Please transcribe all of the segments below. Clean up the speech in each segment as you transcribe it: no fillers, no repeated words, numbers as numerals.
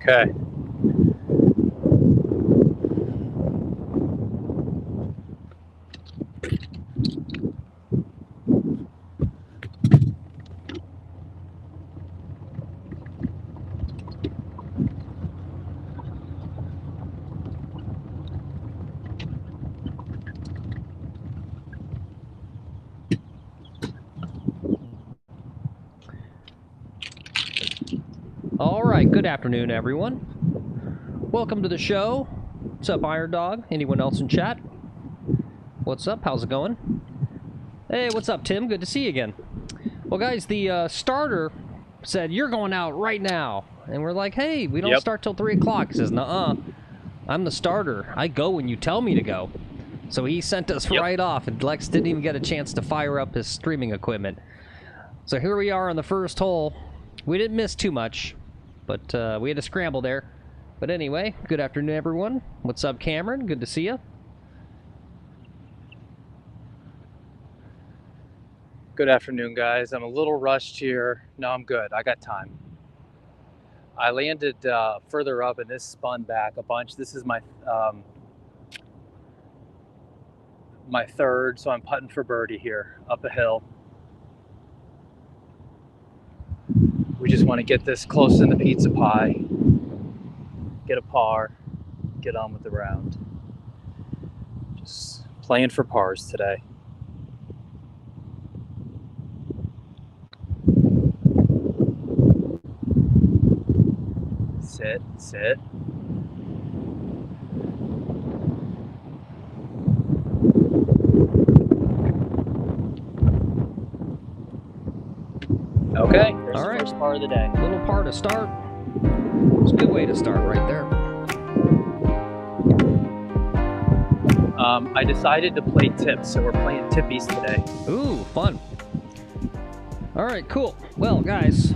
Okay. All right, good afternoon, everyone. Welcome to the show. What's up, Iron Dog? Anyone else in chat? What's up? How's it going? Hey, what's up, Tim? Good to see you again. Well, guys, the starter said, you're going out right now. And we're like, hey, we don't start till 3 o'clock. He says, nuh-uh. I'm the starter. I go when you tell me to go. So he sent us right off, and Lex didn't even get a chance to fire up his streaming equipment. So here we are on the first hole. We didn't miss too much, but we had to scramble there. But anyway, good afternoon, everyone. What's up, Cameron? Good to see you. Good afternoon, guys. I'm a little rushed here. No, I'm good. I got time. I landed further up, and this spun back a bunch. This is my my third, so I'm putting for birdie here up a hill. We just want to get this close in the pizza pie, get a par, get on with the round. Just playing for pars today. Sit, sit. Okay, there's the first par of the day. Little par to start. It's a good way to start right there. I decided to play tips, so we're playing tippies today. Ooh, fun. All right, cool. Well, guys,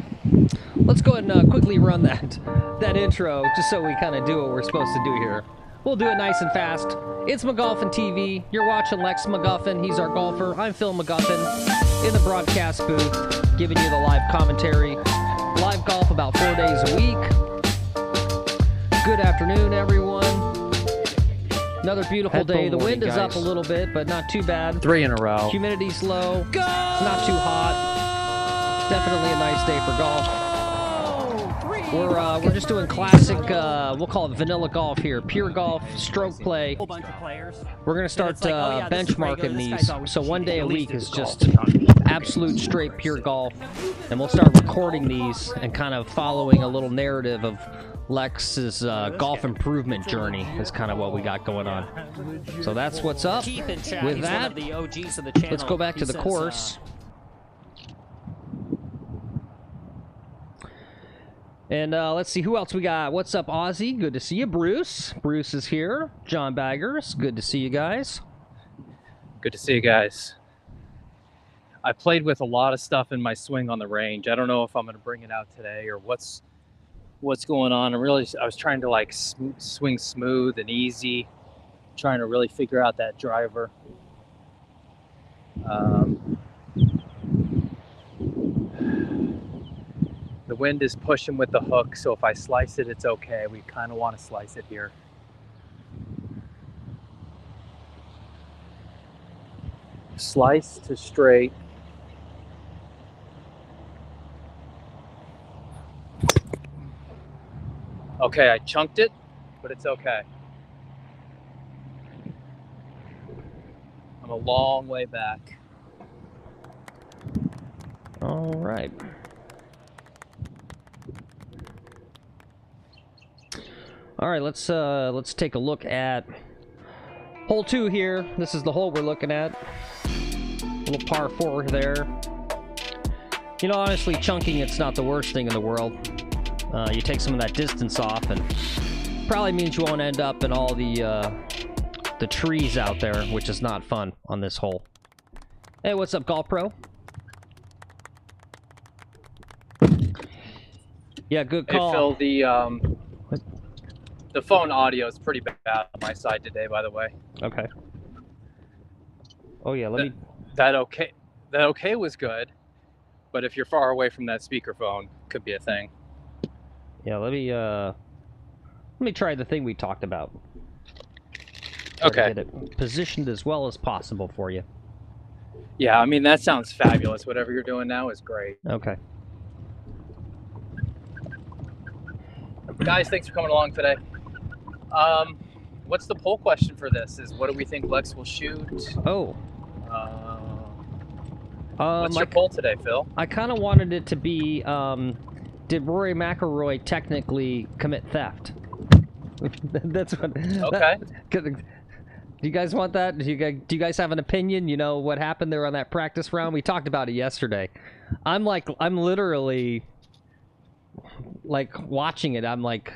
let's go ahead and quickly run that intro, just so we kind of do what we're supposed to do here. We'll do it nice and fast. It's McGolfin TV. You're watching Lex McGolfin. He's our golfer. I'm Phil McGolfin in the broadcast booth, giving you the live commentary. Live golf about 4 days a week. Good afternoon, everyone. Another beautiful day. The wind is up a little bit, but not too bad. 3 in a row. Humidity's low. It's not too hot. Definitely a nice day for golf. We're just doing classic, we'll call it vanilla golf here. Pure golf, stroke play. We're going to start benchmarking these. So 1 day a week is just absolute straight pure golf. And we'll start recording these and kind of following a little narrative of Lex's golf improvement journey is kind of what we got going on. So that's what's up. With that, let's go back to the course. And let's see who else we got. What's up, Ozzy? Good to see you. Bruce. Bruce is here. John Baggers. Good to see you guys. Good to see you guys. I played with a lot of stuff in my swing on the range. I don't know if I'm going to bring it out today or what's going on. I was trying to like swing smooth and easy, trying to really figure out that driver. The wind is pushing with the hook, so if I slice it, it's okay. We kind of want to slice it here. Slice to straight. Okay, I chunked it, but it's okay. I'm a long way back. All right. All right, let's take a look at hole 2 here. This is the hole we're looking at. Little par 4 there. You know, honestly, chunking it's not the worst thing in the world. You take some of that distance off, and probably means you won't end up in all the trees out there, which is not fun on this hole. Hey, what's up, Golf Pro? Yeah, good call. Hey, Phil, the phone audio is pretty bad on my side today, by the way. Okay. Oh yeah, That okay was good, but if you're far away from that speakerphone, could be a thing. Yeah, let me Let me try the thing we talked about. Try Okay. to get it positioned as well as possible for you. Yeah, I mean, that sounds fabulous. Whatever you're doing now is great. Okay. Guys, thanks for coming along today. What's the poll question for this? Is what do we think Lex will shoot? Oh. What's your poll today, Phil? I kind of wanted it to be, did Rory McIlroy technically commit theft? That's what... Okay. Do you guys want that? Do you guys have an opinion? You know, what happened there on that practice round? We talked about it yesterday. I'm literally, like, watching it. I'm like,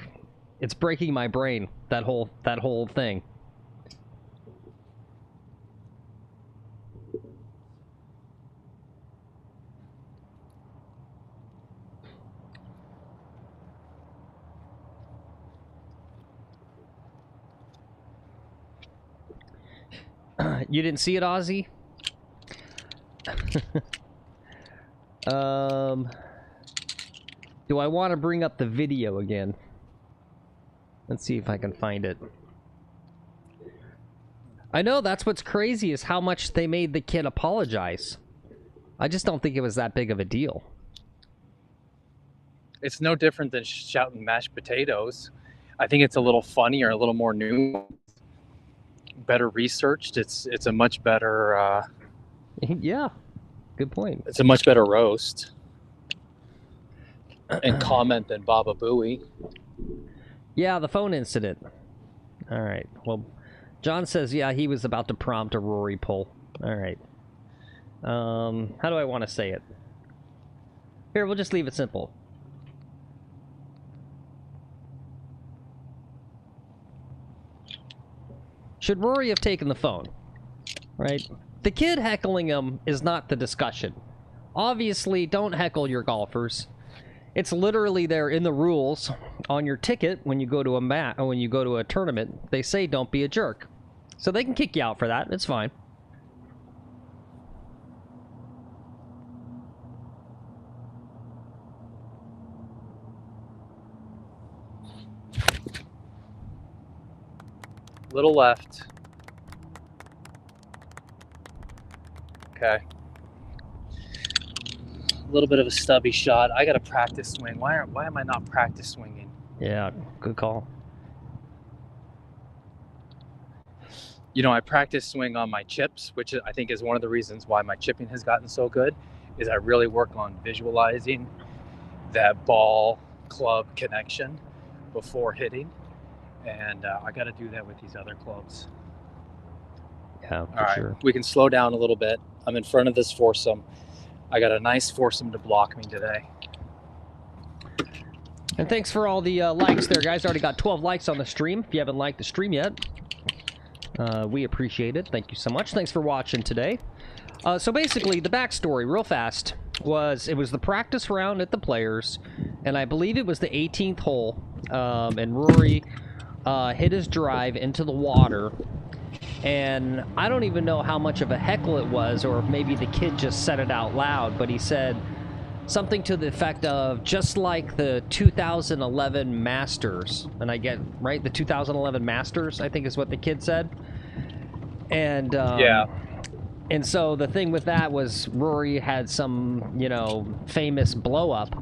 it's breaking my brain, that whole thing. You didn't see it, Ozzy? Do I want to bring up the video again? Let's see if I can find it. I know, that's what's crazy, is how much they made the kid apologize. I just don't think it was that big of a deal. It's no different than shouting mashed potatoes. I think it's a little funnier, a little more new, better researched. It's a much better Yeah, good point. it's a much better roast and comment than Baba Booey. Yeah, the phone incident. All right. Well, John says, yeah, he was about to prompt a Rory poll. All right. How do I want to say it? Here, we'll just leave it simple. Should Rory have taken the phone? Right? The kid heckling him is not the discussion. Obviously, don't heckle your golfers. It's literally there in the rules on your ticket when you go to a tournament. They say don't be a jerk. So they can kick you out for that. It's fine. Little left. Okay. A little bit of a stubby shot. I got to practice swing. Why am I not practice swinging? Yeah, good call. You know, I practice swing on my chips, which I think is one of the reasons why my chipping has gotten so good, is I really work on visualizing that ball club connection before hitting. And I got to do that with these other clubs. Yeah, for All right, sure. we can slow down a little bit. I'm in front of this foursome. I got a nice foursome to block me today. And thanks for all the likes there, guys. Already got 12 likes on the stream. If you haven't liked the stream yet, we appreciate it. Thank you so much. Thanks for watching today. So basically, the backstory, real fast, was it was the practice round at the Players, and I believe it was the 18th hole, and Rory hit his drive into the water, and I don't even know how much of a heckle it was, or if maybe the kid just said it out loud, but he said something to the effect of, just like the 2011 Masters, and I get, right, the 2011 Masters, I think is what the kid said, and Yeah. And so the thing with that was Rory had some, you know, famous blow-up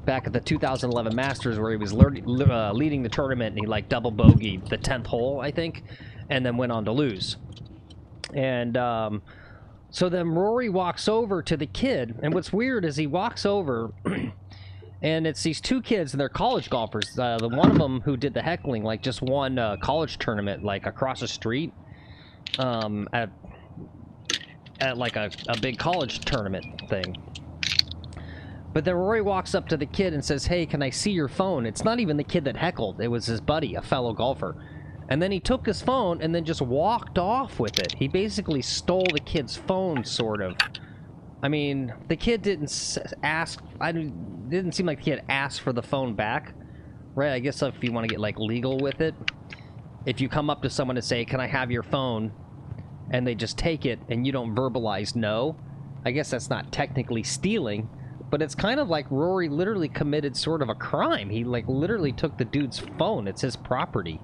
back at the 2011 Masters where he was leading the tournament, and he, like, double bogeyed the 10th hole, I think, and then went on to lose. And so then Rory walks over to the kid, and what's weird is he walks over, and it's these two kids, and they're college golfers. The one of them who did the heckling, like, just won a college tournament, like, across the street at like a big college tournament thing. But then Rory walks up to the kid and says, hey, can I see your phone? It's not even the kid that heckled. It was his buddy, a fellow golfer. And then he took his phone and then just walked off with it. He basically stole the kid's phone, sort of. I mean, the kid didn't ask... didn't seem like the kid asked for the phone back. Right, I guess if you want to get, like, legal with it. If you come up to someone and say, can I have your phone? And they just take it and you don't verbalize no, I guess that's not technically stealing, but it's kind of like Rory literally committed sort of a crime. He like literally took the dude's phone. It's his property.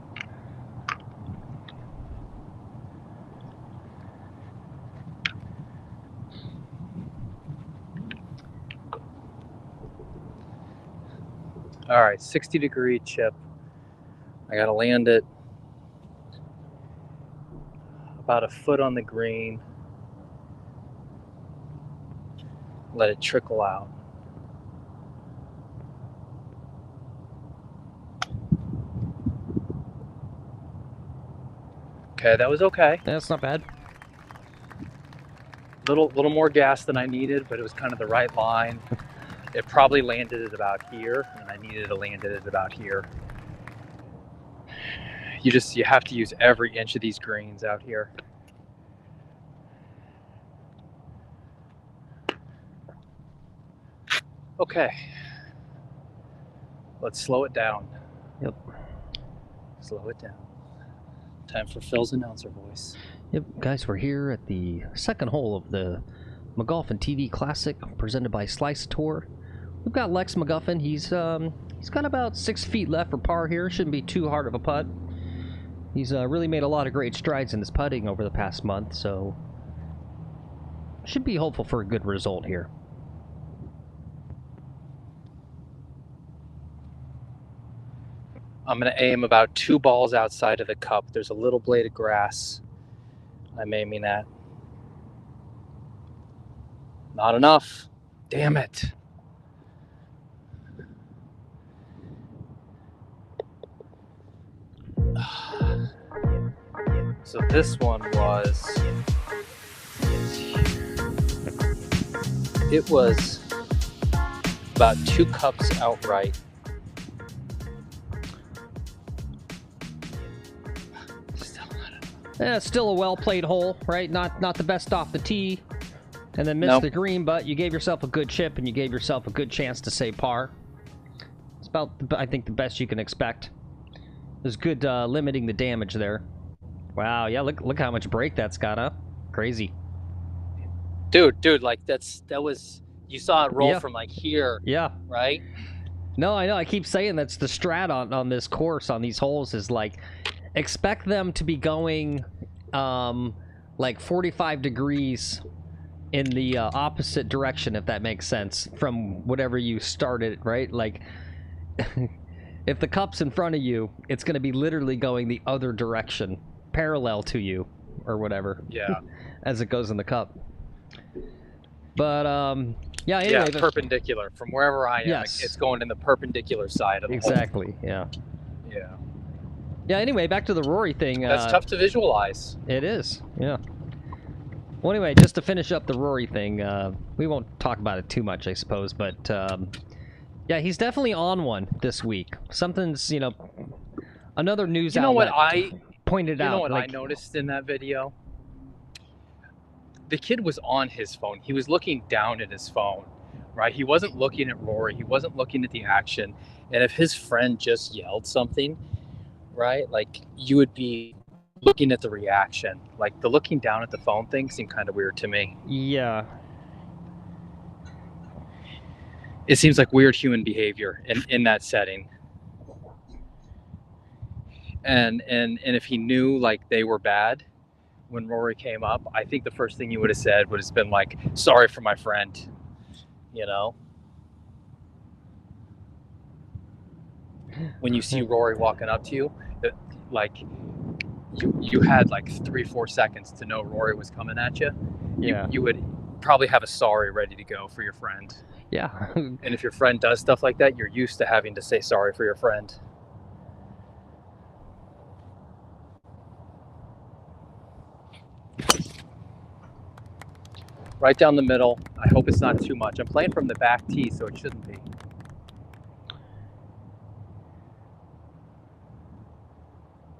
All right, 60-degree chip. I gotta land it about a foot on the green. Let it trickle out. Okay, that was okay. That's not bad. Little more gas than I needed, but it was kind of the right line. It probably landed at about here, and I needed to land it at about here. You have to use every inch of these greens out here. Okay. Let's slow it down. Yep. Slow it down. Time for Phil's announcer voice. Yep, guys, we're here at the second hole of the McGolfin TV Classic presented by Slice Tour. We've got Lex McGolfin. He's got about 6 feet left for par here. Shouldn't be too hard of a putt. He's really made a lot of great strides in his putting over the past month, so should be hopeful for a good result here. I'm going to aim about 2 balls outside of the cup. There's a little blade of grass I'm aiming at. Not enough. Damn it. So this one was, it was about 2 cups outright. Yeah, still a well-played hole, right? Not the best off the tee, and then missed the green, but you gave yourself a good chip, and you gave yourself a good chance to say par. It's about, I think, the best you can expect. It was good limiting the damage there. Wow, yeah, look how much break that's got, huh? Crazy. Dude, like that was, you saw it roll from like here. Yeah. Right? No, I know. I keep saying that's the strat on this course, on these holes, is like, expect them to be going like 45 degrees in the opposite direction, if that makes sense, from whatever you started, right? Like, if the cup's in front of you, it's going to be literally going the other direction, parallel to you, or whatever. Yeah. As it goes in the cup. But, yeah, anyway. Yeah, perpendicular. From wherever I am, yes, it's going in the perpendicular side of the hole. Exactly, yeah. Yeah. Yeah, anyway, back to the Rory thing. That's tough to visualize. It is, yeah. Well, anyway, just to finish up the Rory thing, we won't talk about it too much, I suppose, but, yeah, he's definitely on one this week. Something's, another news outlet pointed out. You know what I noticed in that video? The kid was on his phone. He was looking down at his phone, right? He wasn't looking at Rory. He wasn't looking at the action. And if his friend just yelled something, right, like, you would be looking at the reaction. Like, the looking down at the phone thing seemed kind of weird to me. Yeah. It seems like weird human behavior in that setting. And if he knew, like, they were bad when Rory came up, I think the first thing you would have said would have been like, sorry for my friend, When you see Rory walking up to you, like, you had like 3-4 seconds to know Rory was coming at you. Yeah. You would probably have a sorry ready to go for your friend. Yeah. And if your friend does stuff like that, you're used to having to say sorry for your friend. Right down the middle. I hope it's not too much. I'm playing from the back tee, so it shouldn't be.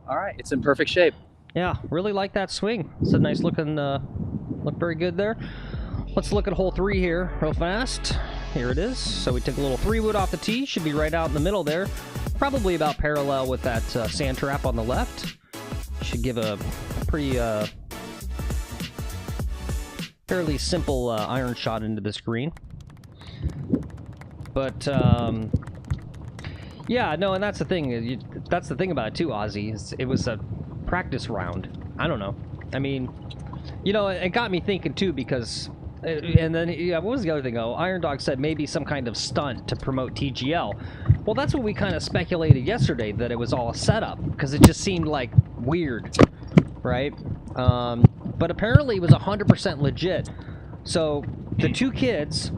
All right, it's in perfect shape. Yeah, really like that swing. It's a nice looking, look very good there. Let's look at hole 3 here real fast. Here it is. So we took a little 3-wood off the tee. Should be right out in the middle there. Probably about parallel with that sand trap on the left. Should give a pretty, fairly simple iron shot into this green. But yeah, no, and that's the thing. That's the thing about it too, Ozzy. It was a practice round. I don't know. I mean, you know, it got me thinking too, because, and then, yeah, what was the other thing? Oh, Iron Dog said maybe some kind of stunt to promote TGL. Well, that's what we kind of speculated yesterday, that it was all a setup, because it just seemed like weird, right? But apparently it was 100% legit. So the two kids,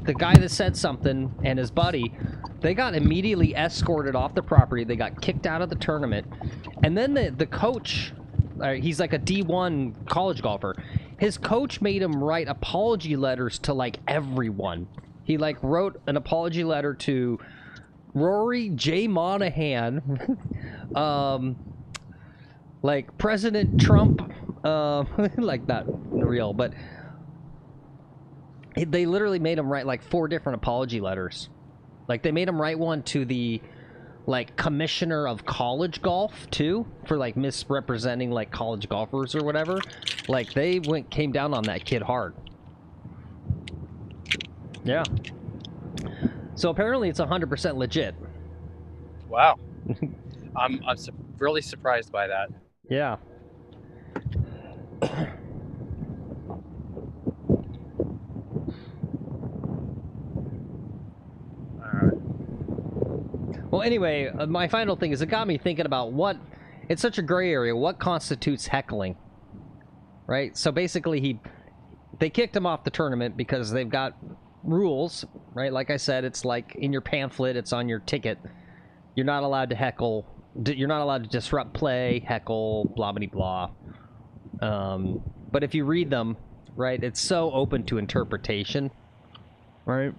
the guy that said something and his buddy, they got immediately escorted off the property. They got kicked out of the tournament. And then the coach, he's like a D1 college golfer. His coach made him write apology letters to, like, everyone. He, like, wrote an apology letter to Rory J. Monahan, like President Trump, like, not real, but they literally made him write, like, 4 different apology letters. Like, they made him write one to the, like, commissioner of college golf, too, for, like, misrepresenting, like, college golfers or whatever. Like, they came down on that kid hard. Yeah. So apparently it's 100% legit. Wow. I'm really surprised by that. Yeah. Well, anyway, my final thing is it got me thinking about what... It's such a gray area. What constitutes heckling? Right? So basically, they kicked him off the tournament because they've got rules, right? Like I said, it's like in your pamphlet, it's on your ticket. You're not allowed to heckle. You're not allowed to disrupt play, heckle, blah, blah, blah. But if you read them, right, it's so open to interpretation, right?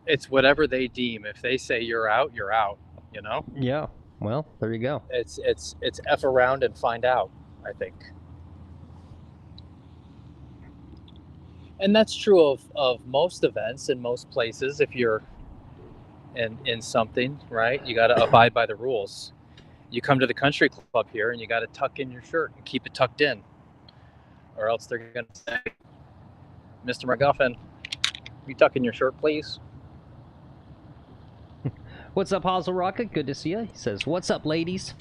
It's whatever they deem. If they say you're out, you know? Yeah. Well, there you go. It's F around and find out, I think. And that's true of most events in most places. If you're in something, right, you got to abide by the rules. You come to the country club here and you got to tuck in your shirt and keep it tucked in, or else they're going to say, Mr. McGolfin, you tuck in your shirt, please? What's up, Hazel Rocket? Good to see you. He says, what's up, ladies?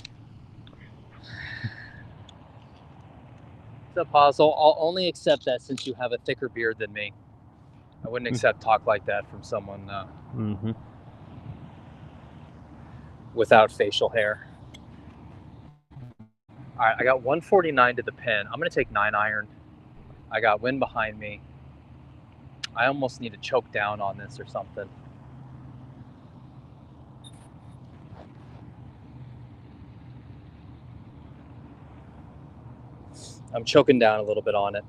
What's up, Hazel? I'll only accept that since you have a thicker beard than me. I wouldn't accept talk like that from someone without facial hair. All right, I got 149 to the pin. I'm going to take 9-iron. I got wind behind me. I almost need to choke down on this or something. I'm choking down a little bit on it.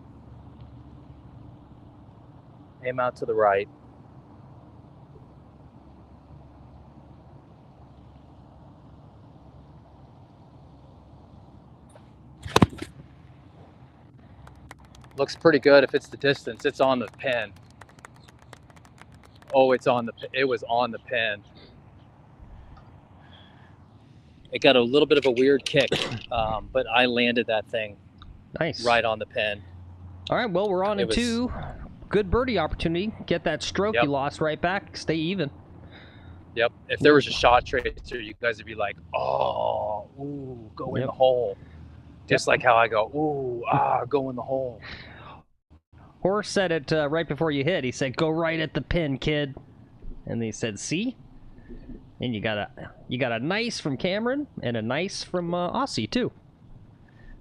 Aim out to the right. Looks pretty good. If it's the distance, it's on the pin. Oh, it was on the pin. It got a little bit of a weird kick, but I landed that thing nice right on the pin. All right, well, we're on into good birdie opportunity. Get that stroke you lost right back. Stay even. Yep. If there was a shot tracer, you guys would be like, oh, ooh, go in the hole. Just like how I go, ooh, go in the hole. Horse said it right before you hit. He said, go right at the pin, kid. And he said, see? And you got a nice from Cameron and a nice from Aussie, too.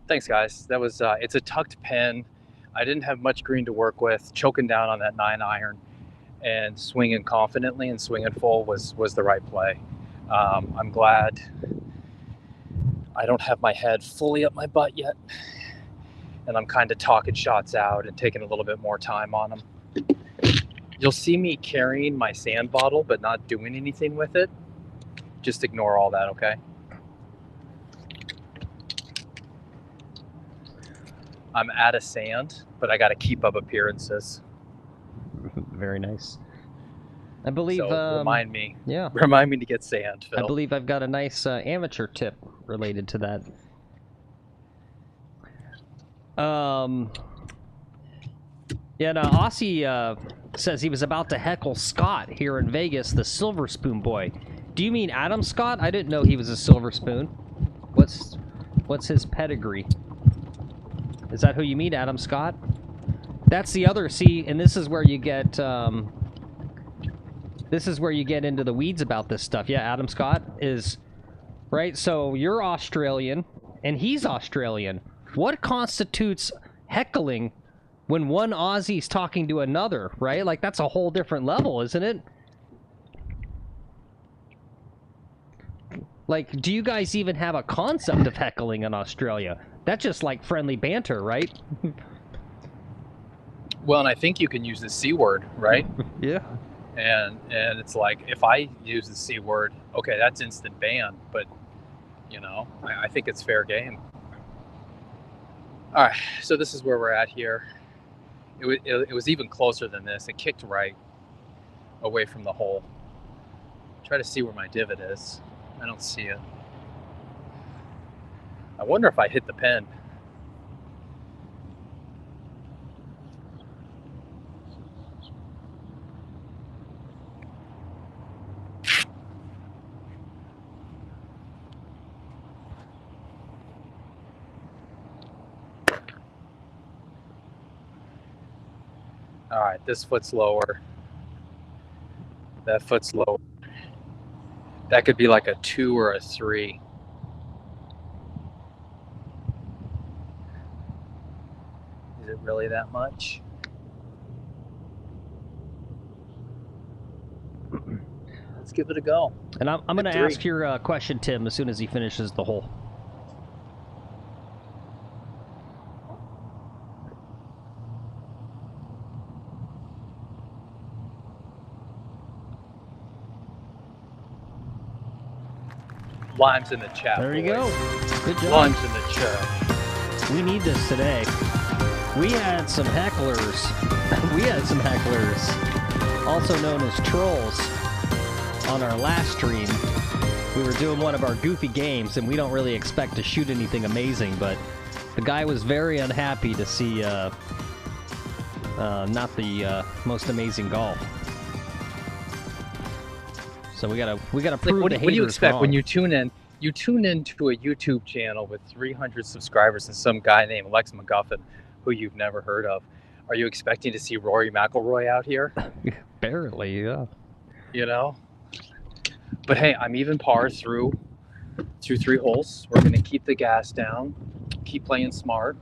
Thanks, guys. That was it's a tucked pin. I didn't have much green to work with. Choking down on that 9-iron and swinging confidently and swinging full was the right play. I'm glad I don't have my head fully up my butt yet, and I'm kind of talking shots out and taking a little bit more time on them. You'll see me carrying my sand bottle but not doing anything with it. Just ignore all that, okay? I'm out of sand, but I got to keep up appearances. Very nice. I believe. So remind me. Yeah. Remind me to get sand, Phil. I believe I've got a nice amateur tip related to that. Yeah, no, Aussie says he was about to heckle Scott here in Vegas, the Silver Spoon boy. Do you mean Adam Scott? I didn't know he was a Silver Spoon. What's his pedigree? Is that who you mean, Adam Scott? That's the other, see, and this is where you get, this is where you get into the weeds about this stuff. Yeah, Adam Scott is, right? So you're Australian, and he's Australian. What constitutes heckling when one Aussie's talking to another, right? Like, that's a whole different level, isn't it? Like, do you guys even have a concept of heckling in Australia? That's just like friendly banter, right? Well, and I think you can use the C word, right? Yeah. And it's like, if I use the C word, okay, that's instant ban. But, you know, I think it's fair game. All right, so this is where we're at here. It was even closer than this. It kicked right away from the hole. Try to see where my divot is. I don't see it. I wonder if I hit the pin. All right, this foot's lower. That foot's lower. That could be like a 2 or a 3. Is it really that much? Let's give it a go. And I'm going to ask your question, Tim, as soon as he finishes the hole. Limes in the chat. There you boys. go. Good job. Limes in the chat. We need this today. We had some hecklers. We had some hecklers, also known as trolls, on our last stream. We were doing one of our goofy games, and we don't really expect to shoot anything amazing, but the guy was very unhappy to see not the most amazing golf. So we gotta prove Like, the what do you haters expect wrong. when you tune in? You tune into a YouTube channel with 300 subscribers and some guy named Lex McGolfin, who you've never heard of. Are you expecting to see Rory McIlroy out here? Barely, yeah. You know. But hey, I'm even par through 3 holes. We're gonna keep the gas down, keep playing smart,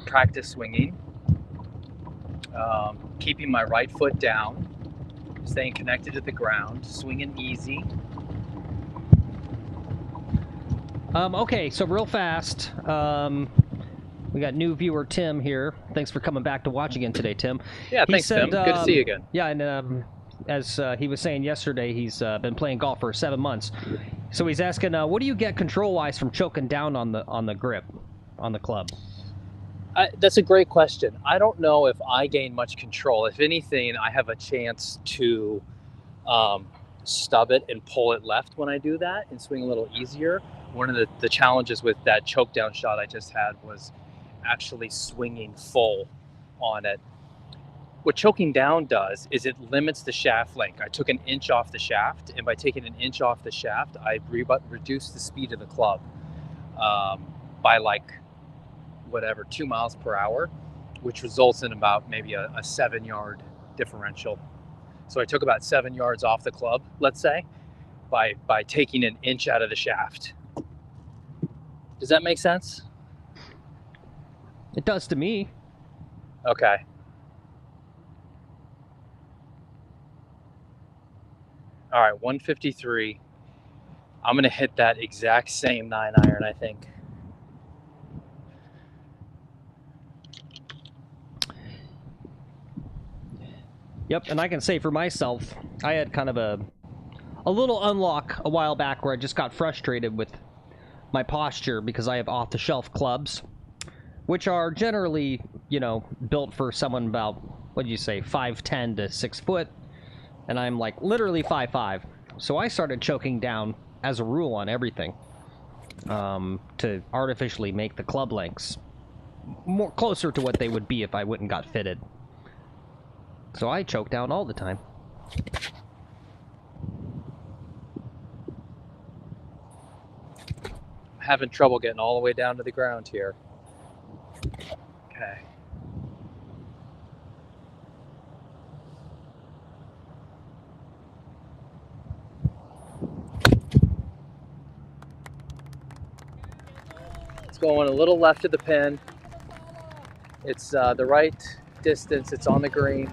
practice swinging, keeping my right foot down, staying connected to the ground, swinging easy. Okay, so real fast, we got new viewer Tim here. Thanks for coming back to watch again today, Tim. Yeah, thanks, Tim. Good to see you again. Yeah, and as he was saying yesterday, he's been playing golf for 7 months. So he's asking, what do you get control-wise from choking down on the grip, on the club? That's a great question. I don't know if I gain much control. If anything, I have a chance to stub it and pull it left when I do that and swing a little easier. One of the challenges with that choke down shot I just had was actually swinging full on it. What choking down does is it limits the shaft length. I took an inch off the shaft, and by taking an inch off the shaft, I reduced the speed of the club by like whatever 2 miles per hour, which results in about maybe a 7-yard differential. So I took about 7 yards off the club, let's say, by taking an inch out of the shaft. Does that make sense? It does to me. Okay. All right, 153. I'm going to hit that exact same 9-iron, I think. Yep, and I can say for myself, I had kind of a little unlock a while back where I just got frustrated with my posture because I have off-the-shelf clubs, which are generally, you know, built for someone about, what do you say, 5'10" to 6 foot, and I'm like literally 5'5". So I started choking down as a rule on everything to artificially make the club lengths more closer to what they would be if I wouldn't got fitted. So I choke down all the time. I'm having trouble getting all the way down to the ground here. Okay. It's going a little left of the pin. It's the right distance. It's on the green.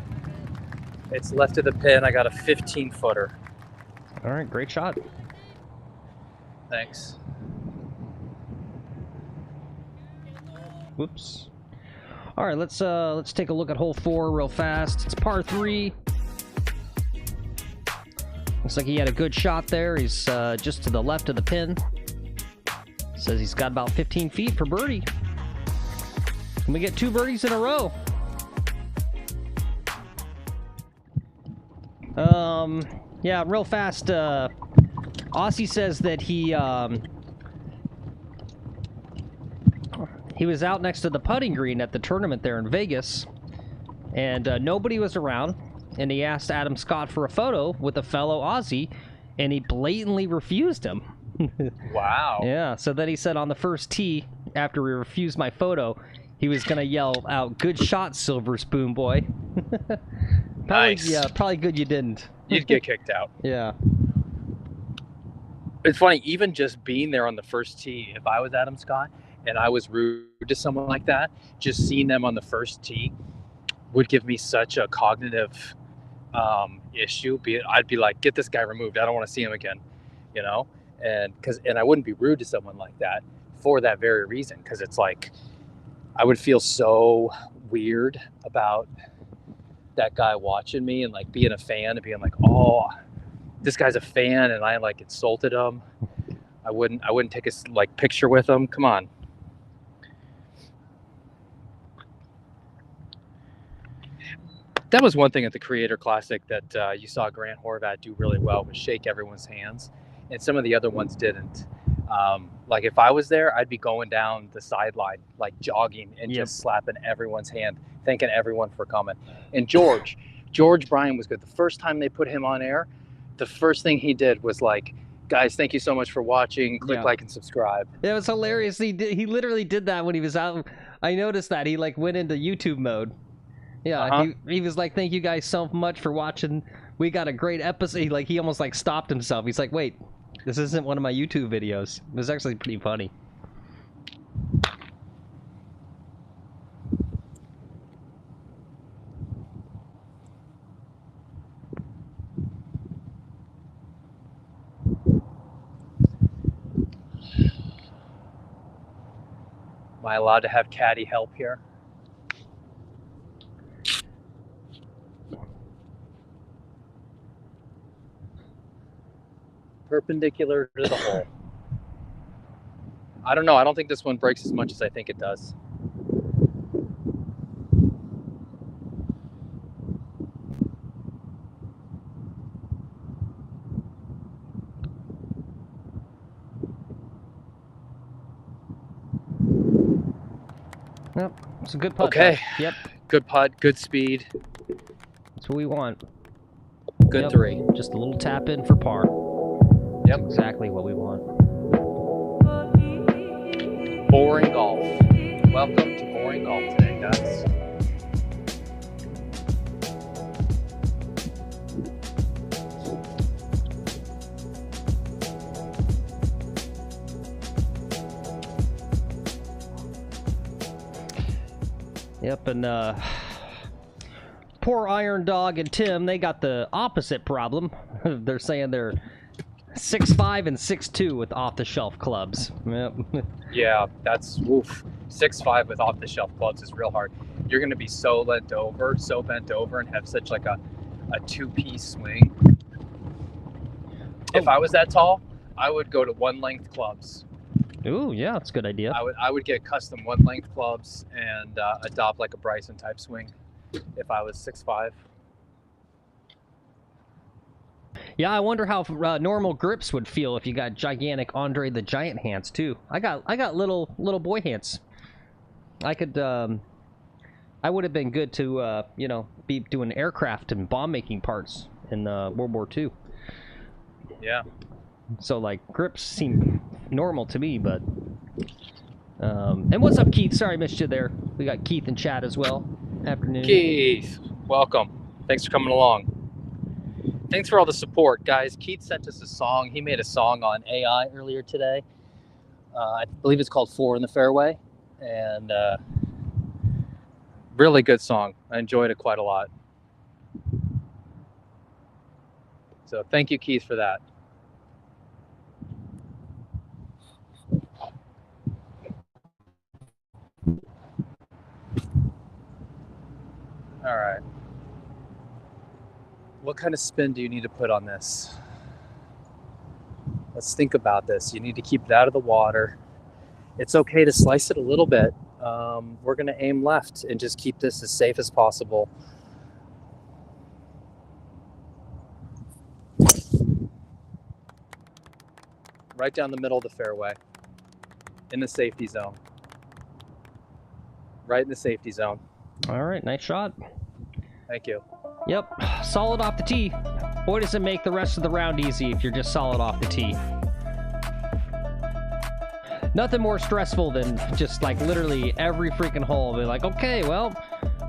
It's left of the pin. I got a 15-footer. All right, great shot. Thanks. Whoops. All right, let's take a look at hole 4 real fast. It's par 3. Looks like he had a good shot there. He's just to the left of the pin. Says he's got about 15 feet for birdie. Can we get 2 birdies in a row? Yeah, real fast. Aussie says that he was out next to the putting green at the tournament there in Vegas, and nobody was around, and he asked Adam Scott for a photo with a fellow Aussie, and he blatantly refused him. Wow. Yeah, so then he said on the first tee, after he refused my photo, he was gonna yell out, "Good shot, Silver Spoon Boy." Nice. Yeah, probably good you didn't. You'd get kicked out. Yeah. It's funny, even just being there on the first tee, if I was Adam Scott and I was rude to someone like that, just seeing them on the first tee would give me such a cognitive issue. I'd be like, get this guy removed. I don't want to see him again, you know? And I wouldn't be rude to someone like that for that very reason, because it's like I would feel so weird about that guy watching me and like being a fan and being like, oh, this guy's a fan and I like insulted him. I wouldn't take a like picture with him. Come on. That was one thing at the Creator Classic that you saw Grant Horvat do really well, was shake everyone's hands, and some of the other ones didn't. Like if I was there, I'd be going down the sideline, like jogging and just slapping everyone's hand, thanking everyone for coming. And George Bryan was good. The first time they put him on air, the first thing he did was like, guys, thank you so much for watching. Click like and subscribe. It was hilarious. He literally did that when he was out. I noticed that he like went into YouTube mode. Yeah, he was like, thank you guys so much for watching. We got a great episode. Like he almost like stopped himself. He's like, wait, this isn't one of my YouTube videos. It was actually pretty funny. Am I allowed to have caddy help here? Perpendicular to the hole. I don't know. I don't think this one breaks as much as I think it does. Yep, it's a good putt. Okay. Though. Yep. Good putt, good speed. That's what we want. Good three. Just a little tap in for par. Yep. That's exactly what we want. Boring golf. Welcome to boring golf today, guys. Yep, and poor Iron Dog and Tim, they got the opposite problem. They're saying they're 6'5" and 6'2" with off-the-shelf clubs. Yep. Yeah, that's woof. 6'5" with off-the-shelf clubs is real hard. You're going to be so bent over, and have such like a two-piece swing. If I was that tall, I would go to one-length clubs. Ooh, yeah, that's a good idea. I would get custom one-length clubs and adopt like a Bryson type swing if I was 6'5". Yeah, I wonder how normal grips would feel if you got gigantic Andre the Giant hands too. I got little boy hands. I could I would have been good to, you know, be doing aircraft and bomb making parts in World War II. Yeah. So like grips seem normal to me, but. And what's up, Keith? Sorry I missed you there. We got Keith in chat as well. Afternoon. Keith, welcome. Thanks for coming along. Thanks for all the support, guys. Keith sent us a song. He made a song on AI earlier today. I believe it's called Four in the Fairway. And really good song. I enjoyed it quite a lot. So thank you, Keith, for that. All right. What kind of spin do you need to put on this? Let's think about this. You need to keep it out of the water. It's okay to slice it a little bit. We're going to aim left and just keep this as safe as possible. Right down the middle of the fairway, in the safety zone. Right in the safety zone. All right, nice shot. Thank you. Yep, solid off the tee. Boy, does it make the rest of the round easy if you're just solid off the tee. Nothing more stressful than just like literally every freaking hole. Be like, okay, well,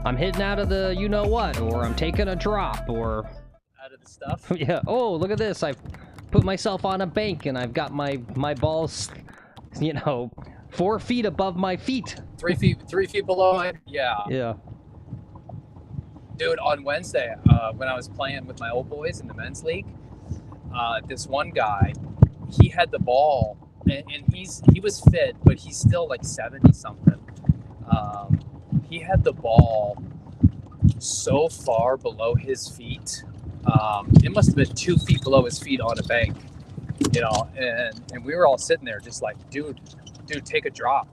I'm hitting out of the you-know-what, or I'm taking a drop, or... Out of the stuff? Yeah, oh, look at this. I've put myself on a bank, and I've got my balls, you know, 4 feet above my feet. 3 feet below my... Yeah. Yeah. Dude, on Wednesday, when I was playing with my old boys in the men's league, this one guy, he had the ball, and he was fit, but he's still like 70 something. He had the ball so far below his feet. It must have been 2 feet below his feet on a bank, you know, and we were all sitting there just like, dude, take a drop.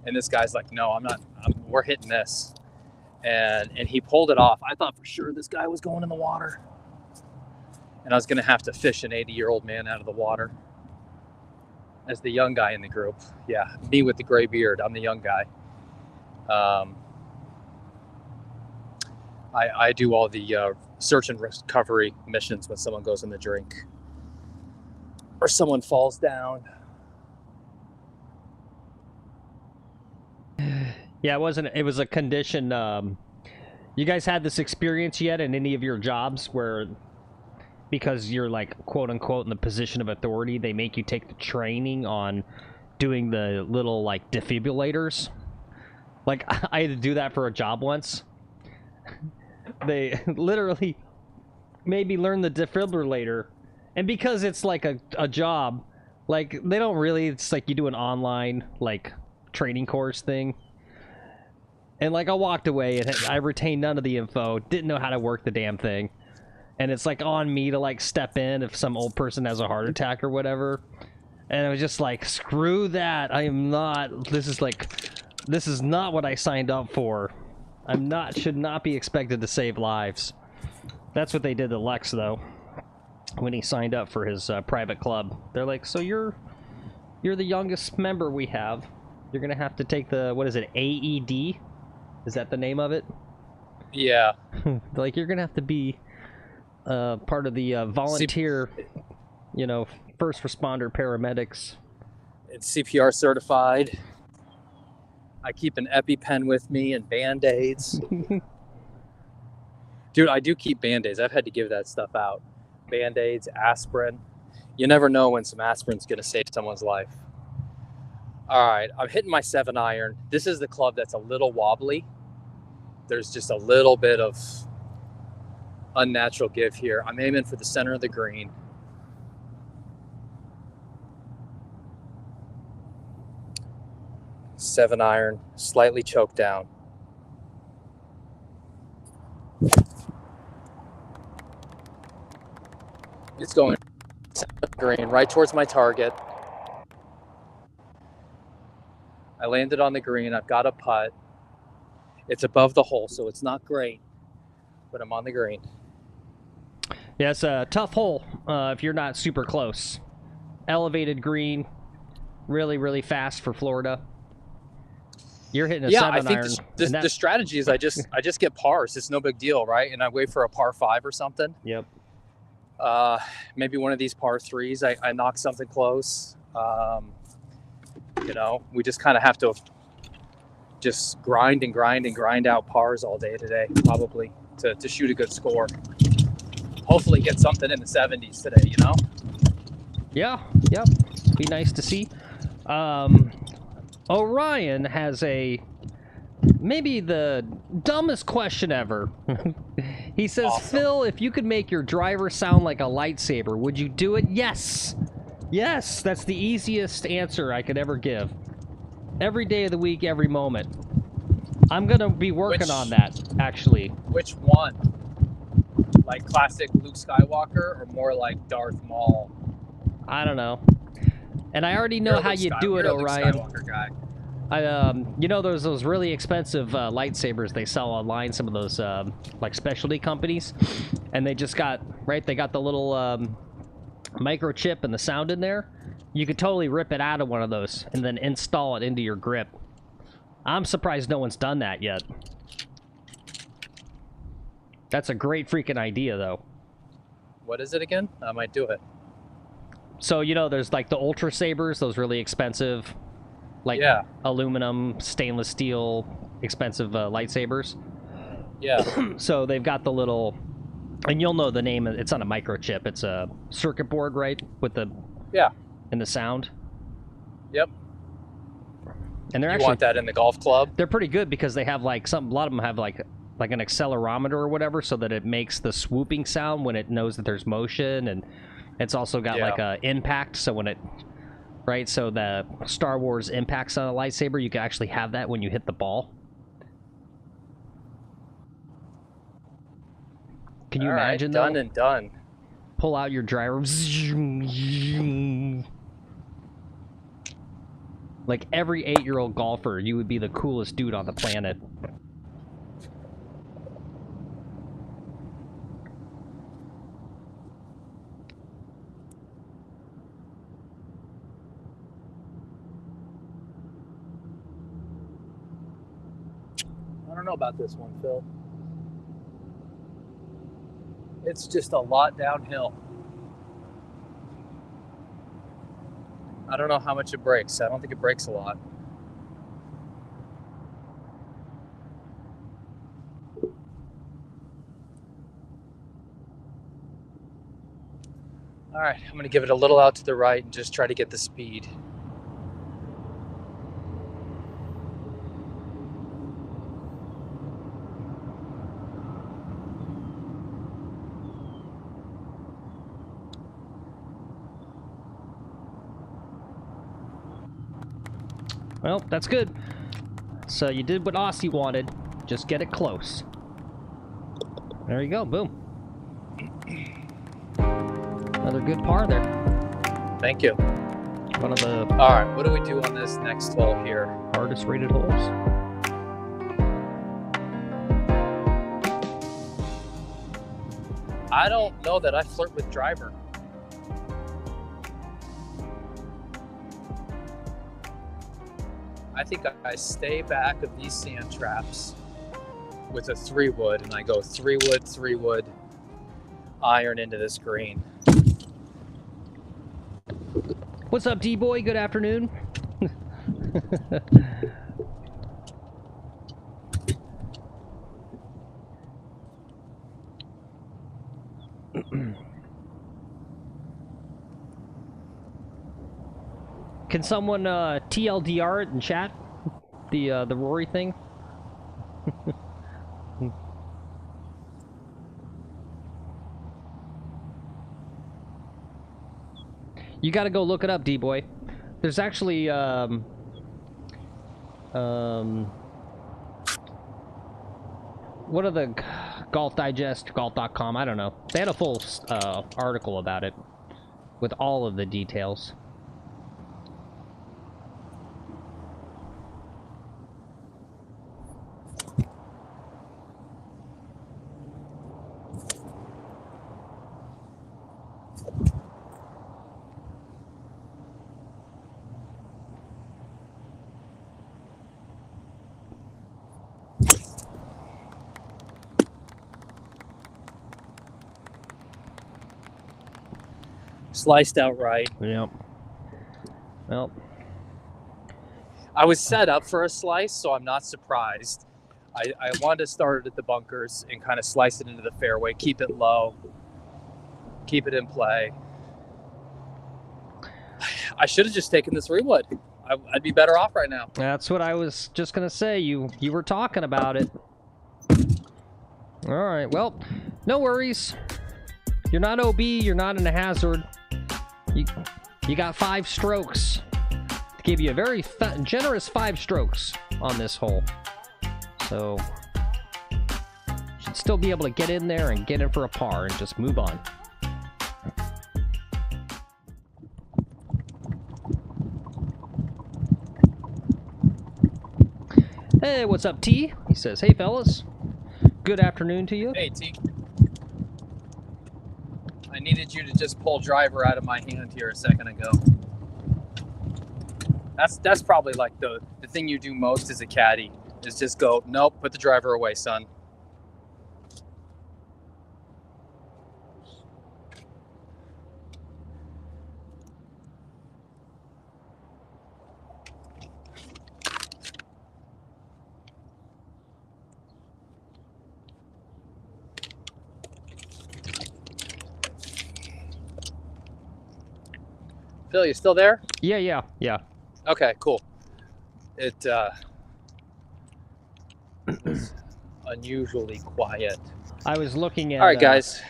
And this guy's like, no, we're hitting this. And he pulled it off. I thought for sure this guy was going in the water. And I was going to have to fish an 80-year-old man out of the water as the young guy in the group. Yeah, me with the gray beard. I'm the young guy. I do all the search and recovery missions when someone goes in the drink or someone falls down. Yeah, it was a condition. You guys had this experience yet in any of your jobs where, because you're like quote unquote in the position of authority, they make you take the training on doing the little like defibrillators? Like I had to do that for a job once. They literally made me learn the defibrillator, and because it's like a job, like they don't really, it's like you do an online like training course thing. And like I walked away and I retained none of the info, didn't know how to work the damn thing. And it's like on me to like step in if some old person has a heart attack or whatever. And I was just like, screw that. I am not, this is not what I signed up for. Should not be expected to save lives. That's what they did to Lex though, when he signed up for his private club. They're like, so you're the youngest member we have. You're gonna have to take the, what is it, AED? Is that the name of it? Yeah. Like, you're gonna have to be part of the volunteer, you know, first responder paramedics. It's CPR certified. I keep an EpiPen with me and Band-Aids. Dude, I do keep Band-Aids. I've had to give that stuff out. Band-Aids, aspirin. You never know when some aspirin's gonna save someone's life. All right, I'm hitting my 7-iron. This is the club that's a little wobbly. There's just a little bit of unnatural give here. I'm aiming for the center of the green. Seven iron, slightly choked down. It's going green, right towards my target. I landed on the green. I've got a putt. It's above the hole, so it's not great, but I'm on the green. Yeah, it's a tough hole if you're not super close. Elevated green, really, really fast for Florida. You're hitting a Yeah, 7 I think iron. the strategy is I just get pars. It's no big deal, right? And I wait for a par 5 or something. Yep. Maybe one of these par 3s, I knock something close. You know, we just kind of have to just grind and grind and grind out pars all day today, probably to shoot a good score. Hopefully get something in the 70s today, you know? Yeah, yep. Be nice to see. Orion has maybe the dumbest question ever. He says, Awesome. Phil, if you could make your driver sound like a lightsaber, would you do it? Yes! Yes, that's the easiest answer I could ever give. Every day of the week, every moment. I'm gonna be working on that, actually. Which one? Like classic Luke Skywalker or more like Darth Maul? I don't know. And I already know how you do it, Orion. Luke Skywalker guy. You know, there's those really expensive lightsabers they sell online, some of those like specialty companies, and they just got they got the little microchip and the sound in there. You could totally rip it out of one of those and then install it into your grip. I'm surprised no one's done that yet. That's a great freaking idea, though. What is it again? I might do it. So, you know, there's like the Ultra Sabers, those really expensive, like aluminum, stainless steel, expensive lightsabers. Yeah. So they've got the little, and you'll know the name, it's on a microchip. It's a circuit board, right? With the, and the sound. Yep. And they're you want that in the golf club? They're pretty good because they have like a lot of them have like an accelerometer or whatever, so that it makes the swooping sound when it knows that there's motion, and it's also got like a impact, so when it so the Star Wars impacts on a lightsaber, you can actually have that when you hit the ball. Can you imagine that? Done and done. Pull out your driver. Like every 8-year-old golfer, you would be the coolest dude on the planet. I don't know about this one, Phil. It's just a lot downhill. I don't know how much it breaks. I don't think it breaks a lot. All right, I'm going to give it a little out to the right and just try to get the speed. Well, that's good. So you did what Aussie wanted. Just get it close. There you go. Boom. Another good par there. Thank you. One of the... All right, what do we do on this next hole here? Hardest rated holes. I don't know that I flirt with driver. I think I stay back of these sand traps with a 3-wood, and I go 3-wood, 3-wood, iron into this green. What's up, D-boy? Good afternoon. Can someone TLDR it in chat? The Rory thing? You gotta go look it up, D-boy. There's actually what are the Golf Digest, golf.com, I don't know. They had a full article about it with all of the details. Sliced out right. Yep. Well, I was set up for a slice, so I'm not surprised. I wanted to start it at the bunkers and kind of slice it into the fairway, keep it low, keep it in play. I should have just taken this 3-wood. I'd be better off right now. that's what I was just gonna say. You were talking about it. All right. Well, no worries. You're not OB. You're not in a hazard. You got 5 strokes. To give you a very generous 5 strokes on this hole. So, should still be able to get in there and get in for a par and just move on. Hey, what's up, T? He says, hey, fellas. Good afternoon to you. Hey, T. I needed you to just pull driver out of my hand here a second ago. That's probably like the thing you do most as a caddy. Is just go, nope, put the driver away, son. Phil, you still there? Yeah. Okay, cool. It was unusually quiet. I was looking at. All right, guys.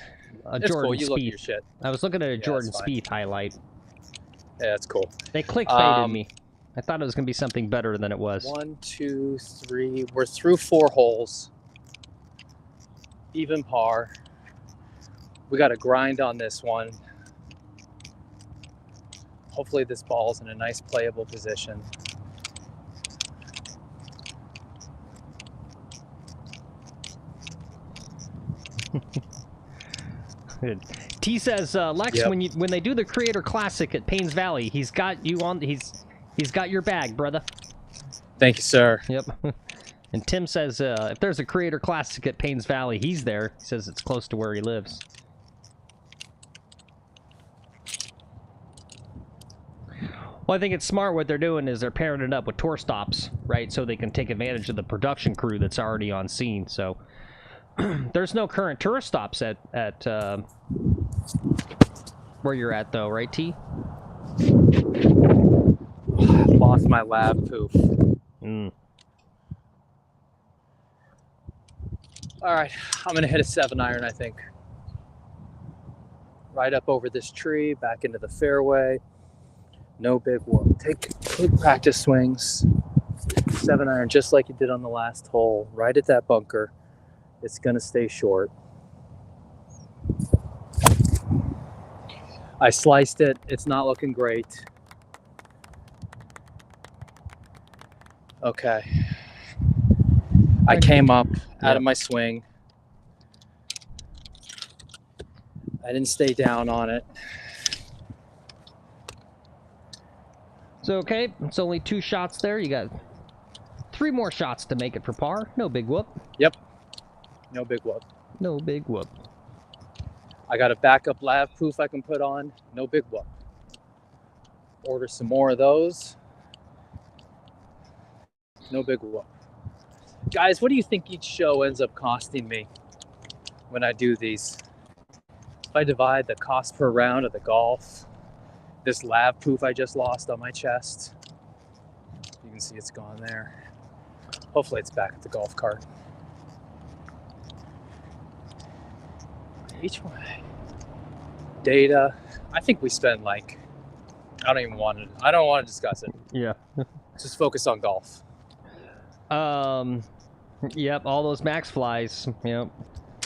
A It's Jordan cool. You look at Spieth. your shit. I was looking at a Jordan it's fine. Spieth highlight. Yeah, that's cool. They clickbaited me. I thought it was going to be something better than it was. 1, 2, 3. We're through 4 holes. Even par. We got to grind on this one. Hopefully this ball's in a nice playable position. Good. T says, Lex, Yep. when they do the Creator Classic at Paynes Valley, he's got you on. He's got your bag, brother. Thank you, sir. Yep. And Tim says, if there's a Creator Classic at Paynes Valley, he's there. He says it's close to where he lives. Well, I think it's smart what they're doing is they're pairing it up with tour stops, right? So they can take advantage of the production crew that's already on scene. So there's no current tour stops at where you're at, though, right, T? Lost my lab poof. Mm. All right, I'm going to hit a 7-iron, I think. Right up over this tree, back into the fairway. No big whoop. Take practice swings. 7-iron, just like you did on the last hole. Right at that bunker. It's going to stay short. I sliced it. It's not looking great. Okay. I came up out of my swing. I didn't stay down on it. So, okay, it's only 2 shots there. You got 3 more shots to make it for par. No big whoop. Yep. No big whoop. No big whoop. I got a backup lav poof I can put on. No big whoop. Order some more of those. No big whoop. Guys, what do you think each show ends up costing me when I do these? If I divide the cost per round of the golf, this lav poof I just lost on my chest, you can see it's gone there. Hopefully it's back at the golf cart. Each one. Data. I think we spend like, I don't want to discuss it. Yeah. Just focus on golf. Yep, all those max flies. Yep.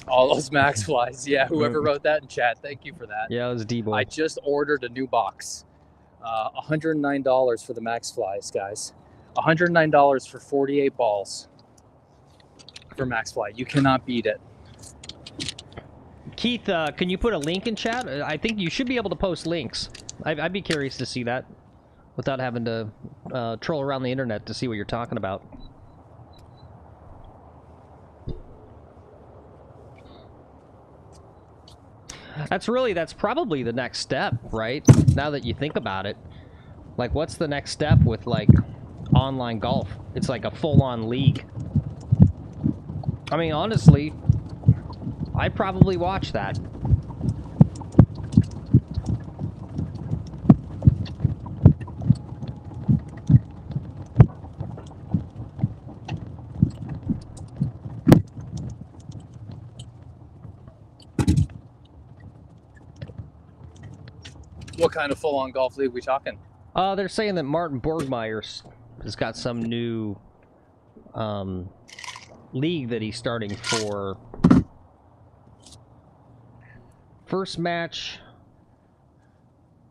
All those max flies. Yeah, whoever wrote that in chat, thank you for that. Yeah, it was D-boy. I just ordered a new box. $109 for the max flies, guys. $109 for 48 balls for max fly. You cannot beat it. Keith, can you put a link in chat? I think you should be able to post links. I'd be curious to see that without having to troll around the internet to see what you're talking about. That's probably the next step, right? Now that you think about it. Like, what's the next step with, like, online golf? It's like a full-on league. I mean, honestly, I'd probably watch that. What kind of full-on golf league we talking? They're saying that Martin Borgmeyer has got some new league that he's starting for first match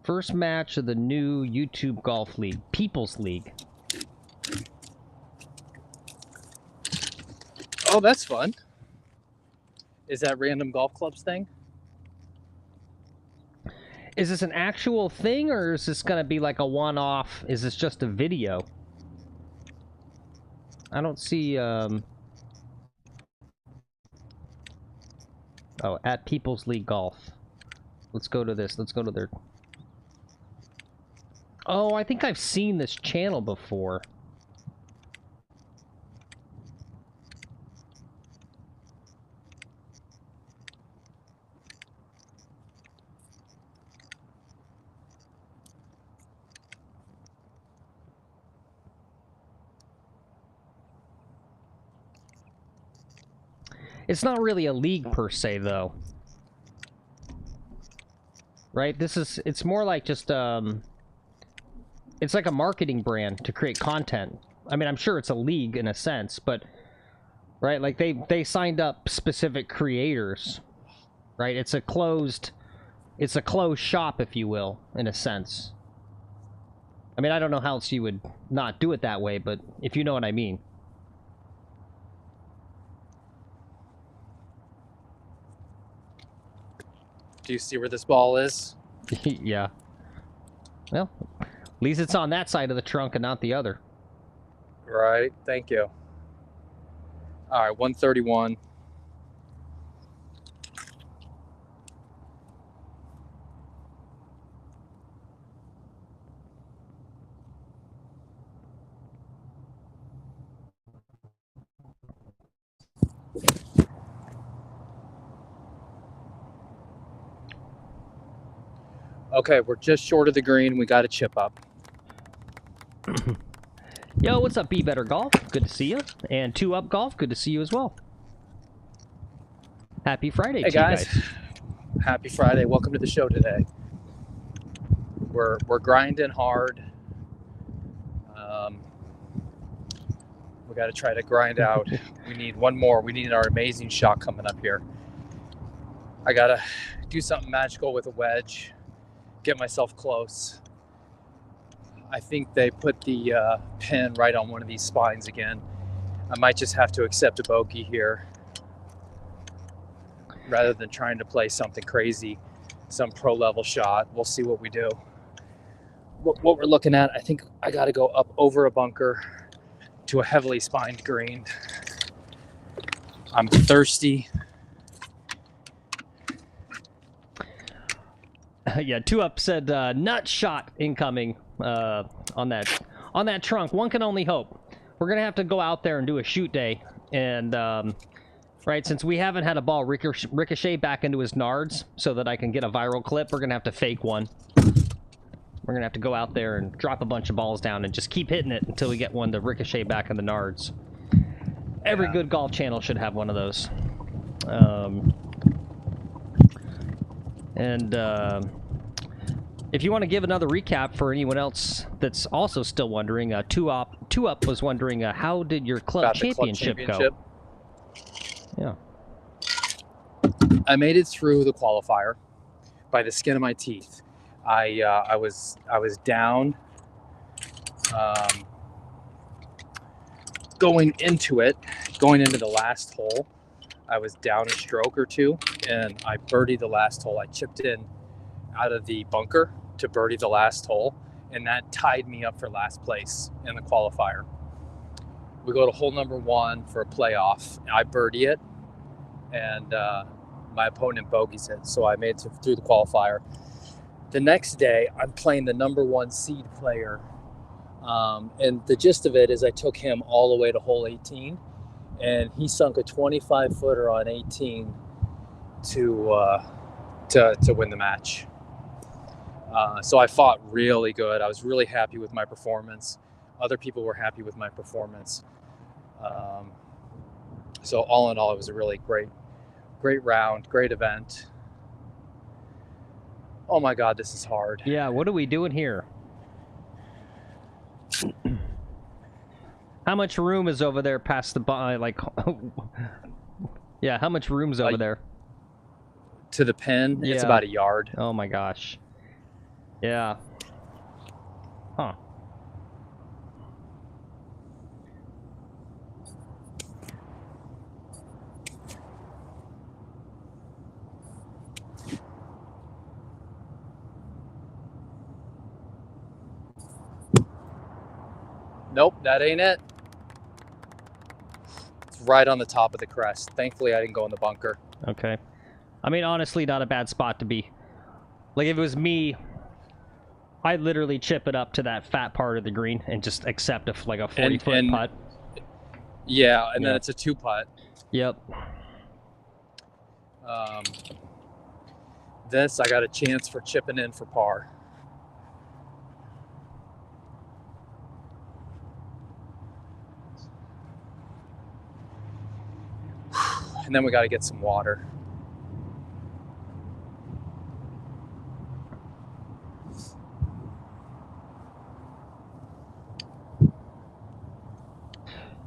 of the new YouTube Golf League, People's League. Oh, that's fun. Is that Random Golf Clubs thing? Is this an actual thing, or is this going to be like a one-off? Is this just a video? I don't see, Oh, at People's League Golf. Let's go to this. Let's go to their... Oh, I think I've seen this channel before. It's not really a league per se, though. Right? It's more like just, it's like a marketing brand to create content. I mean, I'm sure it's a league in a sense, but, right? Like, they signed up specific creators, right? It's a closed shop, if you will, in a sense. I mean, I don't know how else you would not do it that way, but if you know what I mean. Do you see where this ball is? Yeah. Well, at least it's on that side of the trunk and not the other. Right. Thank you. All right, 131. Okay, we're just short of the green. We got a chip up. Yo, what's up, Be Better Golf? Good to see you. And 2 Up Golf, good to see you as well. Happy Friday to you guys. Happy Friday. Welcome to the show today. We're grinding hard. We got to try to grind out. We need one more. We need our amazing shot coming up here. I got to do something magical with a wedge. Get myself close. I think they put the pin right on one of these spines again. I might just have to accept a bogey here rather than trying to play something crazy, some pro level shot. We'll see what we do. What we're looking at, I think I got to go up over a bunker to a heavily spined green. I'm thirsty. Yeah, 2 Up said nut shot incoming on that trunk. One can only hope. We're gonna have to go out there and do a shoot day, and right, since we haven't had a ball ricochet back into his nards so that I can get a viral clip, we're gonna have to fake one. We're gonna have to go out there and drop a bunch of balls down and just keep hitting it until we get one to ricochet back in the nards. Every good golf channel should have one of those. If you want to give another recap for anyone else that's also still wondering, 2 Up was wondering, how did your club championship go? Yeah. I made it through the qualifier by the skin of my teeth. I was down going into the last hole. I was down a stroke or two, and I birdied the last hole. I chipped in out of the bunker to birdie the last hole, and that tied me up for last place in the qualifier. We go to hole number 1 for a playoff. I birdie it, and my opponent bogeys it, so I made it through the qualifier. The next day, I'm playing the #1 seed player, and the gist of it is I took him all the way to hole 18, and he sunk a 25-footer on 18 to win the match. So I fought really good. I was really happy with my performance. Other people were happy with my performance. So all in all, it was a really great round, great event. Oh my God, this is hard. Yeah, what are we doing here? How much room is over there past the like? Yeah, how much room's over there? To the pin, yeah. It's about a yard. Oh my gosh. Yeah. Huh. Nope, that ain't it. It's right on the top of the crest. Thankfully, I didn't go in the bunker. Okay. I mean, honestly, not a bad spot to be. Like, if it was me, I'd literally chip it up to that fat part of the green and just accept like a 40-foot putt. Yeah, and then it's a 2-putt. Yep. This, I got a chance for chipping in for par. And then we got to get some water.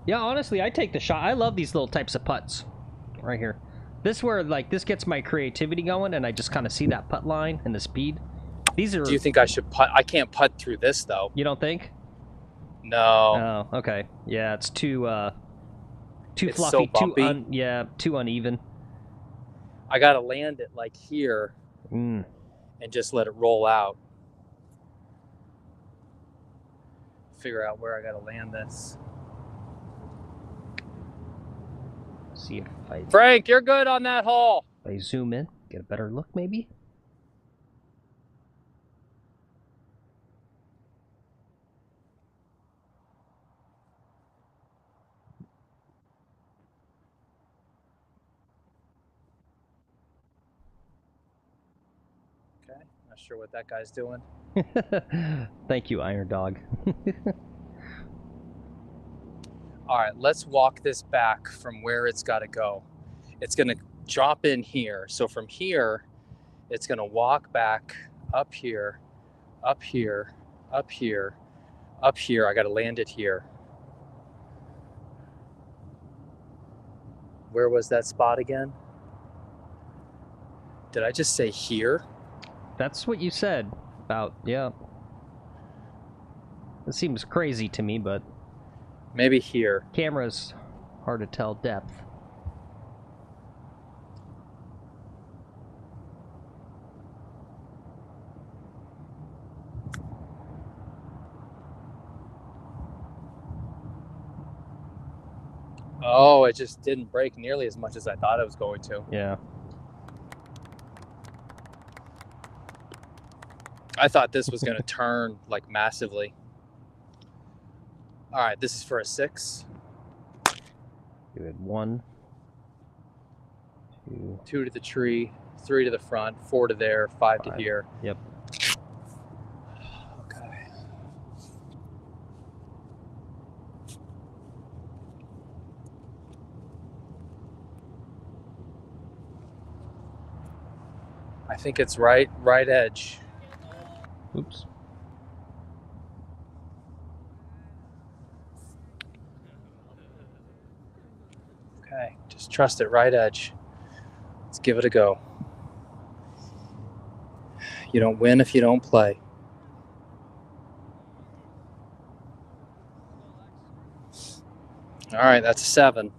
Yeah, honestly, I take the shot. I love these little types of putts right here. This where, like, this gets my creativity going, and I just kind of see that putt line and the speed. These are... Do you think I should putt? I can't putt through this, though. You don't think? No. Oh, okay. Yeah, it's too it's fluffy, so bumpy. too uneven. I got to land it, like, here and just let it roll out. Figure out where I got to land this. See if I... Frank, you're good on that hole. If I zoom in, get a better look, maybe? Okay, not sure what that guy's doing. Thank you, Iron Dog. All right, let's walk this back from where it's got to go. It's going to drop in here. So from here, it's going to walk back up here, up here, up here, up here. I got to land it here. Where was that spot again? Did I just say here? That's what you said about, yeah. It seems crazy to me, but... Maybe here. Camera's hard to tell depth. Oh, it just didn't break nearly as much as I thought it was going to. Yeah. I thought this was going to turn like massively. All right, this is for a 6. Good. 1, 2. 2 to the tree, 3 to the front, 4 to there, 5 to here. Yep. Okay. I think it's right edge. Oops. Okay, just trust it, right edge. Let's give it a go. You don't win if you don't play. All right, that's a 7.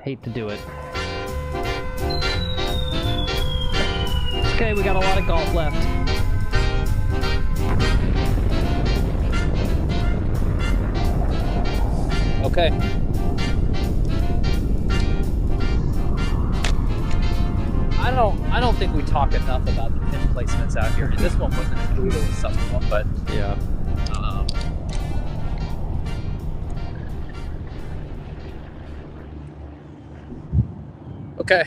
Hate to do it. Okay, we got a lot of golf left. Okay. I don't think we talk enough about the pin placements out here. And this one wasn't as brutal as some of them, but Yeah. Okay.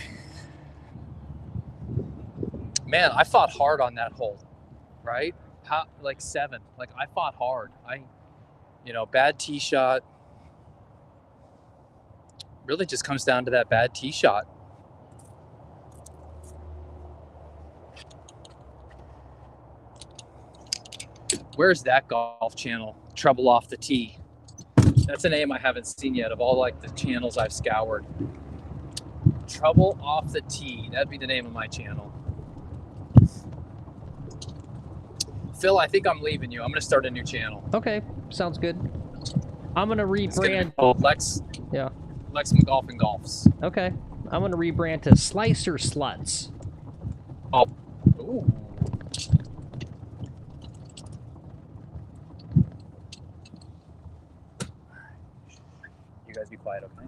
Man, I fought hard on that hole, right? Like 7. Like I fought hard. Bad tee shot. Really just comes down to that bad tee shot. Where's that golf channel? Trouble Off the Tee. That's a name I haven't seen yet of all like the channels I've scoured. Trouble Off the Tee. That'd be the name of my channel. Phil, I think I'm leaving you. I'm gonna start a new channel. Okay, sounds good. I'm gonna rebrand. Lex. Yeah. Lex McGolfin Golfs. Okay, I'm gonna rebrand to Slicer Sluts. Oh. Ooh. You guys be quiet, okay?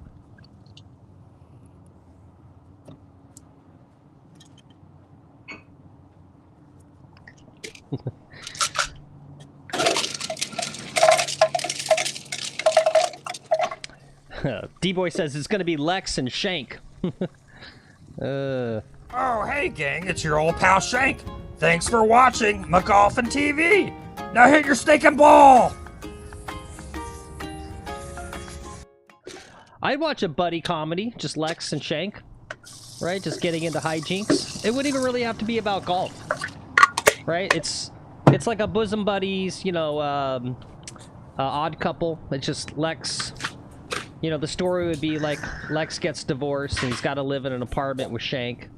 D-Boy says it's gonna be Lex and Shank. Oh, hey gang, it's your old pal Shank. Thanks for watching McGolfin TV. Now hit your stinking ball. I'd watch a buddy comedy, just Lex and Shank, right? Just getting into hijinks. It wouldn't even really have to be about golf, right? It's like a bosom buddies, odd couple. It's just Lex. The story would be like Lex gets divorced and he's got to live in an apartment with Shank.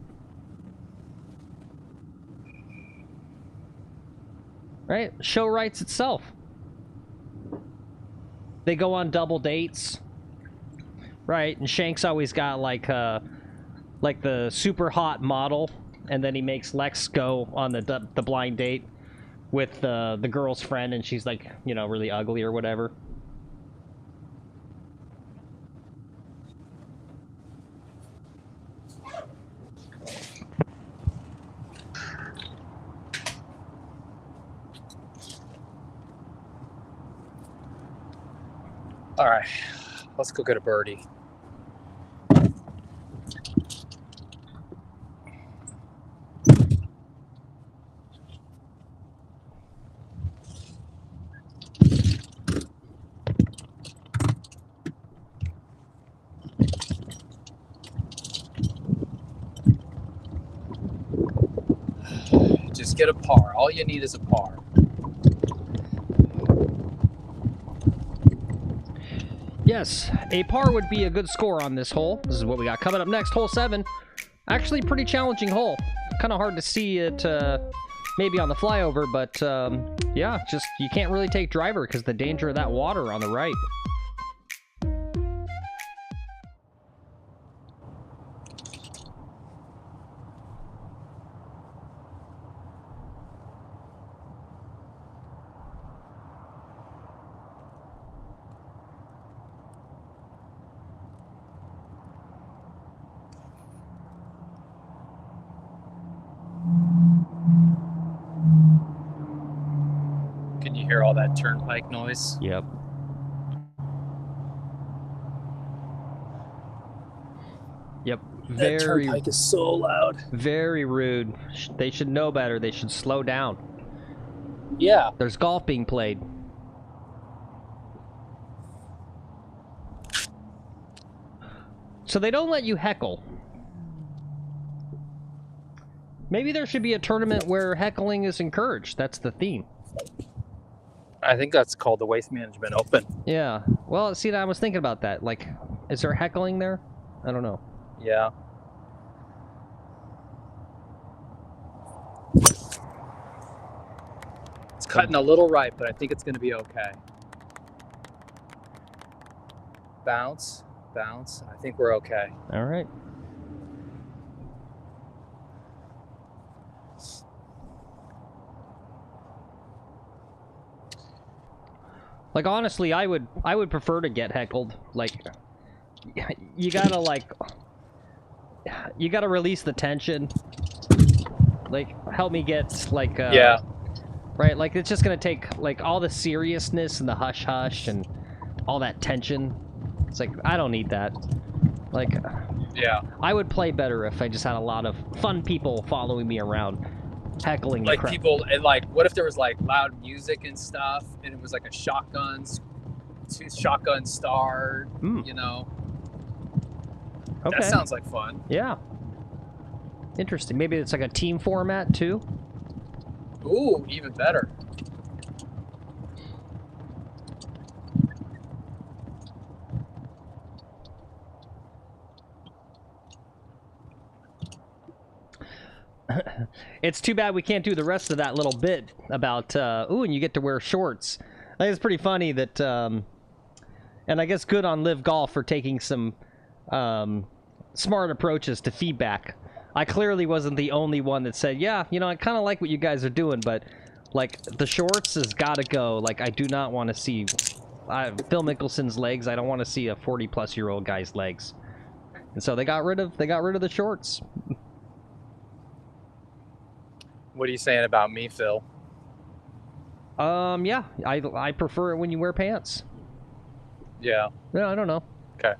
Right? Show writes itself. They go on double dates. Right, and Shank's always got like the super hot model, and then he makes Lex go on the blind date with the girl's friend, and she's like, really ugly or whatever. All right, let's go get a birdie. Just get a par. All you need is a par. Yes, a par would be a good score on this hole. This is what we got coming up next, hole 7. Actually, pretty challenging hole. Kind of hard to see it maybe on the flyover, but yeah, just you can't really take driver because the danger of that water on the right. Can you hear all that turnpike noise? Yep. Yep. That turnpike is so loud. Very rude. They should know better. They should slow down. Yeah. There's golf being played. So they don't let you heckle. Maybe there should be a tournament where heckling is encouraged. That's the theme. I think that's called the Waste Management Open. Yeah. Well, see, I was thinking about that. Like, is there heckling there? I don't know. Yeah. It's cutting a little right, but I think it's going to be okay. Bounce, bounce. I think we're okay. All right. Like, honestly, I would prefer to get heckled. Like, you gotta, like, you got to release the tension. Like, help me get, like, Yeah. right? Like, it's just gonna take, like, all the seriousness and the hush-hush and all that tension. It's like, I don't need that. Like, Yeah. I would play better if I just had a lot of fun people following me around, heckling the Like crap. people, and like, what if there was like loud music and stuff, and it was like a shotgun start, you know? Okay. That sounds like fun. Yeah. Interesting. Maybe it's like a team format, too? Ooh, even better. It's too bad we can't do the rest of that little bit about, ooh, and you get to wear shorts. I think it's pretty funny that, and I guess good on Live Golf for taking some smart approaches to feedback. I clearly wasn't the only one that said, yeah, you know, I kind of like what you guys are doing, but, like, the shorts has got to go. Like, I do not want to see Phil Mickelson's legs. I don't want to see a 40-plus-year-old guy's legs. And so they got rid of the shorts. What are you saying about me, Phil? Yeah, I prefer it when you wear pants. Yeah. No, I don't know. Okay.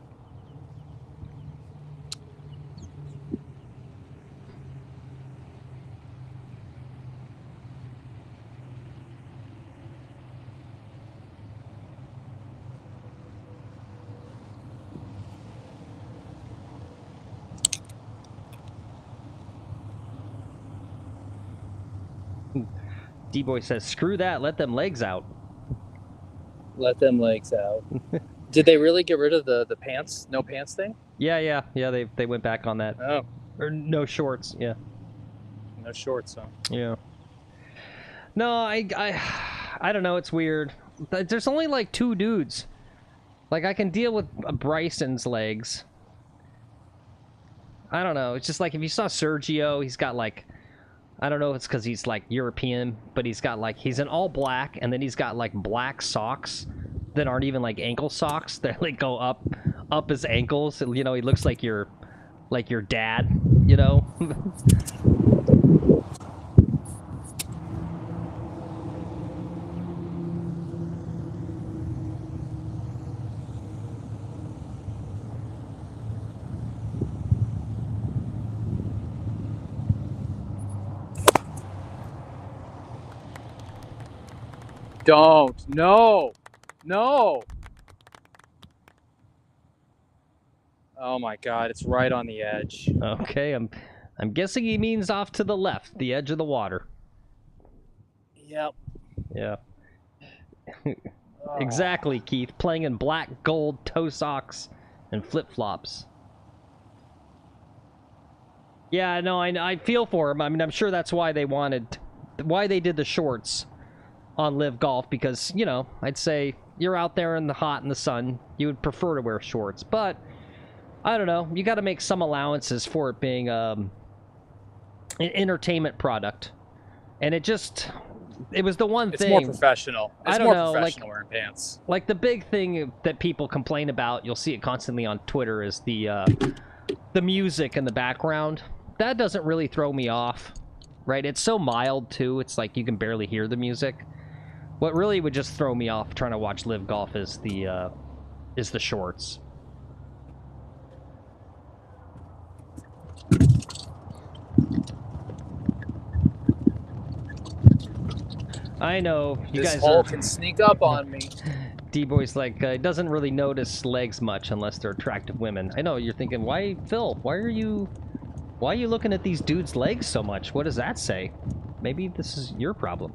D-Boy says, screw that, let them legs out. Let them legs out. Did they really get rid of the pants, no pants thing? Yeah, they went back on that. Oh. Or no shorts, yeah. No shorts, huh? Yeah. No, I don't know, it's weird. There's only like 2 dudes. Like, I can deal with Bryson's legs. I don't know, it's just like, if you saw Sergio, he's got like, I don't know if it's because he's like European, but he's got like, he's in all black, and then he's got like black socks that aren't even like ankle socks. They like go up his ankles. You know, he looks like your dad, you know? Don't. No. No. Oh my God, it's right on the edge. Okay, I'm guessing he means off to the left, the edge of the water. Yep. Yeah. Exactly, Keith. Playing in black, gold, toe socks, and flip-flops. Yeah, no, I feel for him. I mean, I'm sure that's why they did the shorts on Live Golf, because, you know, I'd say you're out there in the hot in the sun, you would prefer to wear shorts, but I don't know, you got to make some allowances for it being an entertainment product, and it was the one thing. It's more professional. It's I don't more know, professional wearing pants. Like, the big thing that people complain about, you'll see it constantly on Twitter, is the music in the background. That doesn't really throw me off, right? It's so mild too. It's like you can barely hear the music. What really would just throw me off trying to watch Live Golf is the shorts. I know you This guys hole can sneak up on me. D-Boy's like, doesn't really notice legs much unless they're attractive women. I know, you're thinking, why, Phil, why are you looking at these dudes' legs so much? What does that say? Maybe this is your problem.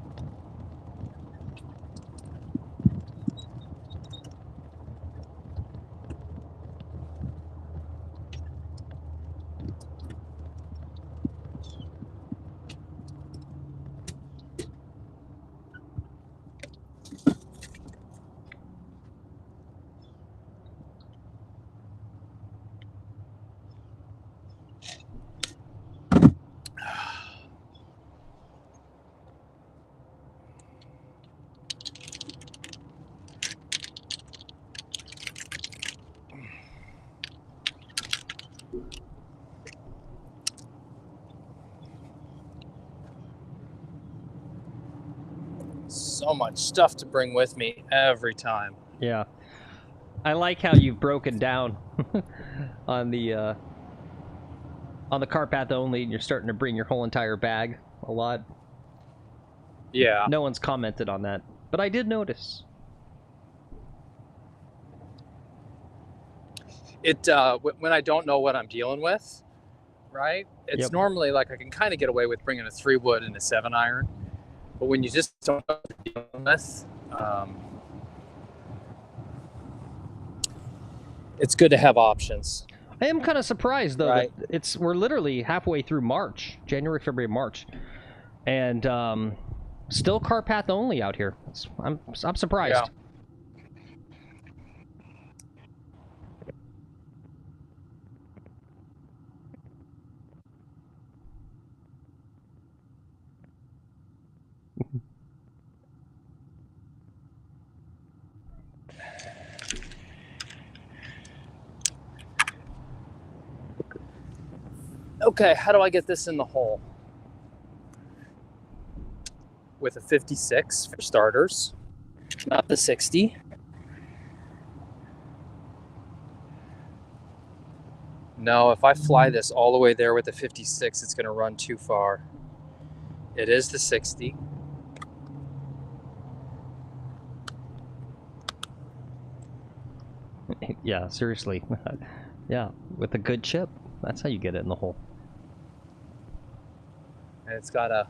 So much stuff to bring with me every time. Yeah. I like how you've broken down on the cart path only, and you're starting to bring your whole entire bag a lot. Yeah. No one's commented on that, but I did notice. It when I don't know what I'm dealing with, right? It's Yep. normally like I can kind of get away with bringing a 3-wood and a 7-iron, but when you just don't know what you're dealing with, it's good to have options. I am kind of surprised though Right. that we're literally halfway through March, January, February, March, and still cart path only out here. I'm surprised. Yeah. Okay, how do I get this in the hole? With a 56 for starters, not the 60. No, if I fly this all the way there with the 56, it's going to run too far. It is the 60. Yeah, seriously. Yeah, with a good chip, that's how you get it in the hole. And it's got a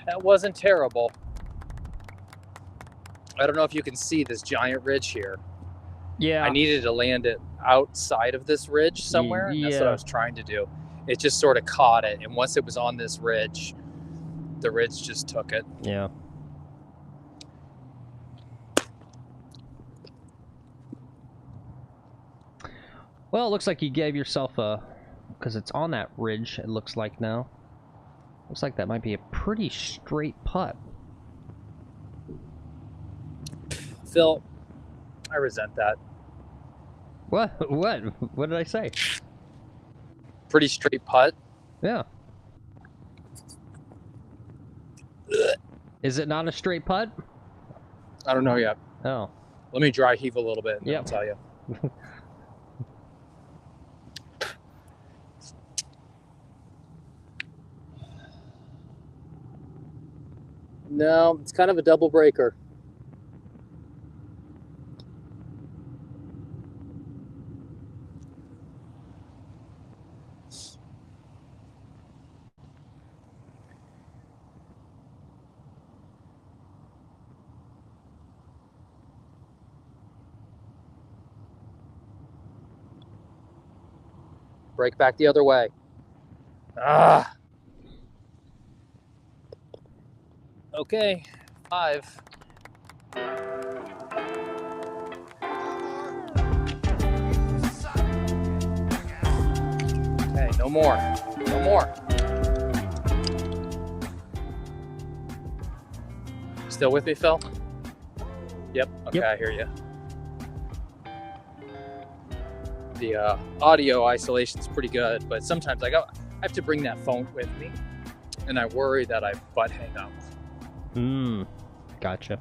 that wasn't terrible. I don't know if you can see this giant ridge here. Yeah. I needed to land it outside of this ridge somewhere. And that's what I was trying to do. It just sort of caught it. And once it was on this ridge, the ridge just took it. Yeah. Well, it looks like you gave yourself a... Because it's on that ridge, it looks like now. Looks like that might be a pretty straight putt. Phil, I resent that. What? What? What did I say? Pretty straight putt. Yeah. Is it not a straight putt? I don't know yet. Oh. Let me dry heave a little bit and Yep. I'll tell you. No, it's kind of a double breaker. Break back the other way. Ah. Okay, 5. Okay, no more. No more. Still with me, Phil? Yep. Okay, Yep. I hear you. The audio isolation is pretty good, but sometimes I have to bring that phone with me, and I worry that I butt hang up. Gotcha.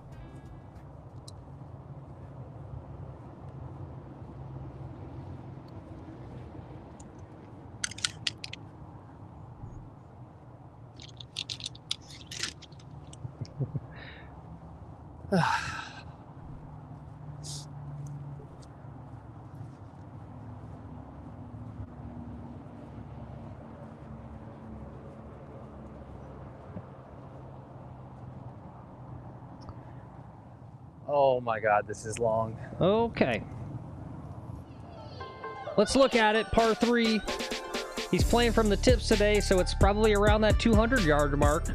Oh my God, this is long. Okay. Let's look at it. Par 3. He's playing from the tips today, so it's probably around that 200-yard mark.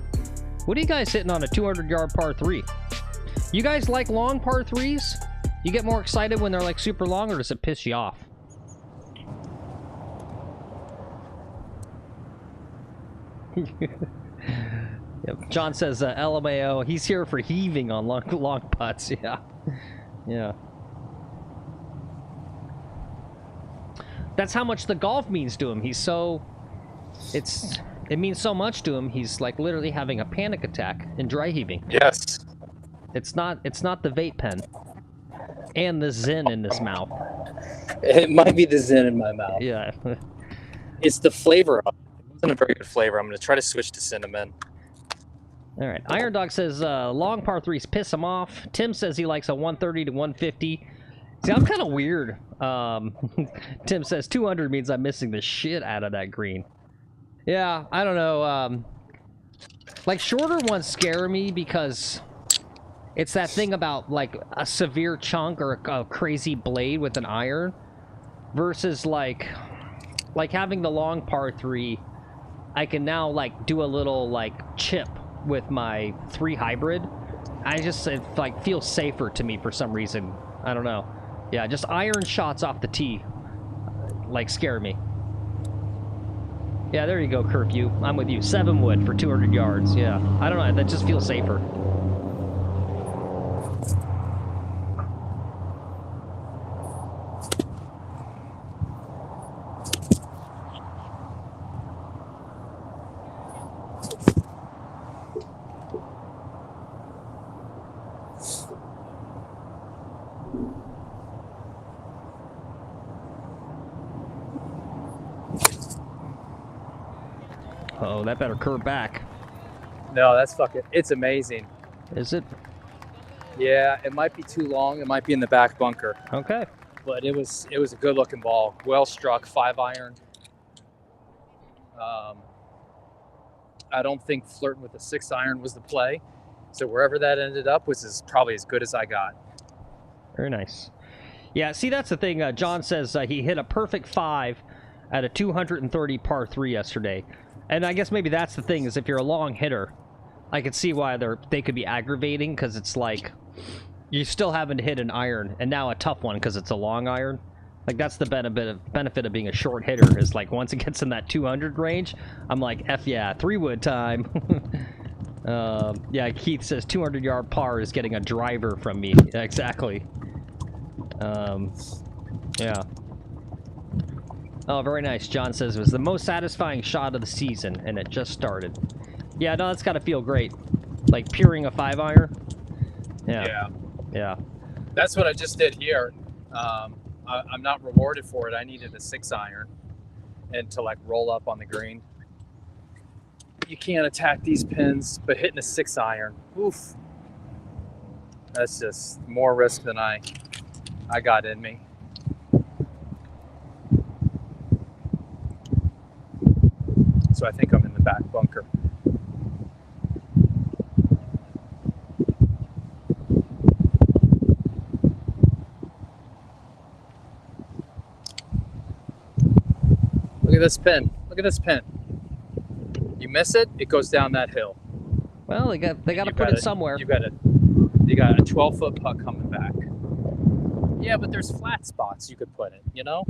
What are you guys hitting on a 200-yard par 3? You guys like long par 3s? You get more excited when they're like super long, or does it piss you off? Yep. John says, LMAO, he's here for heaving on long putts. Yeah. Yeah. That's how much the golf means to him. He's so... It means so much to him, he's like literally having a panic attack and dry heaving. Yes. It's not the vape pen. And the Zen in his mouth. It might be the Zen in my mouth. Yeah. It's the flavor of it. It wasn't a very good flavor. I'm going to try to switch to cinnamon. All right. Iron Dog says long par threes piss him off. Tim says he likes a 130 to 150. See, I'm kind of weird. Tim says 200 means I'm missing the shit out of that green. Yeah, I don't know. Like, shorter ones scare me because it's that thing about, like, a severe chunk or a crazy blade with an iron versus, like having the long par 3, I can now, like, do a little, like, chip with my 3 hybrid. It, like, feels safer to me for some reason. I don't know. Yeah, just iron shots off the tee, like, scare me. Yeah, there you go, Curfew. I'm with you. 7 wood for 200 yards. Yeah, I don't know. That just feels safer. Uh-oh, that better curve back. No, that's fucking... It's amazing. Is it? Yeah, it might be too long. It might be in the back bunker. Okay. But it was a good looking ball. Well struck, 5-iron. I don't think flirting with a 6-iron was the play. So wherever that ended up was probably as good as I got. Very nice. Yeah, see, that's the thing. John says he hit a perfect 5 at a 230 par 3 yesterday. And I guess maybe that's the thing, is if you're a long hitter, I could see why they could be aggravating, because it's like you still haven't hit an iron, and now a tough one because it's a long iron. Like, that's the benefit of being a short hitter, is like once it gets in that 200 range, I'm like, F yeah, 3-wood time. Yeah, Keith says 200-yard par is getting a driver from me. Yeah, exactly. Yeah. Oh, very nice. John says it was the most satisfying shot of the season, and it just started. Yeah, no, that's got to feel great. Like peering a 5-iron. Yeah. Yeah. That's what I just did here. I'm not rewarded for it. I needed a 6-iron and to like roll up on the green. You can't attack these pins, but hitting a 6-iron, oof. That's just more risk than I got in me. So I think I'm in the back bunker. Look at this pin. Look at this pin. You miss it, it goes down that hill. Well, they got to put it somewhere. You got a 12-foot putt coming back. Yeah, but there's flat spots you could put it, you know?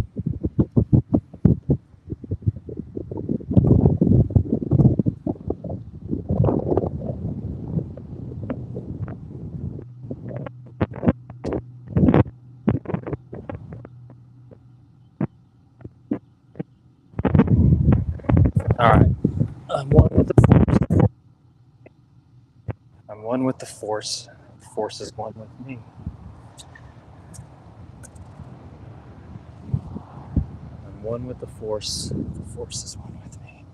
All right. I'm one with the force. I'm one with the force. The force is one with me. I'm one with the force. The force is one with me.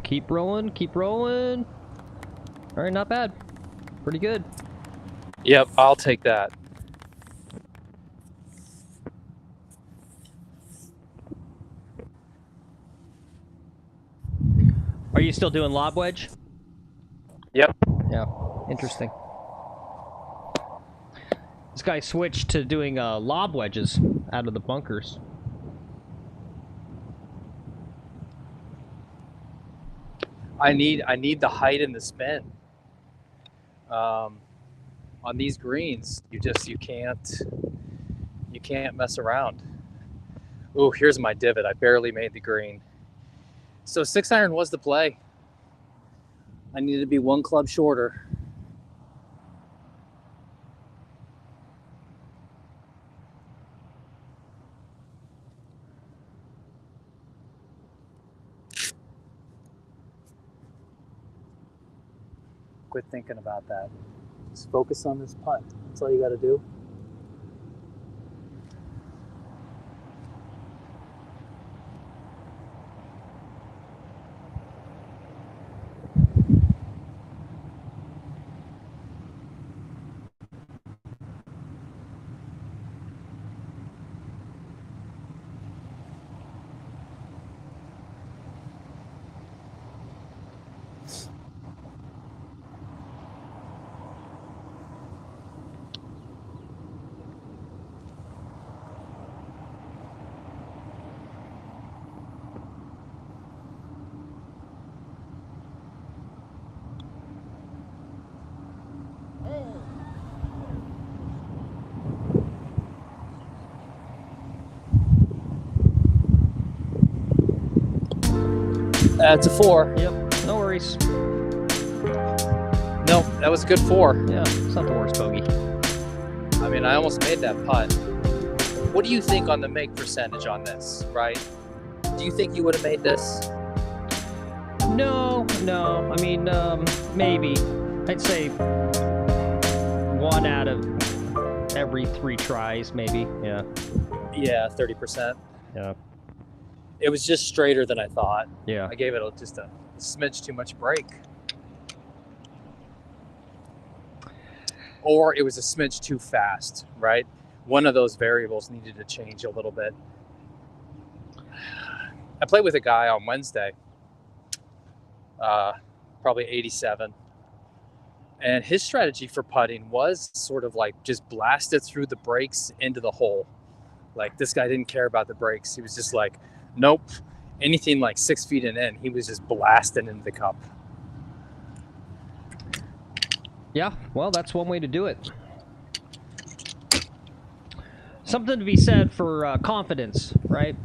Keep rolling, keep rolling. All right, not bad. Pretty good. Yep, I'll take that. Are you still doing lob wedge? Yep. Yeah, interesting. This guy switched to doing lob wedges out of the bunkers. I need the height and the spin. on these greens, you can't mess around. Oh, here's my divot. I barely made the green. So 6-iron was the play. I needed to be one club shorter. Quit thinking about that. Just focus on this putt. That's all you got to do. That's a 4. Yep, no worries. No, that was a good 4. Yeah, it's not the worst bogey. I mean, I almost made that putt. What do you think on the make percentage on this, right? Do you think you would have made this? No. I mean, maybe. I'd say 1 out of every 3 tries, maybe. Yeah. Yeah, 30%. Yeah. It was just straighter than I thought. Yeah. I gave it just a smidge too much break. Or it was a smidge too fast, right? One of those variables needed to change a little bit. I played with a guy on Wednesday, probably 87. And his strategy for putting was sort of like just blast it through the brakes into the hole. Like, this guy didn't care about the brakes. He was just like, nope, anything like 6 feet and in, he was just blasting into the cup. Yeah, well, that's one way to do it. Something to be said for confidence, right?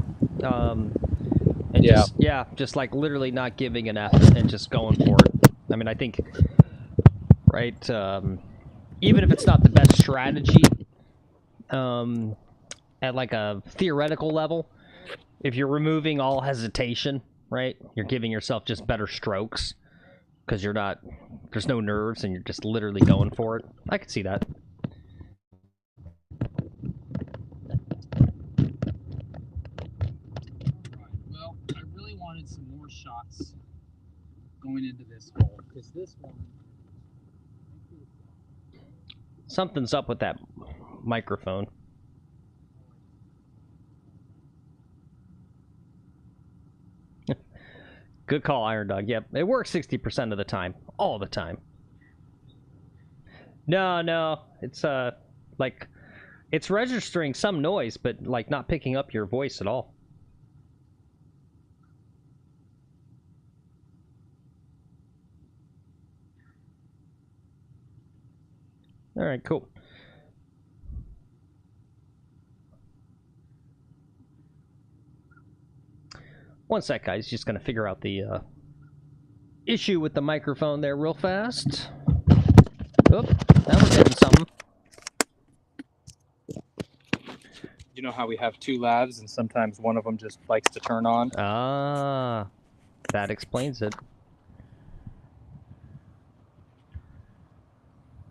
And Yeah. just like literally not giving an F and just going for it. I mean, I think, right, even if it's not the best strategy at like a theoretical level, if you're removing all hesitation, right, you're giving yourself just better strokes because you're not, there's no nerves and you're just literally going for it. I could see that. Well, I really wanted some more shots going into this hole because this one. Something's up with that microphone. Good call, Iron Dog. Yep, it works 60% of the time. All the time. No. It's, like, it's registering some noise, but, like, not picking up your voice at all. All right, cool. One sec, guys. Just gonna figure out the issue with the microphone there real fast. Oop, now we're getting something. You know how we have 2 lavs and sometimes one of them just likes to turn on? Ah, that explains it.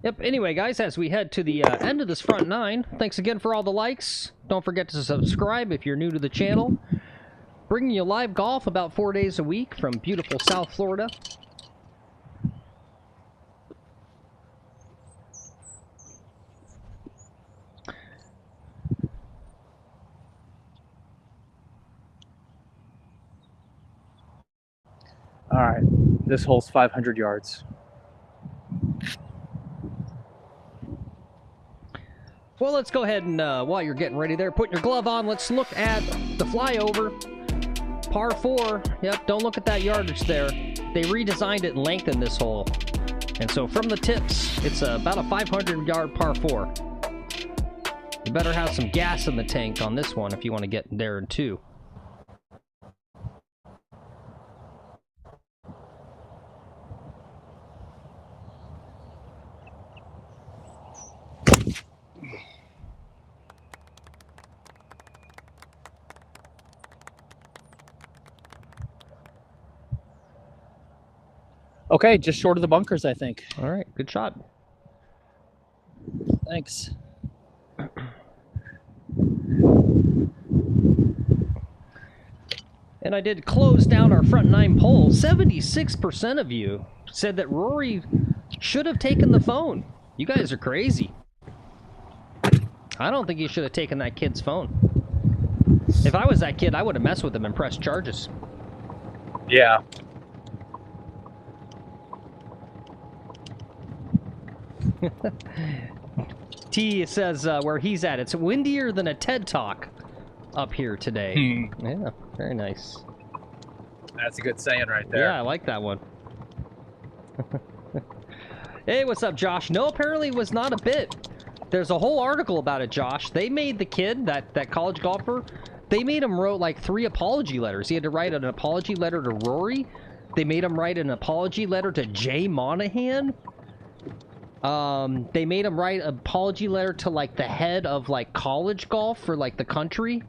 Yep, anyway, guys, as we head to the end of this front 9, thanks again for all the likes. Don't forget to subscribe if you're new to the channel. Bringing you live golf about 4 days a week from beautiful South Florida. All right, this hole's 500 yards. Well, let's go ahead and, while you're getting ready there, putting your glove on, let's look at the flyover. Par 4. Yep, don't look at that yardage there. They redesigned it and lengthened this hole. And so from the tips, it's about a 500-yard par 4. You better have some gas in the tank on this one if you want to get there in 2. Okay, just short of the bunkers, I think. All right, good shot. Thanks. And I did close down our front 9 polls. 76% of you said that Rory should have taken the phone. You guys are crazy. I don't think he should have taken that kid's phone. If I was that kid, I would have messed with him and pressed charges. Yeah. T says where he's at, it's windier than a TED Talk up here today. Yeah, very nice. That's a good saying right there. Yeah, I like that one. Hey, what's up, Josh? No, apparently it was not a bit. There's a whole article about it, Josh. They made the kid, that college golfer, they made him wrote like 3 apology letters. He had to write an apology letter to Rory. They made him write an apology letter to Jay Monahan. They made him write an apology letter to, like, the head of, like, college golf for, like, the country.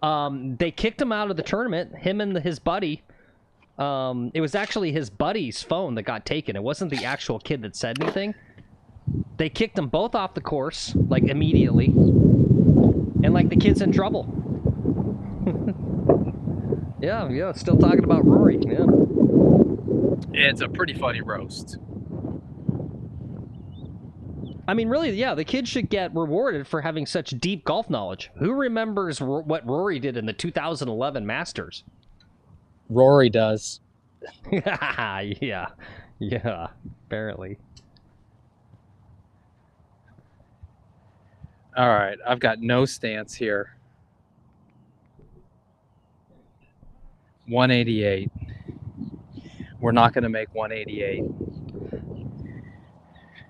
They kicked him out of the tournament, him and his buddy. It was actually his buddy's phone that got taken. It wasn't the actual kid that said anything. They kicked them both off the course, like, immediately. And, like, the kid's in trouble. Yeah, still talking about Rory, yeah. It's a pretty funny roast. I mean, really, yeah, the kid should get rewarded for having such deep golf knowledge. Who remembers what Rory did in the 2011 Masters? Rory does. Yeah, apparently. All right, I've got no stance here. 188. We're not going to make 188.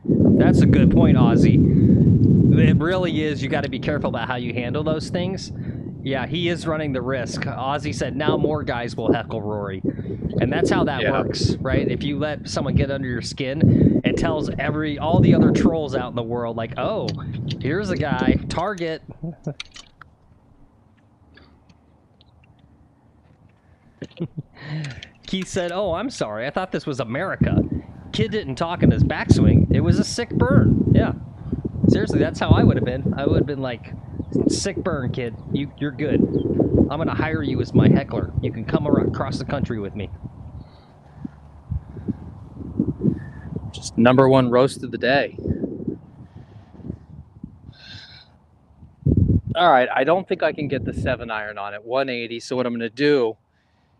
That's a good point, Ozzy. It really is. You got to be careful about how you handle those things. Yeah, he is running the risk. Ozzy said now more guys will heckle Rory. And that's how that works, right? If you let someone get under your skin, it tells all the other trolls out in the world, like, oh, here's a guy, target. Keith said, oh, I'm sorry. I thought this was America. Kid didn't talk in his backswing. It was a sick burn. Yeah. Seriously, that's how I would have been. I would have been like, sick burn, kid. You're good. I'm going to hire you as my heckler. You can come across the country with me. Just #1 roast of the day. All right, I don't think I can get the 7-iron on it. 180, so what I'm going to do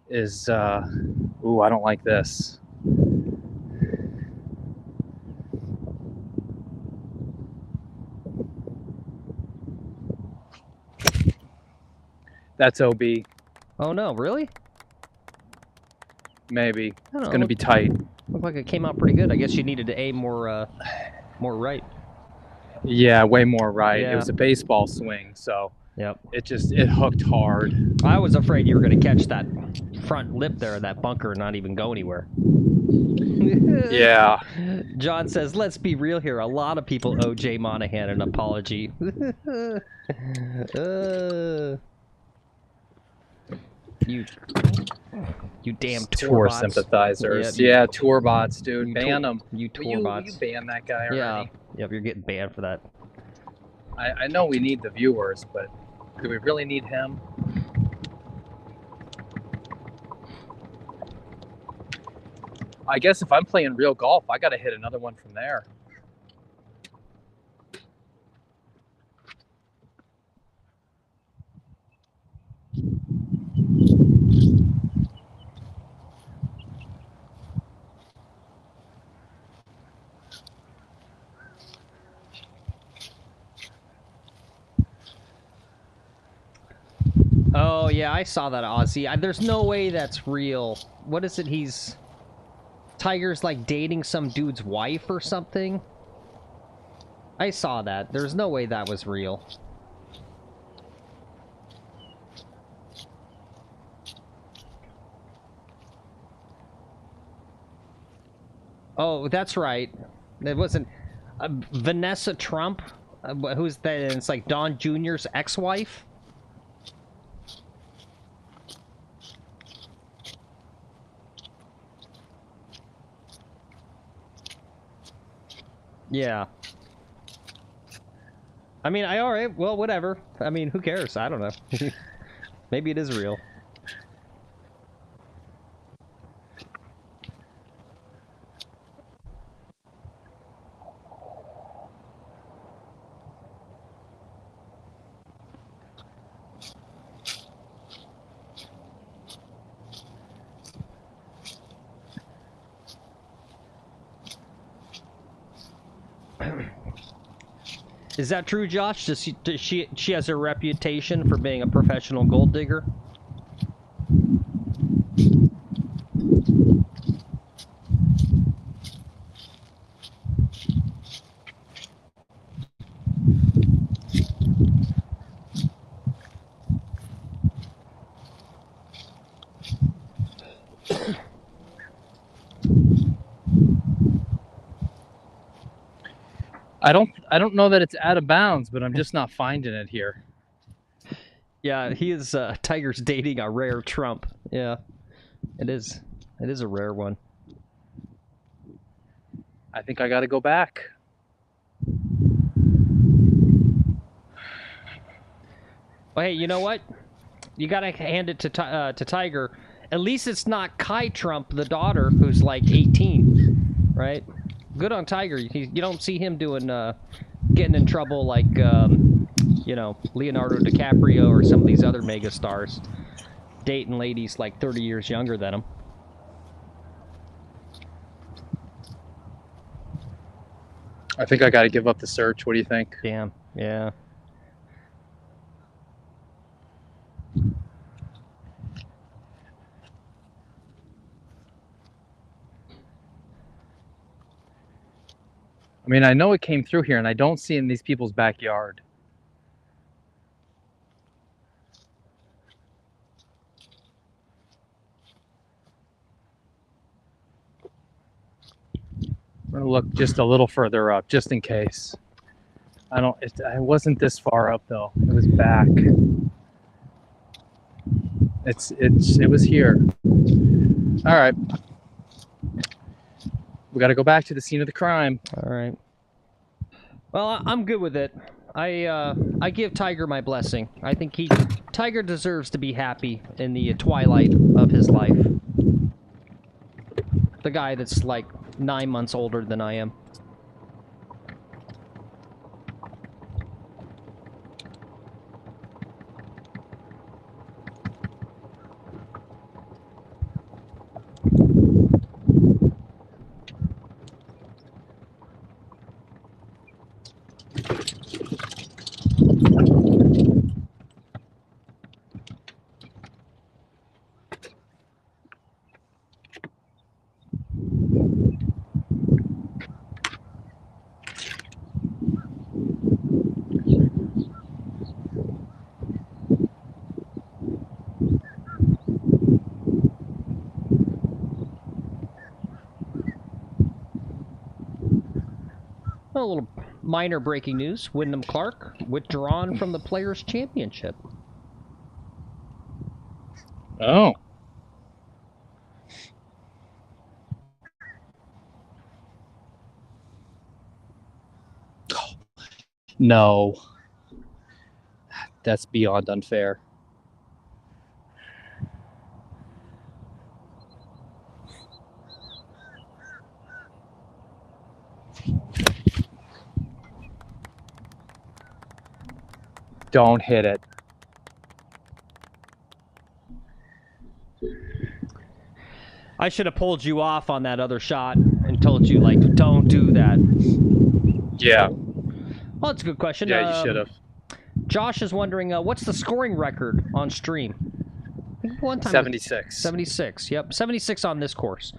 is, ooh, I don't like this. That's OB. Oh, no, really? Maybe. It's know, going to be tight. Looked like it came out pretty good. I guess you needed to aim more right. Yeah, way more right. Yeah. It was a baseball swing, so Yep. it hooked hard. I was afraid you were going to catch that front lip there, that bunker, and not even go anywhere. Yeah. John says, let's be real here. A lot of people owe Jay Monahan an apology. You damn tour bots. sympathizers. Yeah, tour bots, dude. Ban them. You tour bots. You ban that guy already. Yeah. Yep, you're getting banned for that. I know we need the viewers, but do we really need him? I guess if I'm playing real golf, I got to hit another one from there. Oh, yeah, I saw that, Ozzy. There's no way that's real. What is it he's Tiger's like dating some dude's wife or something. I saw that. There's no way that was real. Oh, that's right. It wasn't Vanessa Trump. Who's that? It's like Don Jr.'s ex-wife. Yeah. I mean, alright, well, whatever. I mean, who cares? I don't know. Maybe it is real. Is that true, Josh? Does she has a reputation for being a professional gold digger? I don't know that it's out of bounds, but I'm just not finding it here. Yeah, he is Tiger's dating a rare Trump. Yeah. It is a rare one. I think I got to go back. Well, hey, you know what? You got to hand it to Tiger. At least it's not Kai Trump, the daughter, who's like 18, right? Good on Tiger. You don't see him doing getting in trouble like you know, Leonardo DiCaprio or some of these other mega stars dating ladies like 30 years younger than him. I think I got to give up the search. What do you think? Damn. Yeah. I mean, I know it came through here, and I don't see it in these people's backyard. I'm gonna look just a little further up, just in case. It wasn't this far up though. It was back. It was here. All right. We got to go back to the scene of the crime. All right. Well, I'm good with it. I give Tiger my blessing. I think Tiger deserves to be happy in the twilight of his life. The guy that's like 9 months older than I am. A little minor breaking news. Wyndham Clark withdrawn from the Players' Championship. Oh. No. That's beyond unfair. Don't hit it. I should have pulled you off on that other shot and told you, like, don't do that. Yeah. Well, that's a good question. Yeah, you should have. Josh is wondering, what's the scoring record on stream? I think one time 76. 76, yep. 76 on this course.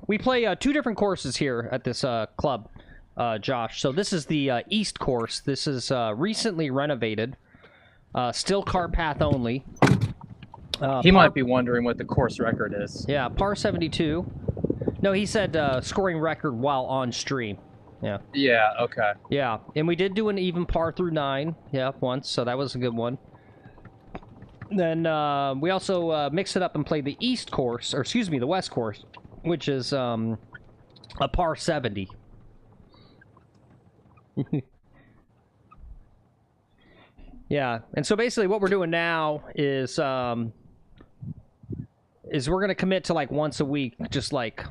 We play 2 different courses here at this club, Josh. So this is the East course. This is recently renovated. Still cart path only. He might be wondering what the course record is. Yeah, par 72. No, he said scoring record while on stream. Yeah. Yeah, okay. Yeah, and we did do an even par through 9. Yeah, once, so that was a good one. Then we also mixed it up and played the East course, or excuse me, the West course, which is a par 70. Yeah, and so basically what we're doing now is we're going to commit to like once a week, just like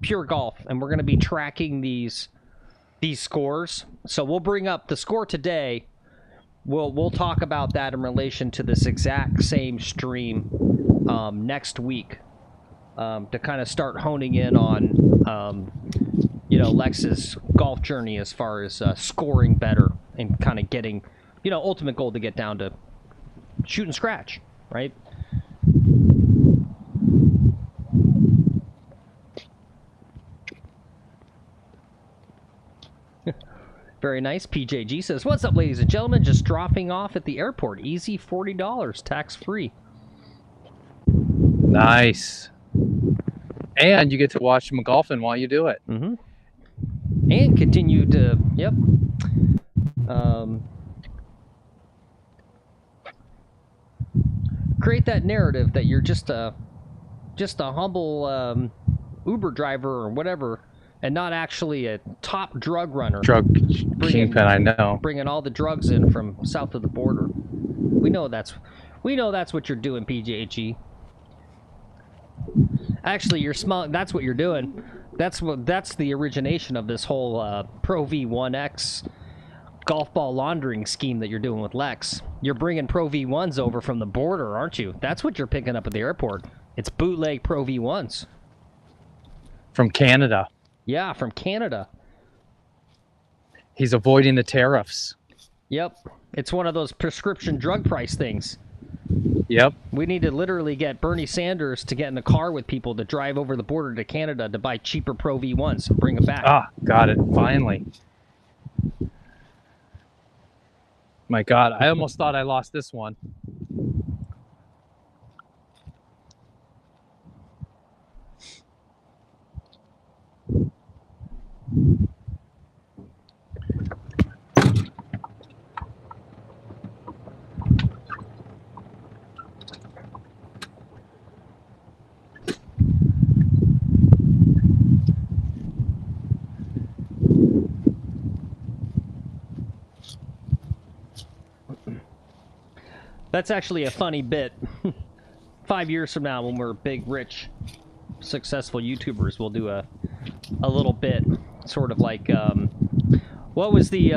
pure golf, and we're going to be tracking these scores. So we'll bring up the score today. We'll talk about that in relation to this exact same stream next week to kind of start honing in on you know, Lex's golf journey as far as scoring better and kind of getting, you know, ultimate goal to get down to shoot and scratch, right? Very nice. PJG says, "What's up, ladies and gentlemen? Just dropping off at the airport. Easy $40, tax-free." Nice. And you get to watch McGolfin while you do it. Mm-hmm. And continue to, yep. Create that narrative that you're just a humble Uber driver or whatever, and not actually a top drug runner. Drug kingpin, I know. Bringing all the drugs in from south of the border. We know that's what you're doing, PJG. Actually, you're small. That's what you're doing. That's the origination of this whole Pro V1X golf ball laundering scheme that you're doing with Lex. You're bringing Pro V1s over from the border, aren't you? That's what you're picking up at the airport. It's bootleg Pro V1s. From Canada. Yeah, from Canada. He's avoiding the tariffs. Yep. It's one of those prescription drug price things. Yep. We need to literally get Bernie Sanders to get in the car with people to drive over the border to Canada to buy cheaper Pro V1s and bring them back. Ah, got it. Finally. My God, I almost thought I lost this one. That's actually a funny bit. 5 years from now, when we're big, rich, successful YouTubers, we'll do a little bit, sort of like, what was the,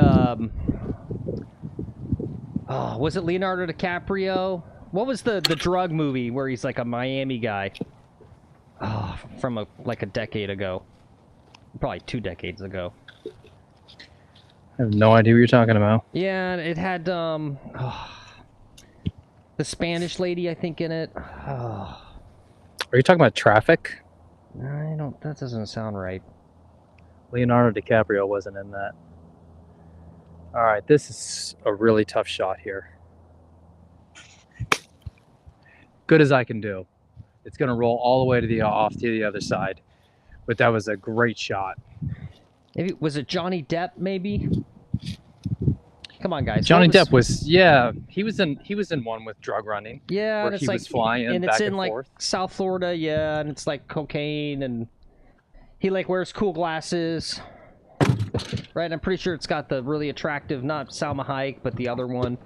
oh, was it Leonardo DiCaprio? What was the drug movie where he's like a Miami guy? Oh, from like a decade ago. Probably 2 decades ago. I have no idea what you're talking about. Yeah, it had, the Spanish lady, I think, in it. Oh. Are you talking about Traffic? I don't, that doesn't sound right. Leonardo DiCaprio wasn't in that. All right, this is a really tough shot here. Good as I can do. It's going to roll all the way to the off to the other side. But that was a great shot. Maybe was it Johnny Depp? Maybe. Come on, guys. Johnny Depp was, yeah, he was in one with drug running. Yeah, where and it's he like, was flying and back it's in and like forth. South Florida, yeah, and it's like cocaine, and he like wears cool glasses, right? I'm pretty sure it's got the really attractive, not Salma Hayek, but the other one.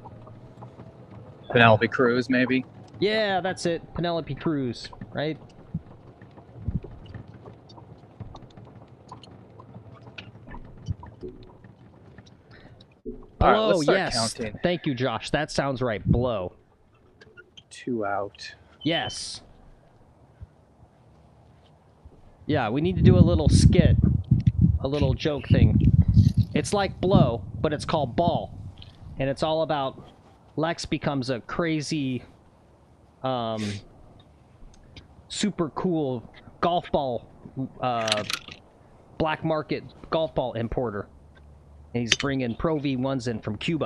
Penelope Cruz, maybe. Yeah, that's it, Penelope Cruz, right? All right, Blow, let's start yes. counting. Thank you, Josh. That sounds right. Blow. 2 out. Yes. Yeah, we need to do a little skit, a little joke thing. It's like Blow, but it's called Ball, and it's all about Lex becomes a crazy, super cool golf ball, black market golf ball importer. And he's bringing Pro V1s in from Cuba.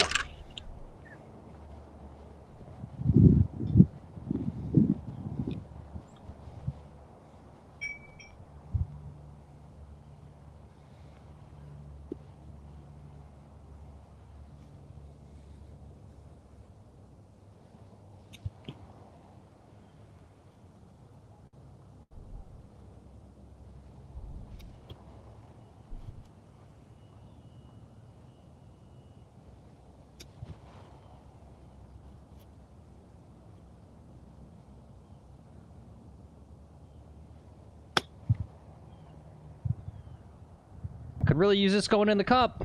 Could really use this going in the cup.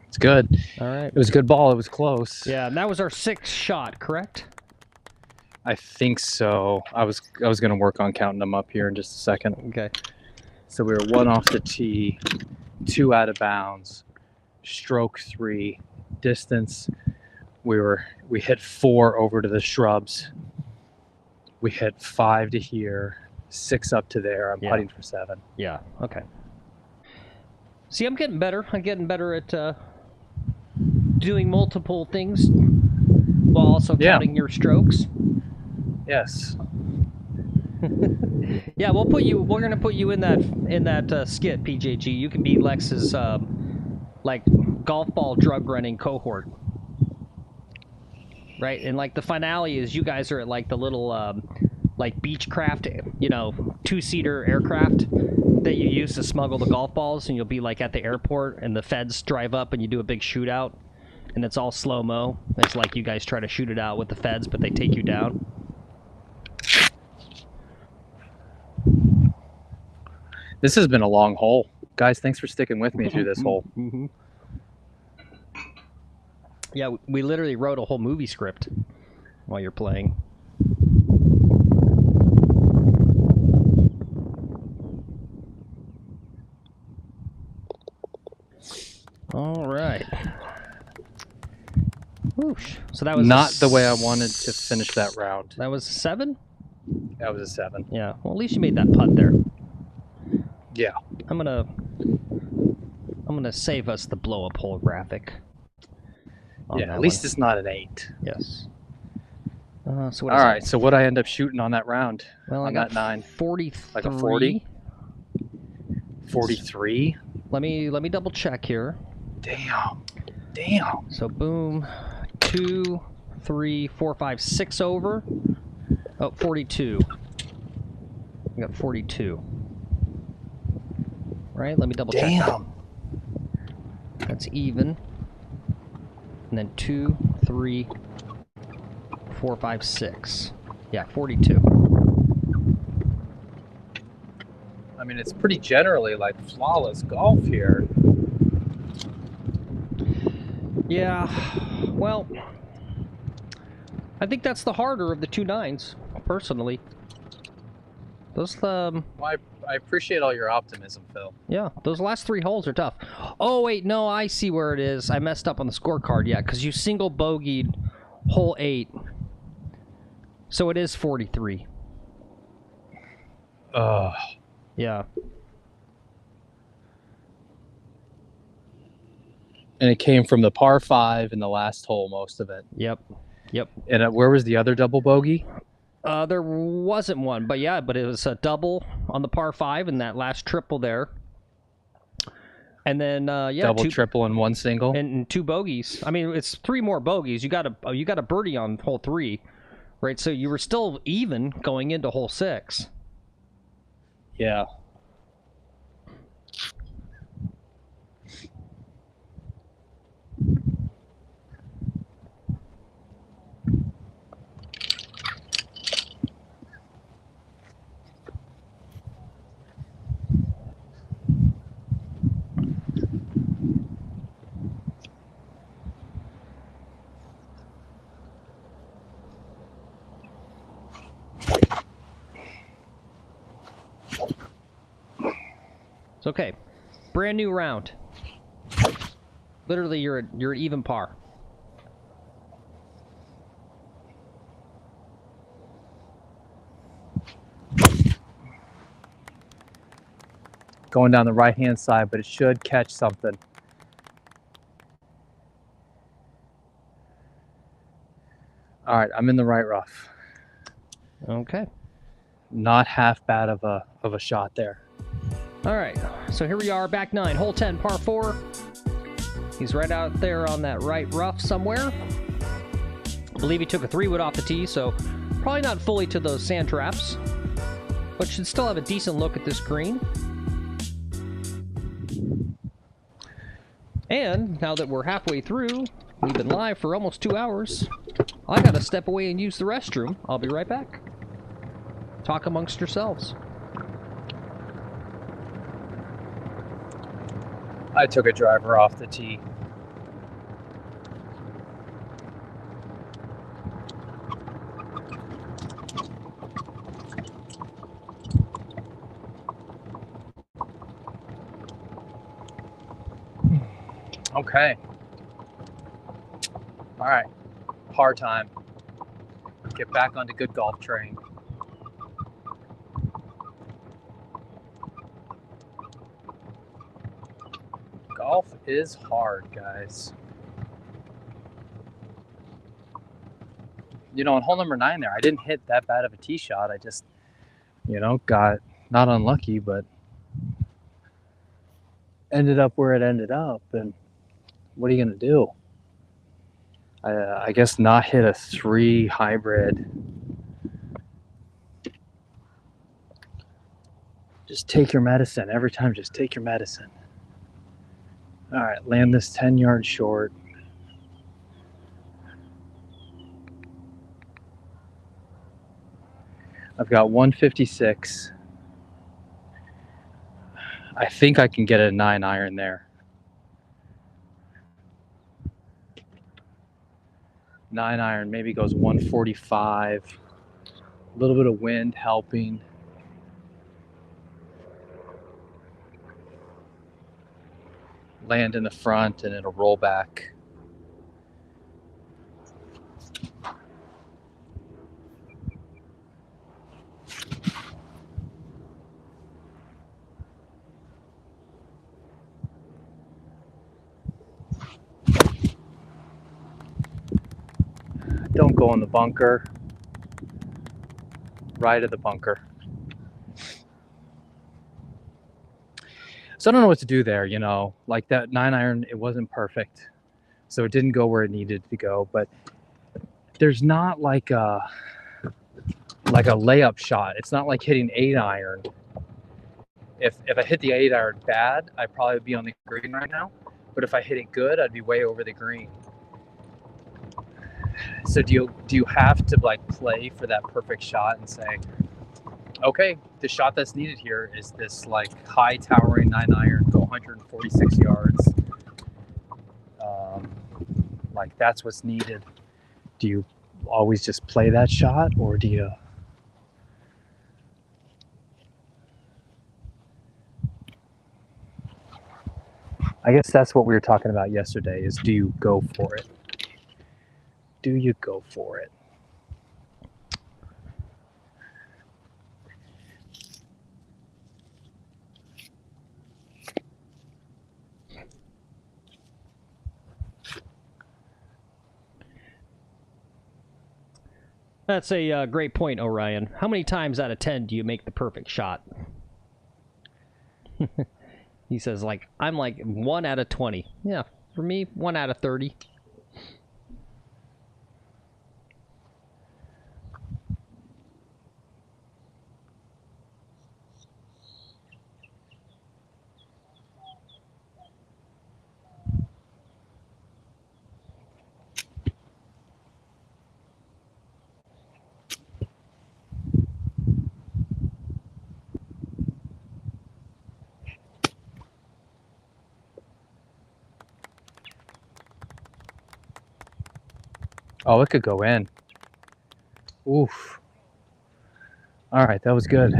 It's good. All right. It was a good ball. It was close. Yeah, and that was our 6th shot, correct? I think so. I was going to work on counting them up here in just a second. Okay. So we were 1 off the tee, 2 out of bounds, stroke 3, distance. We hit 4 over to the shrubs. We hit 5 to here, 6 up to there. I'm putting for 7. Yeah. Okay. See, I'm getting better. I'm getting better at doing multiple things while also counting your strokes. Yes. Yeah, we'll put you. We're gonna put you in that skit, PJG. You can be Lex's like golf ball drug running cohort, right? And like the finale is you guys are at like the little like Beechcraft, you know, 2-seater aircraft that you use to smuggle the golf balls, and you'll be like at the airport, and the feds drive up, and you do a big shootout, and it's all slow mo. It's like you guys try to shoot it out with the feds, but they take you down. This has been a long hole. Guys, thanks for sticking with me through this hole. Mm-hmm. Yeah, we literally wrote a whole movie script while you're playing. All right. Whoosh. So that was not the way I wanted to finish that round. That was 7? That was a 7. Yeah. Well, at least you made that putt there. Yeah. I'm gonna save us the blow-up hole graphic. Yeah, at least it's not an 8. Yes. So what all right, so what I end up shooting on that round? Well, I got 9. 43. Like a 40? 43? Let me double check here. Damn. Damn. So boom, 2, 3, 4, 5, 6 over. Oh, 42. I got 42. Right? Let me double check. Damn. That's even. And then 2, 3, 4, 5, 6. Yeah, 42. I mean, it's pretty generally like flawless golf here. Yeah, well, I think that's the harder of the 2 9s, personally. Those, Well, I appreciate all your optimism, Phil. yeah, those last 3 holes are tough. Oh, wait, no, I see where it is. I messed up on the scorecard, yeah, because you single bogeyed hole 8. So it is 43. Yeah. And it came from the par 5 in the last hole, most of it. Yep. Yep. And where was the other double bogey? There wasn't one, but yeah, but it was a double on the par 5 and that last triple there. And then yeah, double, triple, and 1 single, and 2 bogeys. I mean, it's 3 more bogeys. You got a birdie on hole 3, right? So you were still even going into hole 6. Yeah. It's okay. Brand new round. Literally, you're at even par. going down the right-hand side, but it should catch something. All right, I'm in the right rough. Okay. Not half bad of a shot there. All right, so here we are, back 9, hole 10, par 4. He's right out there on that right rough somewhere. I believe he took a 3-wood off the tee, so probably not fully to those sand traps, but should still have a decent look at this green. And now that we're halfway through, we've been live for almost 2 hours, I gotta step away and use the restroom. I'll be right back. Talk amongst yourselves. I took a driver off the tee. Okay. All right. Par time. Get back onto good golf train. Golf is hard, guys. You know, on hole number 9 there, I didn't hit that bad of a tee shot. I just, you know, got not unlucky, but ended up where it ended up. And what are you going to do? I guess not hit a 3 hybrid. Just take your medicine. Every time, just take your medicine. All right, land this 10 yards short. I've got 156. I think I can get a 9 iron there. 9 iron maybe goes 145. A little bit of wind helping. Land in the front and it'll roll back. Don't go in the bunker. Right of the bunker. So I don't know what to do there, you know, like that 9 iron, it wasn't perfect. So it didn't go where it needed to go, but there's not like a layup shot. It's not like hitting 8 iron. If I hit the 8 iron bad, I'd probably be on the green right now. But if I hit it good, I'd be way over the green. So do you have to like play for that perfect shot and say, okay, the shot that's needed here is this like high towering 9 iron, go 146 yards. Like that's what's needed. Do you always just play that shot, or do you? I guess that's what we were talking about yesterday, is do you go for it? Do you go for it? That's a great point, Orion. How many times out of 10 do you make the perfect shot? He says, like, I'm like 1 out of 20. Yeah, for me, 1 out of 30. Oh, it could go in. Oof. All right, that was good.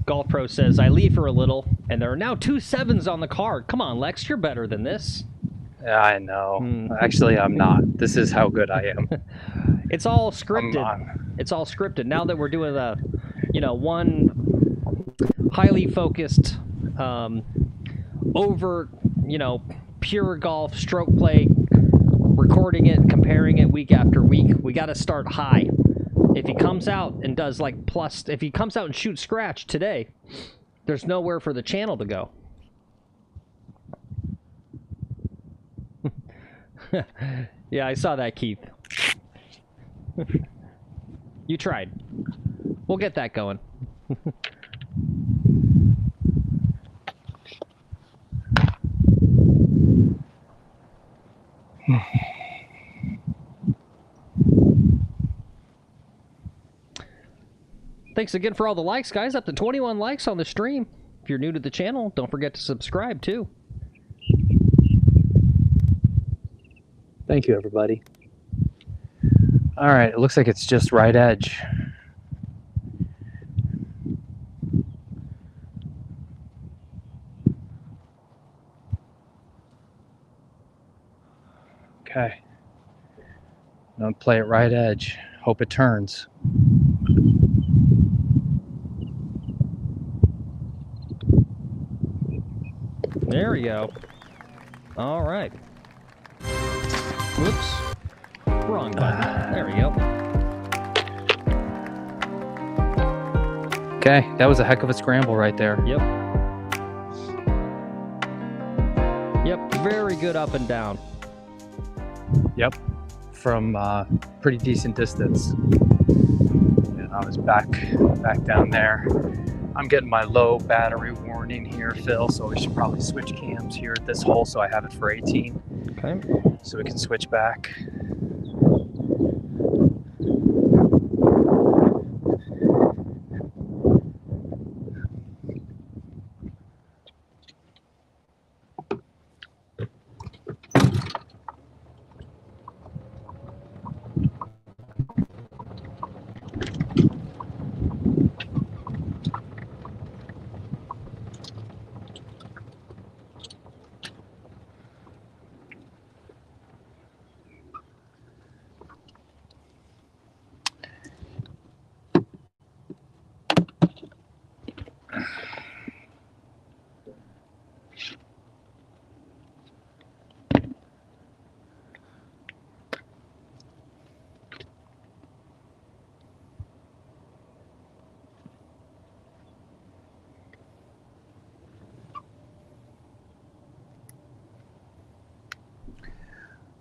Golf Pro says, I leave for a little, and there are now 2 7s on the card. Come on, Lex, you're better than this. Yeah, I know. Actually, I'm not. This is how good I am. It's all scripted. It's all scripted. Now that we're doing the, one highly focused, over, pure golf stroke play, recording it, comparing it week after week, we got to start high. If he comes out and does if he comes out and shoots scratch today, there's nowhere for the channel to go. Yeah, I saw that, Keith. You tried. We'll get that going. Thanks again for all the likes, guys. Up to 21 likes on the stream. If you're new to the channel, don't forget to subscribe, too. Thank you, everybody. All right, it looks like it's just right edge. Okay. I'm gonna play it right edge. Hope it turns. There we go. All right. Whoops. Wrong button. There we go. Okay, that was a heck of a scramble right there. Yep. Yep, very good up and down. Yep, from pretty decent distance. And I was back down there. I'm getting my low battery warning here, Phil, so we should probably switch cams here at this hole so I have it for 18. Okay. So we can switch back.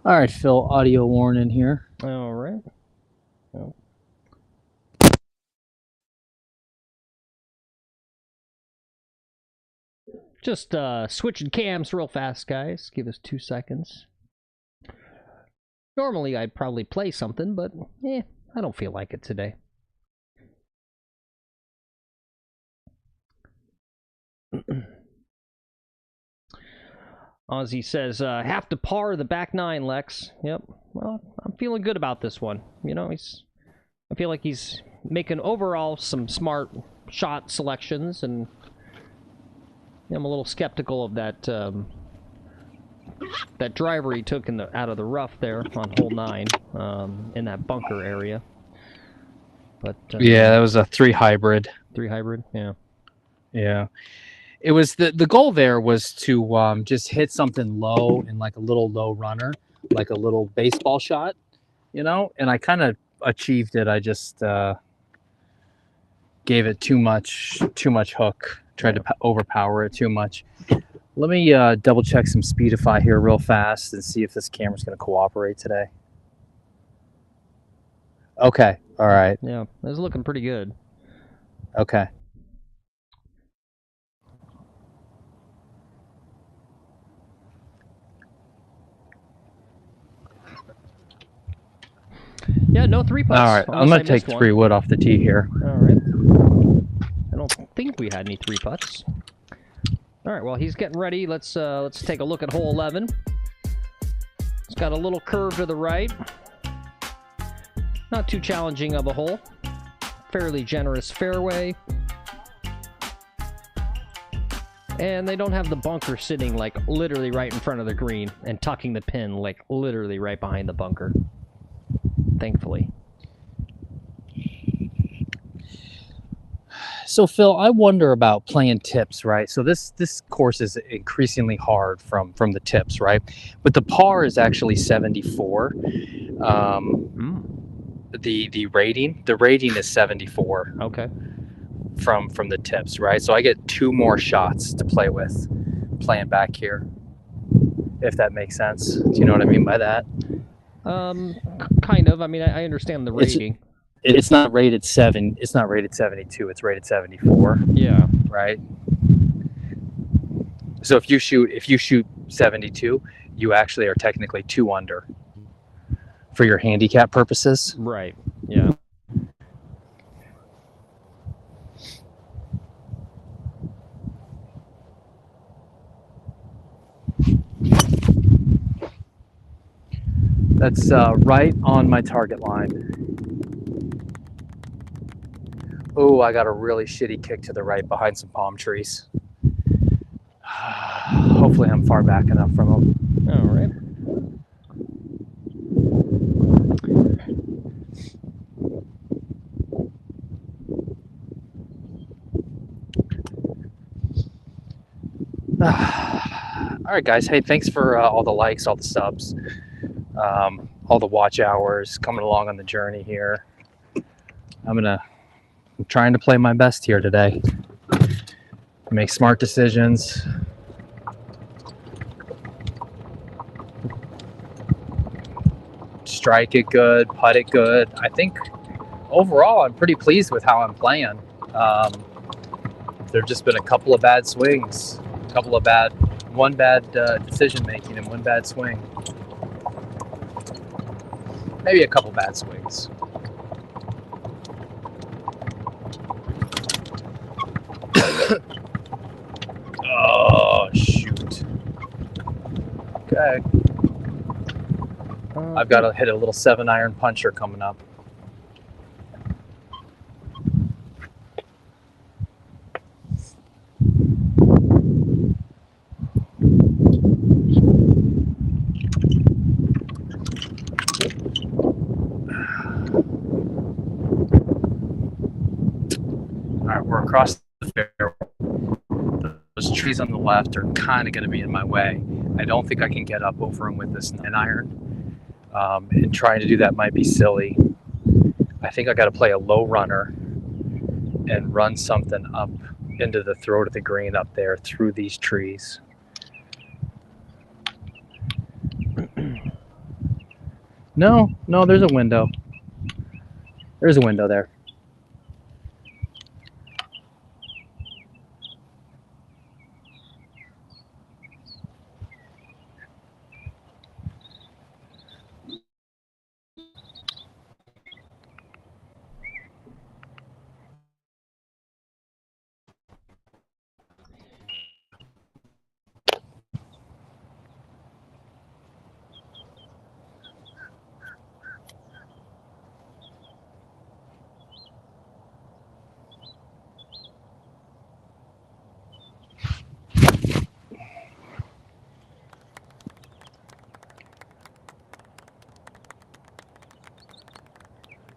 All right, Phil, audio warning here. All right. Oh. Just switching cams real fast, guys. Give us 2 seconds. Normally, I'd probably play something, but I don't feel like it today. Ozzy says, have to par the back nine, Lex. Yep. Well, I'm feeling good about this one. I feel like he's making overall some smart shot selections, and I'm a little skeptical of that that driver he took out of the rough there on hole 9 in that bunker area. But yeah, that was a 3 hybrid. 3 hybrid, yeah. Yeah. It was the goal there was to just hit something low in like a little low runner, like a little baseball shot, and I kind of achieved it. I just gave it too much hook, tried to overpower it too much. Let me double check some Speedify here real fast and see if this camera's going to cooperate today. Okay. All right. Yeah, it's looking pretty good. Okay. Yeah, no 3 putts. All right, I'm going to take 3 wood off the tee here. All right. I don't think we had any 3 putts. All right, well, he's getting ready. Let's take a look at hole 11. It's got a little curve to the right. Not too challenging of a hole. Fairly generous fairway. And they don't have the bunker sitting like literally right in front of the green and tucking the pin like literally right behind the bunker. Thankfully. So Phil, I wonder about playing tips, right? So this course is increasingly hard from the tips, right? But the par is actually 74. The rating is 74. Okay. From the tips, right? So I get 2 more shots to play with playing back here, if that makes sense. Do you know what I mean by that? Kind of. I mean, I understand the rating. It's not rated 7. It's not rated 72. It's rated 74. Yeah. Right. So if you shoot 72, you actually are technically 2 under for your handicap purposes. Right. Yeah. That's right on my target line. Oh, I got a really shitty kick to the right behind some palm trees. Hopefully I'm far back enough from them. All right. All right, guys. Hey, thanks for all the likes, all the subs, all the watch hours, coming along on the journey here. I'm trying to play my best here today. Make smart decisions. Strike it good, putt it good. I think overall I'm pretty pleased with how I'm playing. There've just been a couple of bad swings, one bad decision making and one bad swing. Maybe a couple bad swings. Oh, shoot. Okay. I've got to hit a little 7-iron puncher coming up. All right, we're across the fairway. Those trees on the left are kind of going to be in my way. I don't think I can get up over them with this 9-iron. And trying to do that might be silly. I think I got to play a low runner and run something up into the throat of the green up there through these trees. No, there's a window. There's a window there.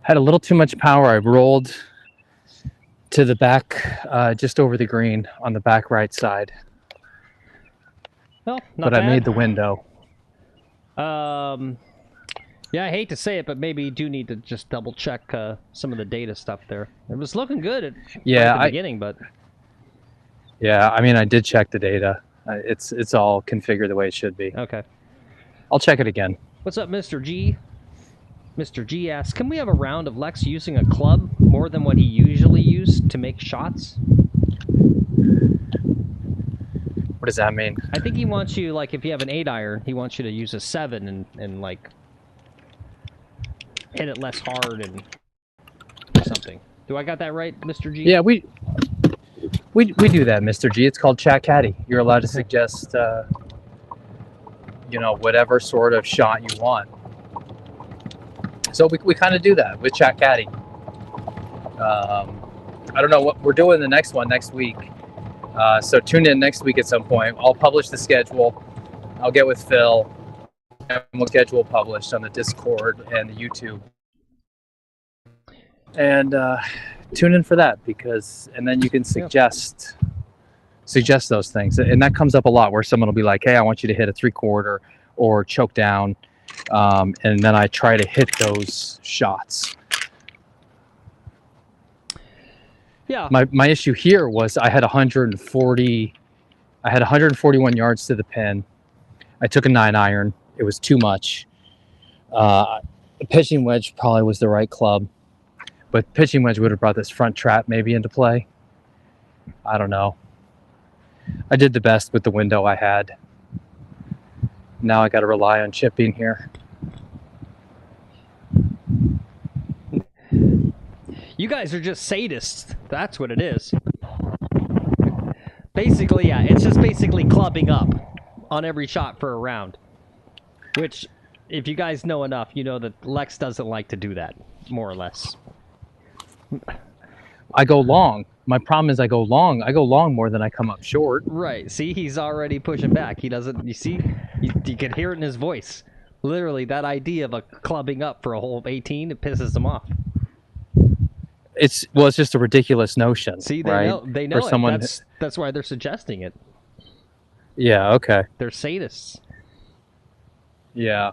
Had a little too much power. I rolled to the back, just over the green on the back right side. Well, not but bad. I made the window. Yeah, I hate to say it, but maybe you do need to just double check some of the data stuff there. It was looking good at the beginning, but yeah, I mean, I did check the data. It's all configured the way it should be. Okay. I'll check it again. What's up, Mr. G? Mr. G asks, can we have a round of Lex using a club more than what he usually used to make shots? What does that mean? I think he wants you, like, if you have an 8-iron, he wants you to use a 7 and like, hit it less hard and something. Do I got that right, Mr. G? Yeah, we do that, Mr. G. It's called Chat Caddy. You're allowed to suggest, you know, whatever sort of shot you want. So we kind of do that with Chat Caddy. I don't know what we're doing the next one next week. So tune in next week at some point. I'll publish the schedule. I'll get with Phil, and we'll schedule published on the Discord and the YouTube. And tune in for that, and then you can suggest those things. And that comes up a lot, where someone will be like, hey, I want you to hit a 3/4 or choke down. And then I try to hit those shots. Yeah. My issue here was I had 141 yards to the pin. I took a 9-iron. It was too much. A pitching wedge probably was the right club, but pitching wedge would have brought this front trap maybe into play. I don't know. I did the best with the window I had. Now I got to rely on chipping here. You guys are just sadists. That's what it is. Basically, yeah, it's just basically clubbing up on every shot for a round. Which, if you guys know enough, you know that Lex doesn't like to do that, more or less. I go long. My problem is I go long. I go long more than I come up short. Right. See, he's already pushing back. He doesn't, you see? You can hear it in his voice. Literally, that idea of a clubbing up for a hole of 18, it pisses him off. It's just a ridiculous notion. See, they right? know, they know for it. Someone... That's why they're suggesting it. Yeah, okay. They're sadists. Yeah.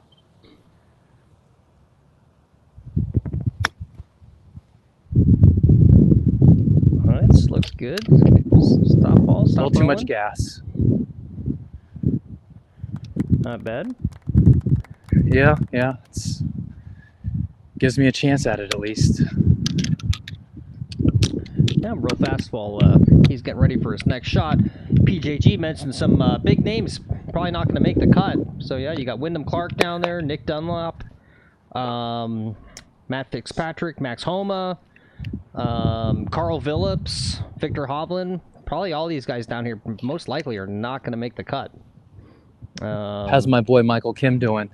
This looks good. Stop ball, stop a little too rolling. much gas. Not bad. Yeah, it's gives me a chance at it at least. Yeah, real fastball. He's getting ready for his next shot. PJG mentioned some big names probably not going to make the cut. So yeah, you got Wyndham Clark down there, Nick Dunlap, Matt Fitzpatrick, Max Homa, Carl Phillips, Victor Hovland. Probably all these guys down here most likely are not going to make the cut. How's my boy Michael Kim doing?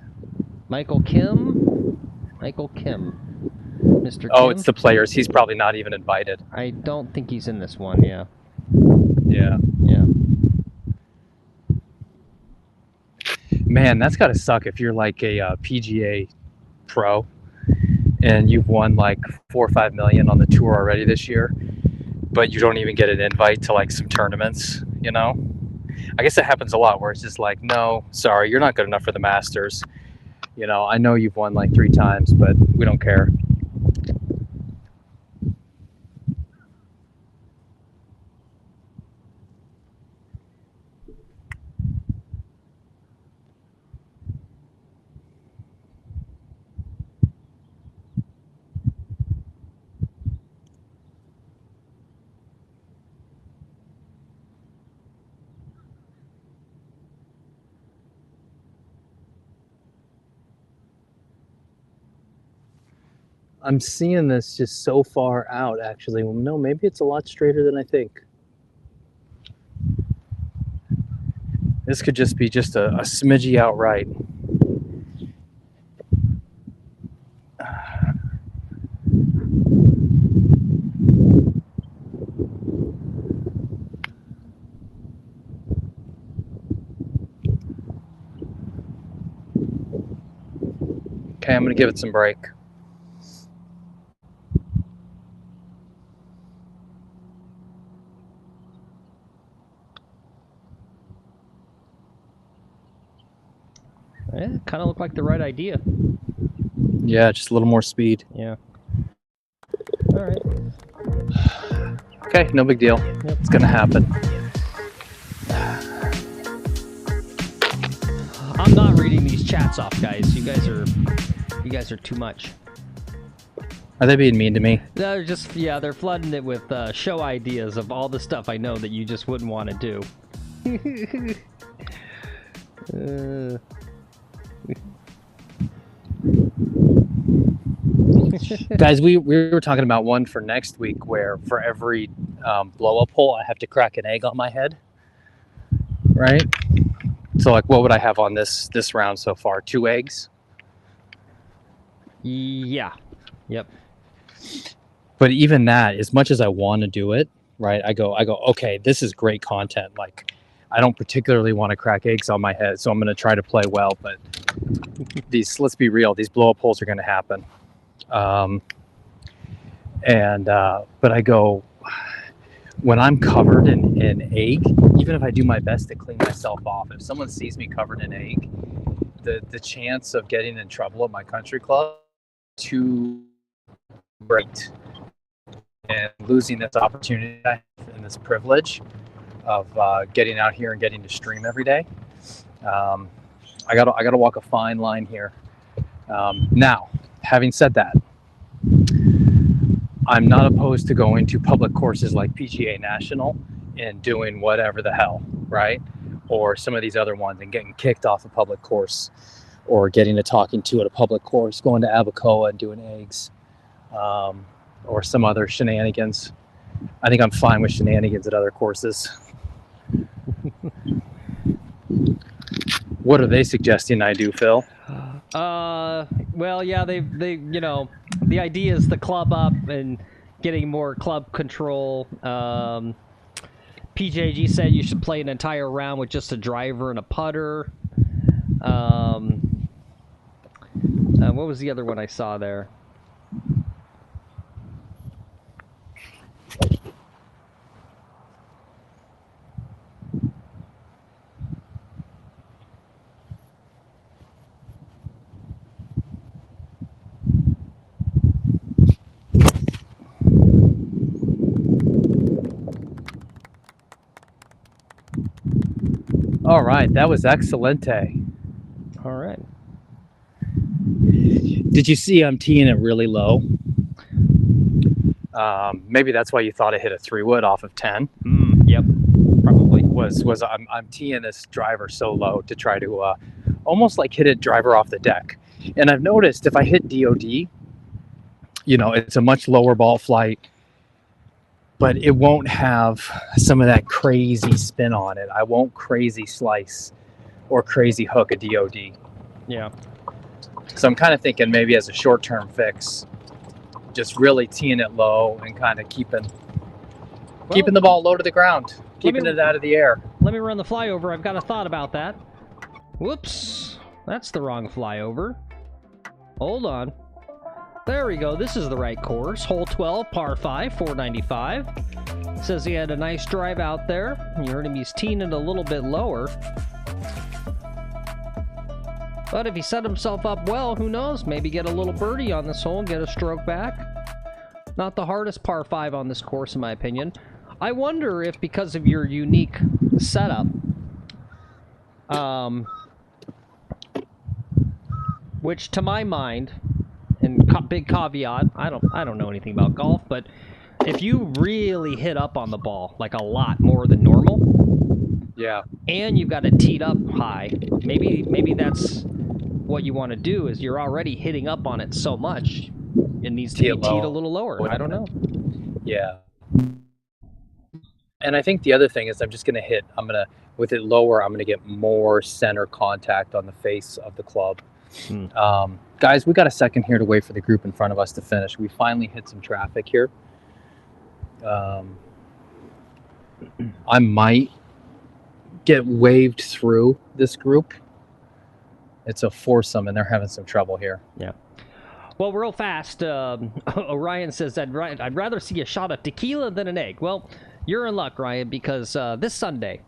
Michael Kim? Michael Kim. Mr. Kim? Oh, it's the players. He's probably not even invited. I don't think he's in this one, yeah. Yeah. Yeah. Man, that's got to suck if you're like a PGA pro and you've won like 4 or 5 million on the tour already this year, but you don't even get an invite to like some tournaments, you know? I guess it happens a lot where it's just like, no, sorry, you're not good enough for the Masters. You know, I know you've won like 3 times, but we don't care. I'm seeing this just so far out, actually. Well, no, maybe it's a lot straighter than I think. This could just be just a smidgy out right. Okay, I'm going to give it some break. Yeah, kind of looked like the right idea. Yeah, just a little more speed. Yeah. All right. Okay, no big deal. Yep. It's gonna happen. I'm not reading these chats off, guys. You guys are too much. Are they being mean to me? They're just, yeah, they're flooding it with show ideas of all the stuff I know that you just wouldn't want to do. Guys, we were talking about one for next week where for every blow-up hole, I have to crack an egg on my head, right? So, like, what would I have on this round so far? 2 eggs? Yeah. Yep. But even that, as much as I want to do it, right? I go, okay, this is great content. Like, I don't particularly want to crack eggs on my head, so I'm going to try to play well. But let's be real, these blow up holes are going to happen. But I go, when I'm covered in egg, even if I do my best to clean myself off, if someone sees me covered in egg, the chance of getting in trouble at my country club is too great. And losing this opportunity and this privilege of getting out here and getting to stream every day, I gotta walk a fine line here. Now, having said that, I'm not opposed to going to public courses like PGA National and doing whatever the hell, right? Or some of these other ones and getting kicked off a public course, or getting a talking to at a public course, going to Abacoa and doing eggs, or some other shenanigans. I think I'm fine with shenanigans at other courses. What are they suggesting I do, Phil? Well, yeah, they you know, the idea is the club up and getting more club control. PJG said you should play an entire round with just a driver and a putter. What was the other one I saw there? All right, that was excelente. All right. Did you see I'm teeing it really low? Maybe that's why you thought I hit a 3-wood off of 10. Yep, probably. I'm teeing this driver so low to try to almost like hit a driver off the deck. And I've noticed if I hit DOD, you know, it's a much lower ball flight, but it won't have some of that crazy spin on it. I won't crazy slice or crazy hook a DOD. Yeah. So I'm kind of thinking maybe as a short-term fix, just really teeing it low and kind of keeping the ball low to the ground, keeping it out of the air. Let me run the flyover. I've got a thought about that. Whoops. That's the wrong flyover. Hold on. There we go. This is the right course. Hole 12, par 5, 495. Says he had a nice drive out there. You heard him, he's teeing it a little bit lower. But if he set himself up well, who knows? Maybe get a little birdie on this hole and get a stroke back. Not the hardest par 5 on this course, in my opinion. I wonder if because of your unique setup, which to my mind, and big caveat, I don't know anything about golf, but if you really hit up on the ball like a lot more than normal, yeah, and you've got it teed up high, maybe that's what you want to do. Is you're already hitting up on it so much, it needs to be teed a little lower. I don't know. Yeah. And I think the other thing is with it lower, I'm gonna get more center contact on the face of the club. Guys, we got a second here to wait for the group in front of us to finish. We finally hit some traffic here. I might get waved through this group. It's a foursome, and they're having some trouble here. Yeah. Well, real fast, Orion says, I'd rather see a shot of tequila than an egg. Well, you're in luck, Ryan, because this Sunday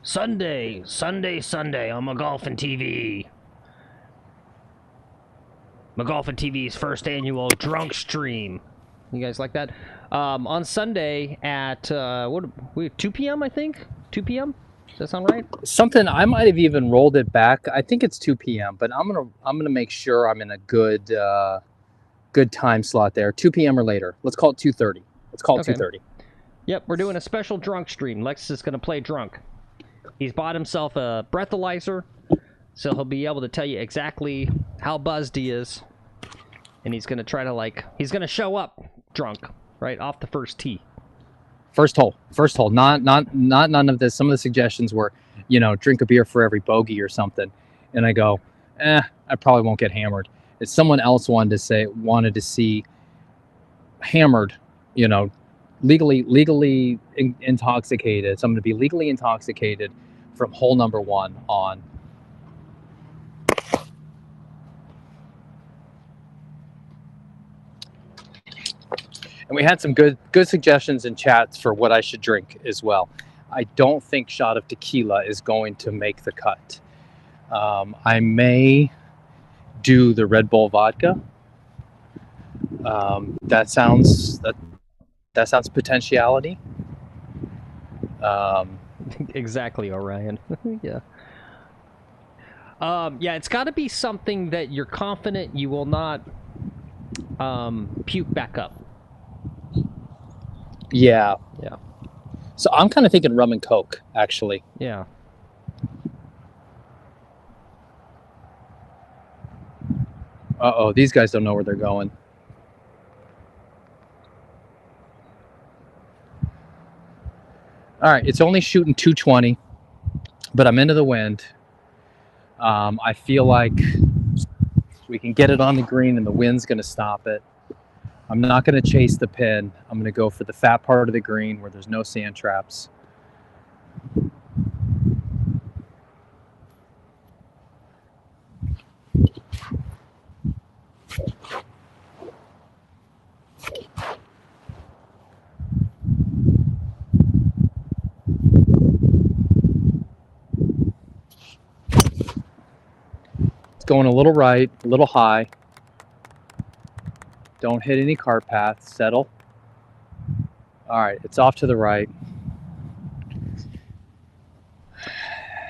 on McGolfin TV. McGolfin TV's first annual drunk stream. You guys like that? On Sunday at 2 p.m. I think 2 p.m. Does that sound right? Something I might have even rolled it back. I think it's 2 p.m. But I'm gonna make sure I'm in a good time slot there. 2 p.m. or later. Let's call it 2:30. Let's call it 2:30. Yep, we're doing a special drunk stream. Lex is gonna play drunk. He's bought himself a breathalyzer, so he'll be able to tell you exactly how buzzed he is. And he's gonna try to he's gonna show up drunk right off the first tee. First hole. Not none of this. Some of the suggestions were, drink a beer for every bogey or something. And I go, I probably won't get hammered. If someone else wanted to see hammered, legally intoxicated. So I'm going to be legally intoxicated from hole number 1 on. And we had some good suggestions in chats for what I should drink as well. I don't think shot of tequila is going to make the cut. I may do the Red Bull vodka. That sounds potentiality. Exactly, Orion. Yeah. Yeah, it's got to be something that you're confident you will not puke back up. Yeah. Yeah. So I'm kind of thinking rum and coke, actually. Yeah. Uh-oh, these guys don't know where they're going. All right, it's only shooting 220, but I'm into the wind. I feel like we can get it on the green and the wind's going to stop it. I'm not going to chase the pin. I'm going to go for the fat part of the green where there's no sand traps. It's going a little right, a little high. Don't hit any cart path. Settle. All right, it's off to the right.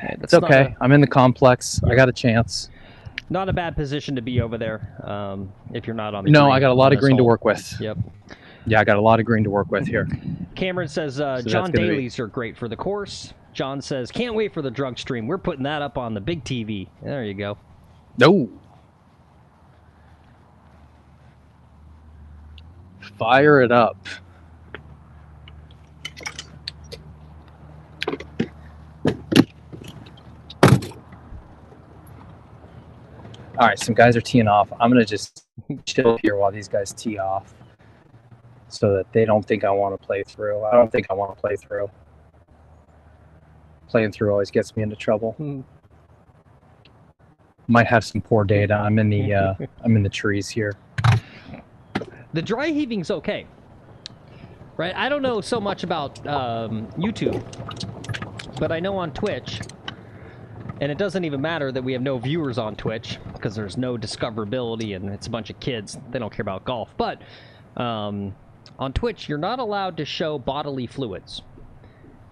Yeah, It's okay. I'm in the complex. I got a chance. Not a bad position to be over there if you're not on the No, green I got a lot of green to hole. work with. Yep. Yeah, I got a lot of green to work with here. Cameron says John Dailies are great for the course. John says, can't wait for the drunk stream. We're putting that up on the big TV. There you go. No. Fire it up. All right, some guys are teeing off. I'm going to just chill here while these guys tee off so that they don't think I want to play through. I don't think I want to play through. Playing through always gets me into trouble. Might have some poor data. I'm in the trees here. The dry heaving's okay. Right? I don't know so much about YouTube, but I know on Twitch, and it doesn't even matter that we have no viewers on Twitch because there's no discoverability and it's a bunch of kids. They don't care about golf. But on Twitch, you're not allowed to show bodily fluids.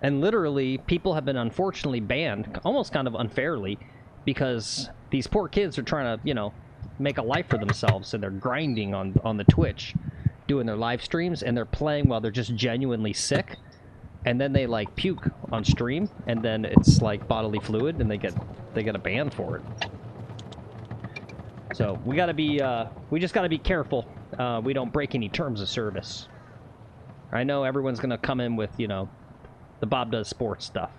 And literally, people have been unfortunately banned, almost kind of unfairly, because these poor kids are trying to, you know, make a life for themselves, and they're grinding on the Twitch, doing their live streams, and they're playing while they're just genuinely sick, and then they like puke on stream, and then it's like bodily fluid, and they get a ban for it. So we just gotta be careful. We don't break any terms of service. I know everyone's gonna come in with, you know, the Bob Does Sports stuff,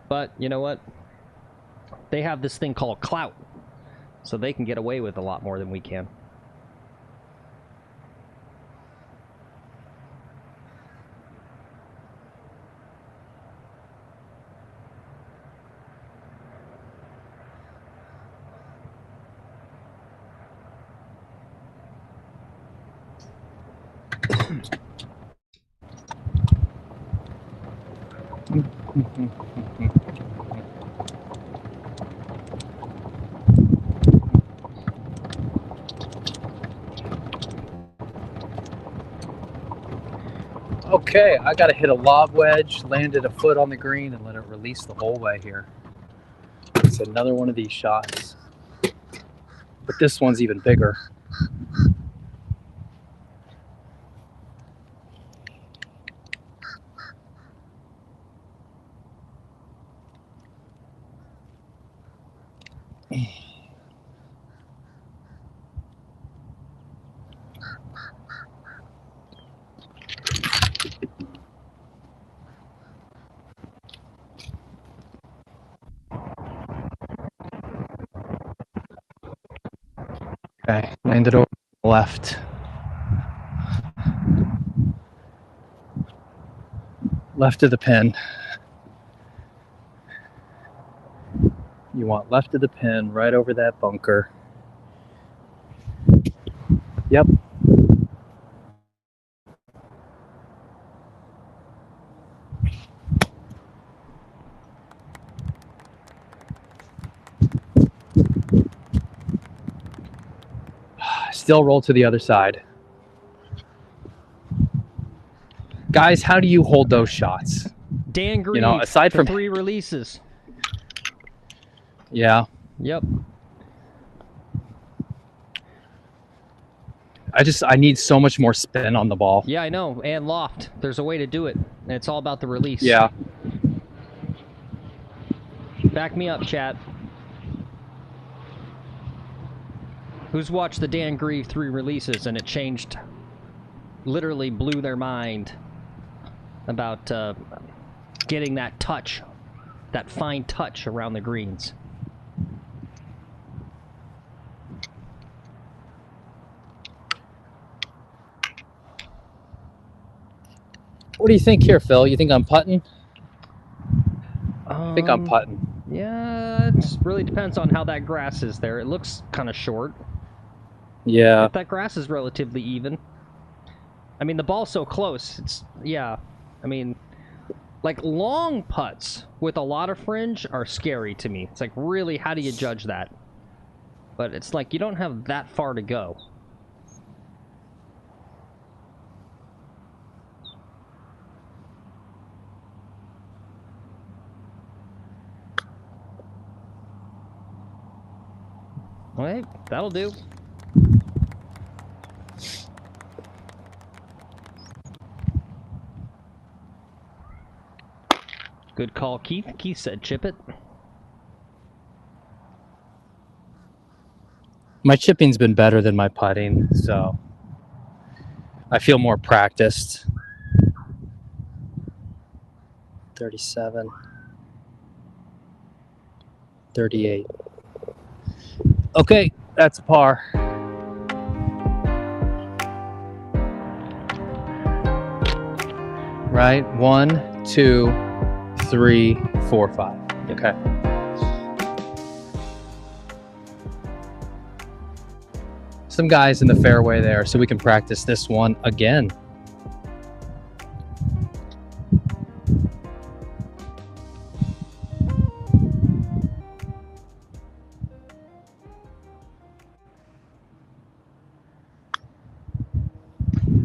but you know what? They have this thing called clout, so they can get away with a lot more than we can. Okay, I got to hit a lob wedge, landed a foot on the green, and let it release the whole way here. It's another one of these shots. But this one's even bigger. Okay, landed over the left. Left of the pin. You want left of the pin, right over that bunker. Yep. Still roll to the other side. Guys, how do you hold those shots? Dan Grieve, You know, aside the from 3 releases. Yeah. Yep. I need so much more spin on the ball. Yeah, I know. And loft. There's a way to do it. And it's all about the release. Yeah. Back me up, chat. Who's watched the Dan Grieve 3 releases and it changed, literally blew their mind about getting that touch, that fine touch around the greens. What do you think here, Phil? You think I'm putting? I think I'm putting. Yeah, it really depends on how that grass is there. It looks kind of short. Yeah. If that grass is relatively even. I mean, the ball's so close. It's, yeah. I mean, like long putts with a lot of fringe are scary to me. It's like, really, how do you judge that? But it's like, you don't have that far to go. Alright, that'll do. Good call, Keith. Keith said chip it. My chipping's been better than my putting, so I feel more practiced. 37. 38. Okay, that's a par. Right? 1, 2, 3, 4, 5. Okay. Some guys in the fairway there, so we can practice this one again.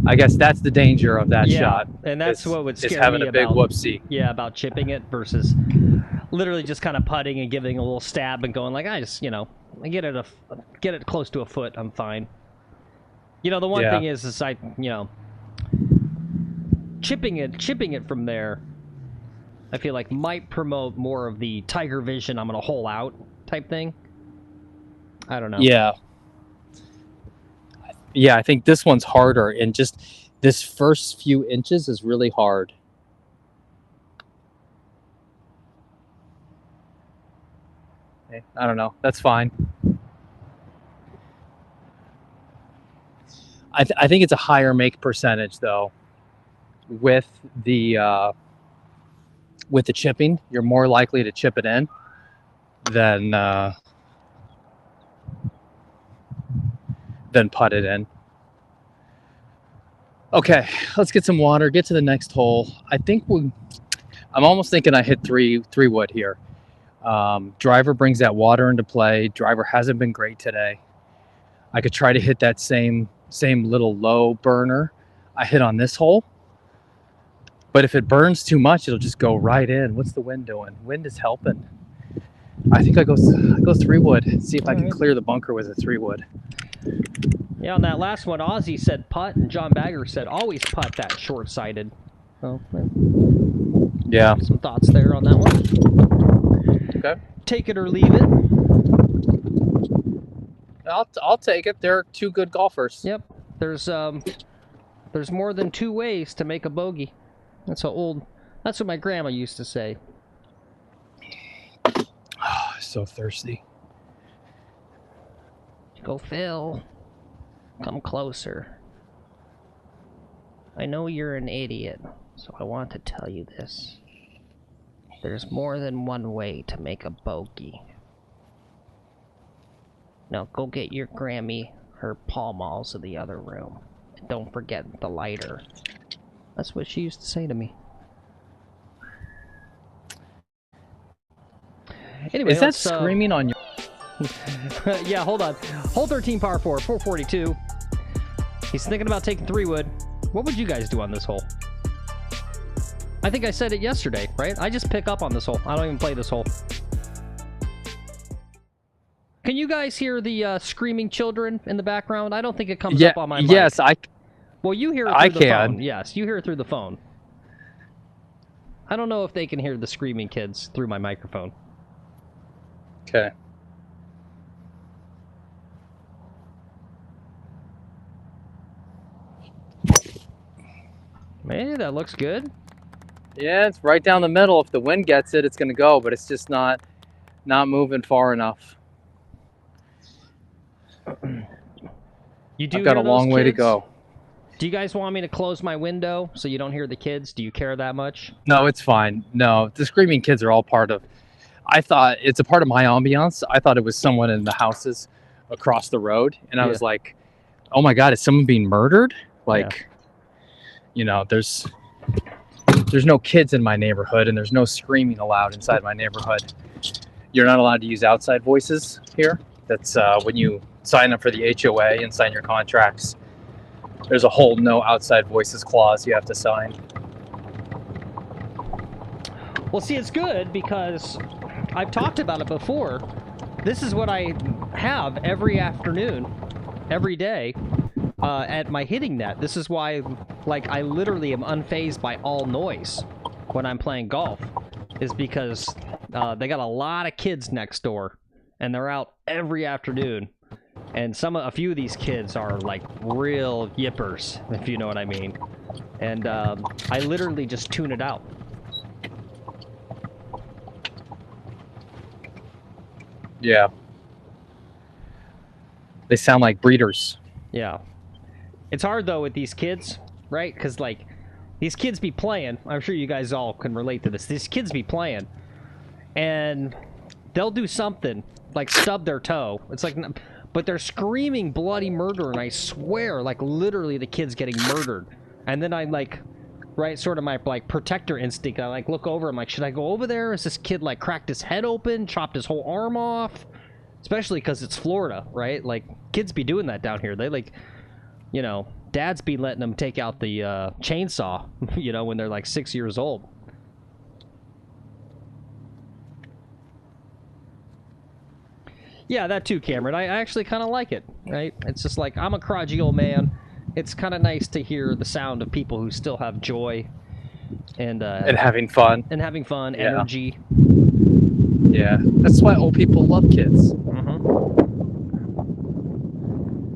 I guess that's the danger of that shot. And that's what would scare me having a big about, whoopsie. Yeah, about chipping it versus literally just kind of putting and giving a little stab and going like, I just, you know, I get it close to a foot, I'm fine. You know, the one thing is I, you know, chipping it from there, I feel like might promote more of the Tiger Vision, I'm gonna hole out type thing. I don't know. Yeah. Yeah, I think this one's harder, and just this first few inches is really hard. Okay, I don't know. That's fine. I think it's a higher make percentage though. With the chipping, you're more likely to chip it in than putt it in. Okay, let's get some water, get to the next hole. I'm almost thinking I hit three wood here. Driver brings that water into play. Driver hasn't been great today. I could try to hit that same little low burner I hit on this hole. But if it burns too much, it'll just go right in. What's the wind doing? Wind is helping. I think I go 3 wood. See if I can clear the bunker with a 3 wood. Yeah, on that last one, Ozzy said putt, and John Bagger said always putt that short-sighted. So, yeah. Some thoughts there on that one. Okay. Take it or leave it. I'll take it. They're 2 good golfers. Yep. There's more than 2 ways to make a bogey. That's what my grandma used to say. Oh, so thirsty. Go, Phil. Come closer. I know you're an idiot. So I want to tell you this. There's more than one way to make a bogey. Now go get your Grammy her Pall Malls in the other room. And don't forget the lighter. That's what she used to say to me. Anyway, Is that screaming on your... yeah, hold on. Hole 13 par 4, 442. He's thinking about taking 3-wood. What would you guys do on this hole? I think I said it yesterday, right? I just pick up on this hole. I don't even play this hole. Can you guys hear the screaming children in the background? I don't think it comes up on my mic. Yes, Well, you hear it through the phone. Yes, you hear it through the phone. I don't know if they can hear the screaming kids through my microphone. Okay. Hey, that looks good. Yeah, it's right down the middle. If the wind gets it, it's going to go, but it's just not moving far enough. You do I've got a long way to go. Do you guys want me to close my window so you don't hear the kids? Do you care that much? No, it's fine. No, the screaming kids are all part of... I thought it's a part of my ambiance. I thought it was someone in the houses across the road. And I was like, oh my God, is someone being murdered? Like, you know, there's no kids in my neighborhood and there's no screaming allowed inside my neighborhood. You're not allowed to use outside voices here. That's when you sign up for the HOA and sign your contracts. There's a whole no outside voices clause you have to sign. Well, see, it's good because I've talked about it before. This is what I have every afternoon, every day, at my hitting net. This is why, like, I literally am unfazed by all noise when I'm playing golf, is because they got a lot of kids next door, and they're out every afternoon. And a few of these kids are like real yippers, if you know what I mean. And I literally just tune it out. Yeah. They sound like breeders. Yeah. It's hard though with these kids, right? Because like these kids be playing. I'm sure you guys all can relate to this. These kids be playing, and they'll do something like stub their toe. It's like. But they're screaming bloody murder, and I swear, like, literally the kid's getting murdered. And then I, like, right, sort of my, like, protector instinct, I, like, look over, I'm like, should I go over there? Is this kid, like, cracked his head open, chopped his whole arm off? Especially because it's Florida, right? Like, kids be doing that down here. They, like, you know, dads be letting them take out the chainsaw, you know, when they're, like, 6 years old. Yeah, that too, Cameron. I actually kind of like it, right? It's just like, I'm a crotchety old man. It's kind of nice to hear the sound of people who still have joy and having fun. And having fun, energy. Yeah, that's why old people love kids. Mm-hmm.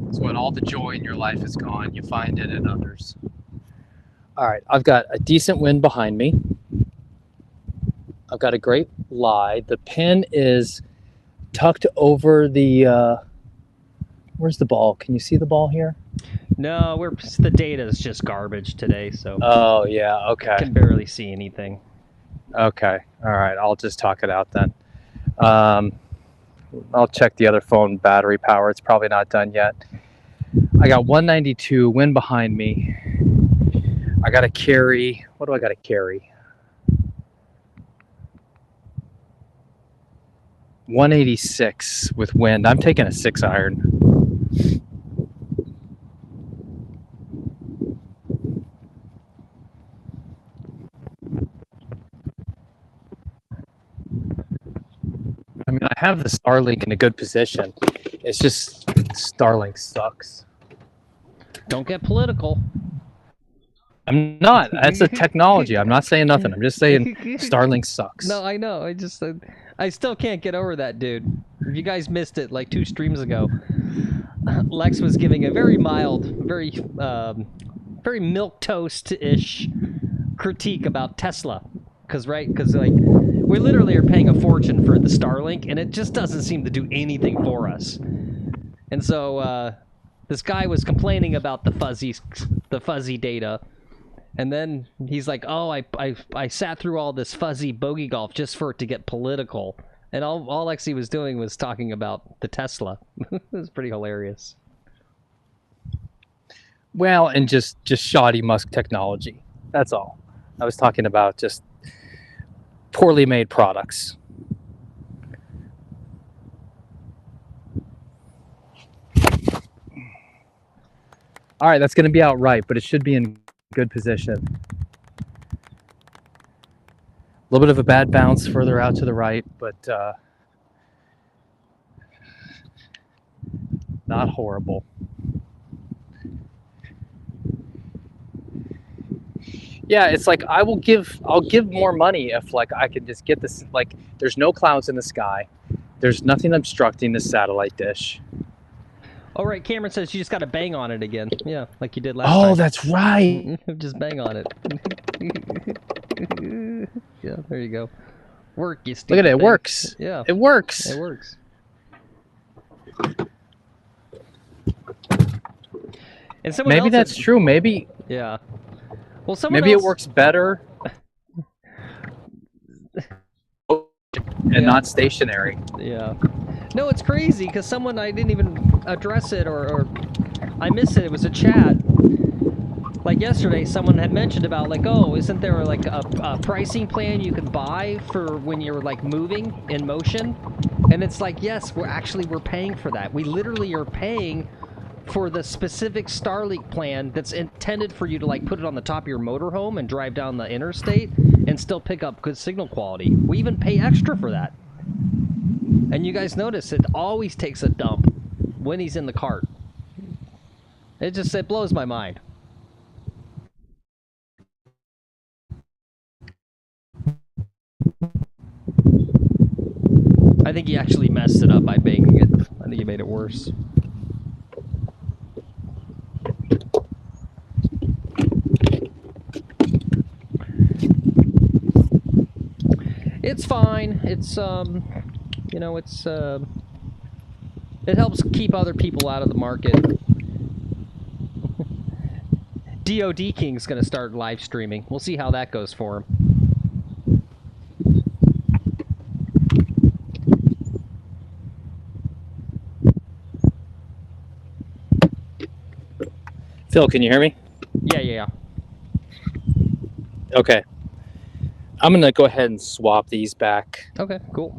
It's when all the joy in your life is gone, you find it in others. All right, I've got a decent wind behind me. I've got a great lie. The pin is tucked over the where's the ball? Can you see the ball here? No, the data is just garbage today, so oh yeah, okay, I can barely see anything. Okay, all right, I'll just talk it out then. I'll check the other phone battery power. It's probably not done yet. I got 192 wind behind me. I gotta carry, what do I gotta carry? 186 with wind. I'm taking a 6-iron. I mean, I have the Starlink in a good position. It's just Starlink sucks. Don't get political. I'm not. That's a technology. I'm not saying nothing. I'm just saying Starlink sucks. No, I know. I still can't get over that, dude. If you guys missed it like 2 streams ago, Lex was giving a very mild, very milquetoast-ish critique about Tesla. Because like, we literally are paying a fortune for the Starlink, and it just doesn't seem to do anything for us. And so this guy was complaining about the fuzzy data. And then he's like, "Oh, I sat through all this fuzzy bogey golf just for it to get political." And all Lexi was doing was talking about the Tesla. It was pretty hilarious. Well, and just shoddy Musk technology. That's all. I was talking about just poorly made products. All right, that's going to be out right, but it should be in good position. A little bit of a bad bounce further out to the right, but not horrible. Yeah, it's like I'll give more money if like I can just get this, like there's no clouds in the sky. There's nothing obstructing the satellite dish. Oh, right. Cameron says you just got to bang on it again. Yeah, like you did last time. Oh, that's right. Just bang on it. Yeah, there you go. Work, you stupid Look at it. It thing. works. Yeah. It works. It works. And someone Maybe else that's true. Maybe. Yeah. Well, someone Maybe else... it works better and not stationary. Yeah. No, it's crazy because someone, I didn't even address it or I missed it. It was a chat. Like yesterday, someone had mentioned about like, oh, isn't there like a pricing plan you can buy for when you're like moving in motion? And it's like, yes, we're paying for that. We literally are paying for the specific Starlink plan that's intended for you to like put it on the top of your motorhome and drive down the interstate and still pick up good signal quality. We even pay extra for that. And you guys notice it always takes a dump when he's in the cart. It blows my mind. I think he actually messed it up by banging it. I think he made it worse. It's fine. It's you know, it's it helps keep other people out of the market. DOD King's gonna start live streaming. We'll see how that goes for him. Phil, can you hear me? Yeah. Okay. I'm gonna go ahead and swap these back. Okay, cool.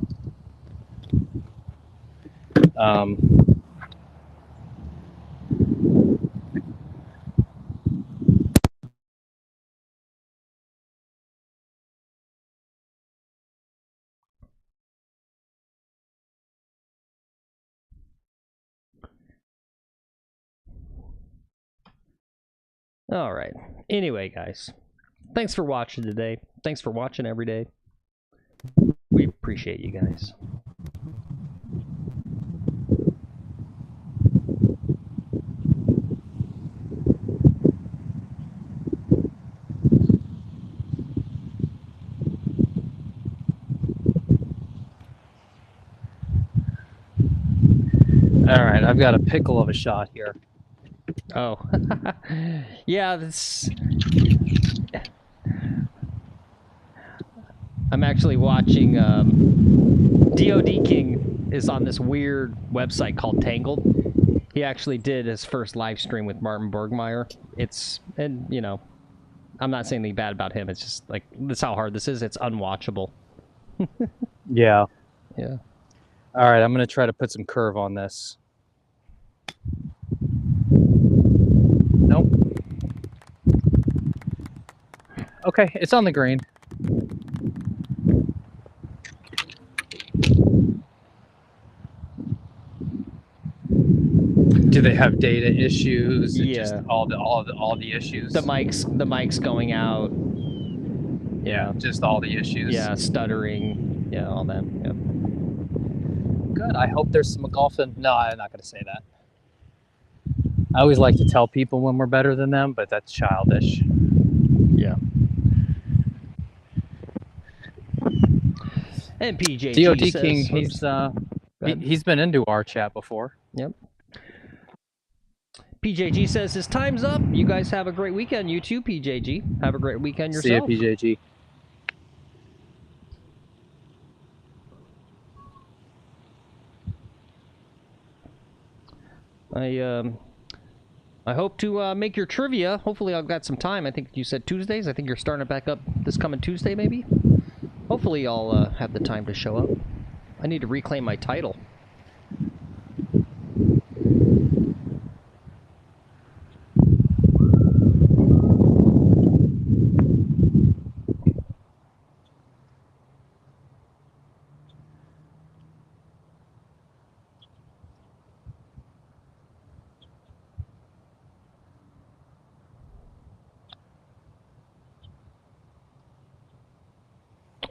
All right. Anyway, guys, thanks for watching today. Thanks for watching every day. We appreciate you guys. All right, I've got a pickle of a shot here. Oh. Yeah, this... I'm actually watching, DOD King is on this weird website called Tangled. He actually did his first live stream with Martin Bergmeyer. And, you know, I'm not saying anything bad about him. It's just, like, that's how hard this is. It's unwatchable. Yeah. Yeah. All right, I'm going to try to put some curve on this. Nope. Okay, it's on the green. Do they have data issues? And Yeah. Just all the issues. The mic's going out. Yeah, just all the issues. Yeah, stuttering. Yeah, all that. Yep. Good. I hope there's some McGolfin. No, I'm not going to say that. I always like to tell people when we're better than them, but that's childish. Yeah. And PJ DOD says, King, he's been into our chat before. Yep. PJG says his time's up. You guys have a great weekend. You too, PJG. Have a great weekend yourself. See ya, PJG. I hope to make your trivia. Hopefully I've got some time. I think you said Tuesdays. I think you're starting it back up this coming Tuesday, maybe? Hopefully I'll have the time to show up. I need to reclaim my title.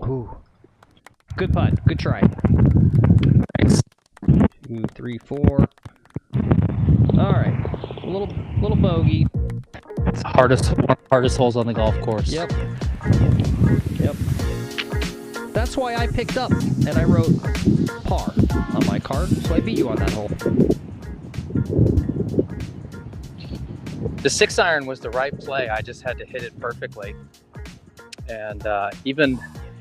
Ooh. Good putt. Good try. Thanks. 2, 3, 4. Alright. A little bogey. It's the hardest holes on the golf course. Yep. Yep. That's why I picked up and I wrote par on my card, so I beat you on that hole. The 6-iron was the right play. I just had to hit it perfectly. And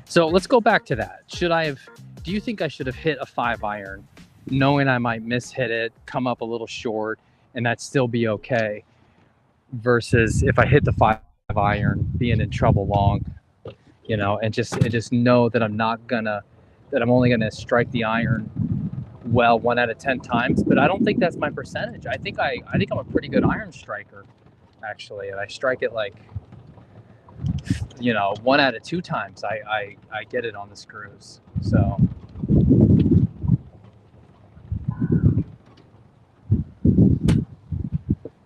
so let's go back to that. Do you think I should have hit a 5-iron knowing I might mishit it, come up a little short, and that still be okay? Versus if I hit the 5-iron, being in trouble long, you know, and just know that I'm only gonna strike the iron well 1 out of 10 times. But I don't think that's my percentage. I think I'm a pretty good iron striker, actually, and I strike it like, you know, 1 out of 2 times I get it on the screws. So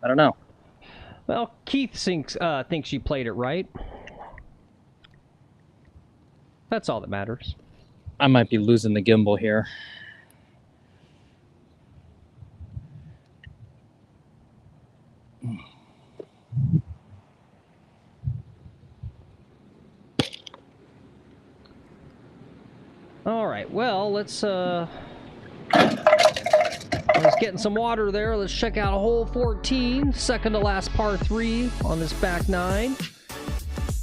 I don't know. Well, Keith thinks you played it right. That's all that matters. I might be losing the gimbal here. All right, well, let's getting some water there. Let's check out hole 14, second to last par 3 on this back 9.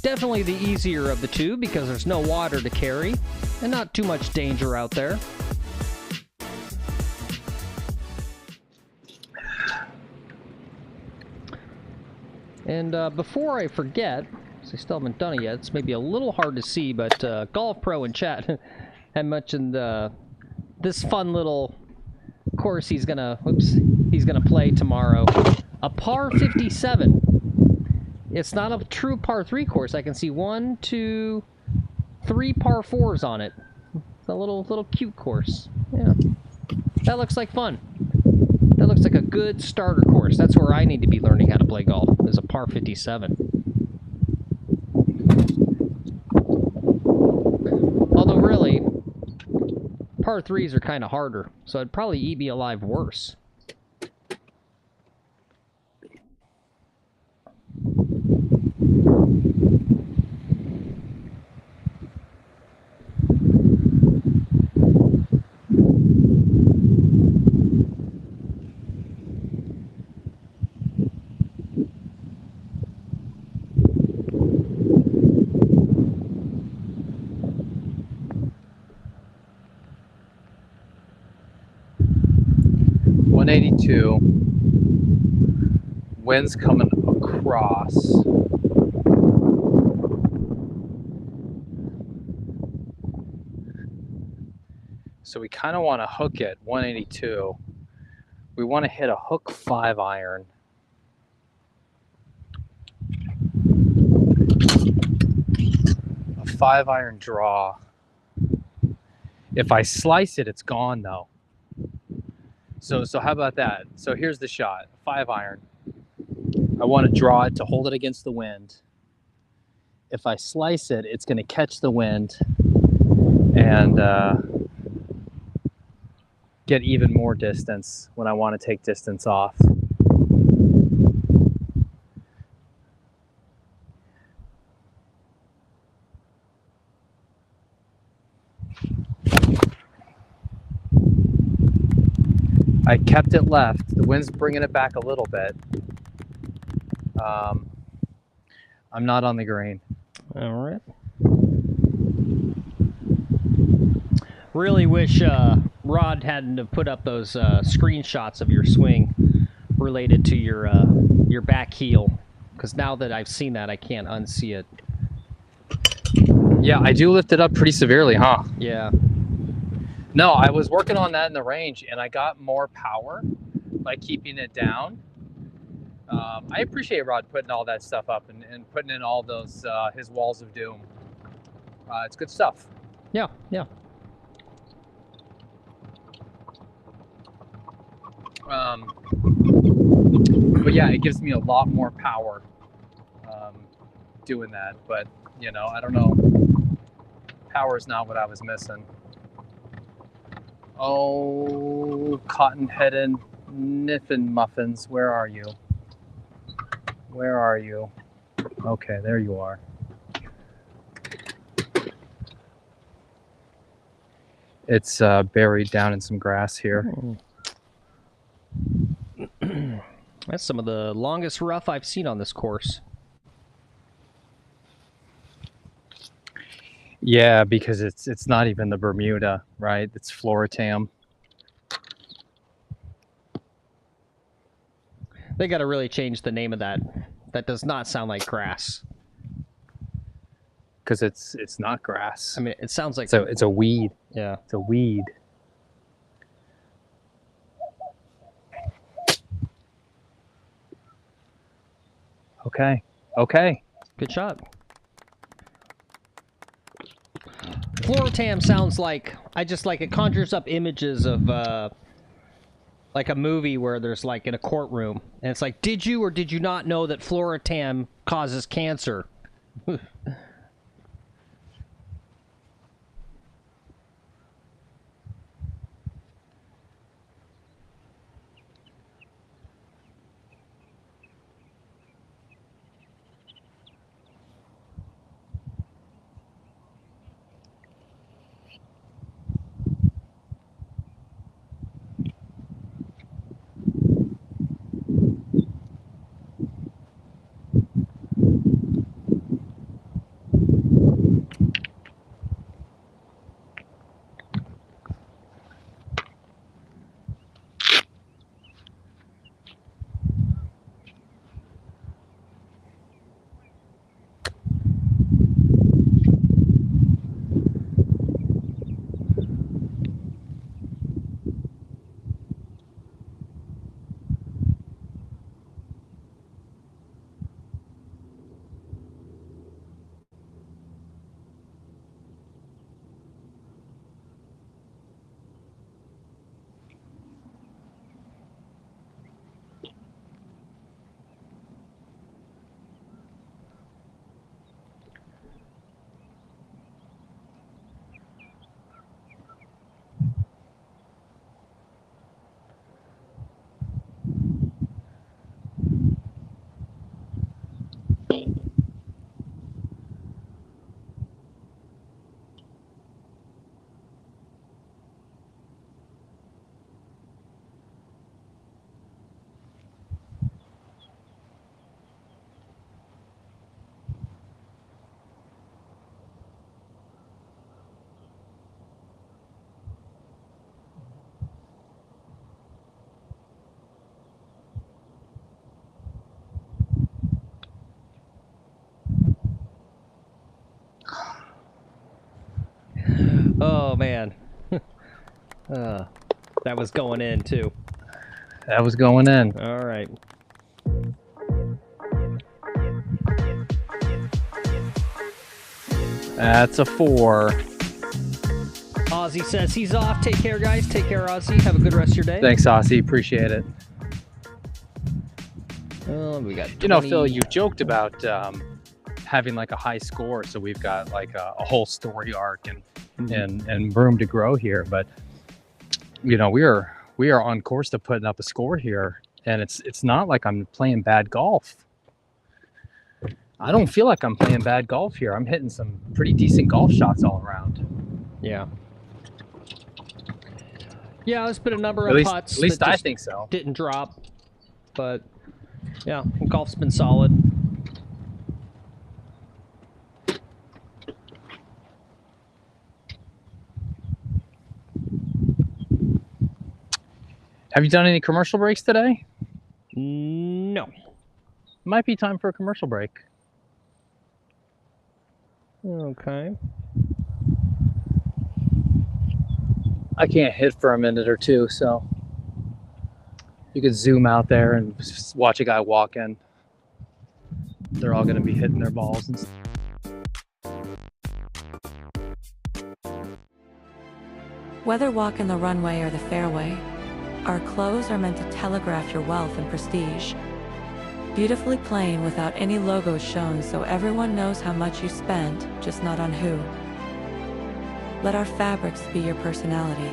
Definitely the easier of the two because there's no water to carry and not too much danger out there. And before I forget, because I still haven't done it yet, it's maybe a little hard to see, but Golf Pro in chat had mentioned this fun little course he's gonna play tomorrow. A par 57. It's not a true par 3 course. I can see 1, 2, 3 par 4s on it. It's a little cute course. Yeah, that looks like fun. That looks like a good starter course. That's where I need to be learning how to play golf. Is a par 57. Although really, par 3s are kind of harder, so it'd probably eat me alive worse. Wind's coming across. So we kind of want to hook it 182. We want to hit a hook 5-iron. A 5-iron draw. If I slice it, it's gone though. So how about that? So here's the shot, 5-iron. I want to draw it to hold it against the wind. If I slice it, it's going to catch the wind and get even more distance when I want to take distance off. I kept it left. The wind's bringing it back a little bit. I'm not on the green. All right. Really wish Rod hadn't have put up those screenshots of your swing related to your back heel, because now that I've seen that, I can't unsee it. Yeah, I do lift it up pretty severely, huh? Yeah. No, I was working on that in the range, and I got more power by keeping it down. I appreciate Rod putting all that stuff up and putting in all those his walls of doom. It's good stuff. Yeah, yeah. But yeah, it gives me a lot more power doing that. But you know, I don't know. Power is not what I was missing. Oh, cotton-headed Niffin muffins, where are you? Where are you? Okay, there you are. It's buried down in some grass here. That's some of the longest rough I've seen on this course. Yeah, because it's not even the Bermuda, right? It's Floritam. They got to really change the name of that. That does not sound like grass. Because it's not grass. I mean, it sounds like... So it's a weed. Yeah. It's a weed. Okay. Okay. Good shot. Floritam sounds like... it conjures up images of... like a movie where there's like in a courtroom, and it's like, did you or did you not know that Floritam causes cancer? Oh, man. That was going in, too. That was going in. All right. That's a 4. Ozzy says he's off. Take care, guys. Take care, Ozzy. Have a good rest of your day. Thanks, Aussie. Appreciate it. Oh, we got 20... You know, Phil, you joked about having like a high score, so we've got like a whole story arc and room to grow here. But you know, we are on course to putting up a score here, and it's not like I'm playing bad golf. I don't feel like I'm playing bad golf here. I'm hitting some pretty decent golf shots all around. Yeah. Yeah, there's been a number At of least, putts at least that I just think so. didn't drop, but yeah, golf's been solid. Have you done any commercial breaks today? No. Might be time for a commercial break. Okay. I can't hit for a minute or two, so you could zoom out there and just watch a guy walk in. They're all going to be hitting their balls and stuff. Whether walking the runway or the fairway, our clothes are meant to telegraph your wealth and prestige. Beautifully plain without any logos shown so everyone knows how much you spent, just not on who. Let our fabrics be your personality.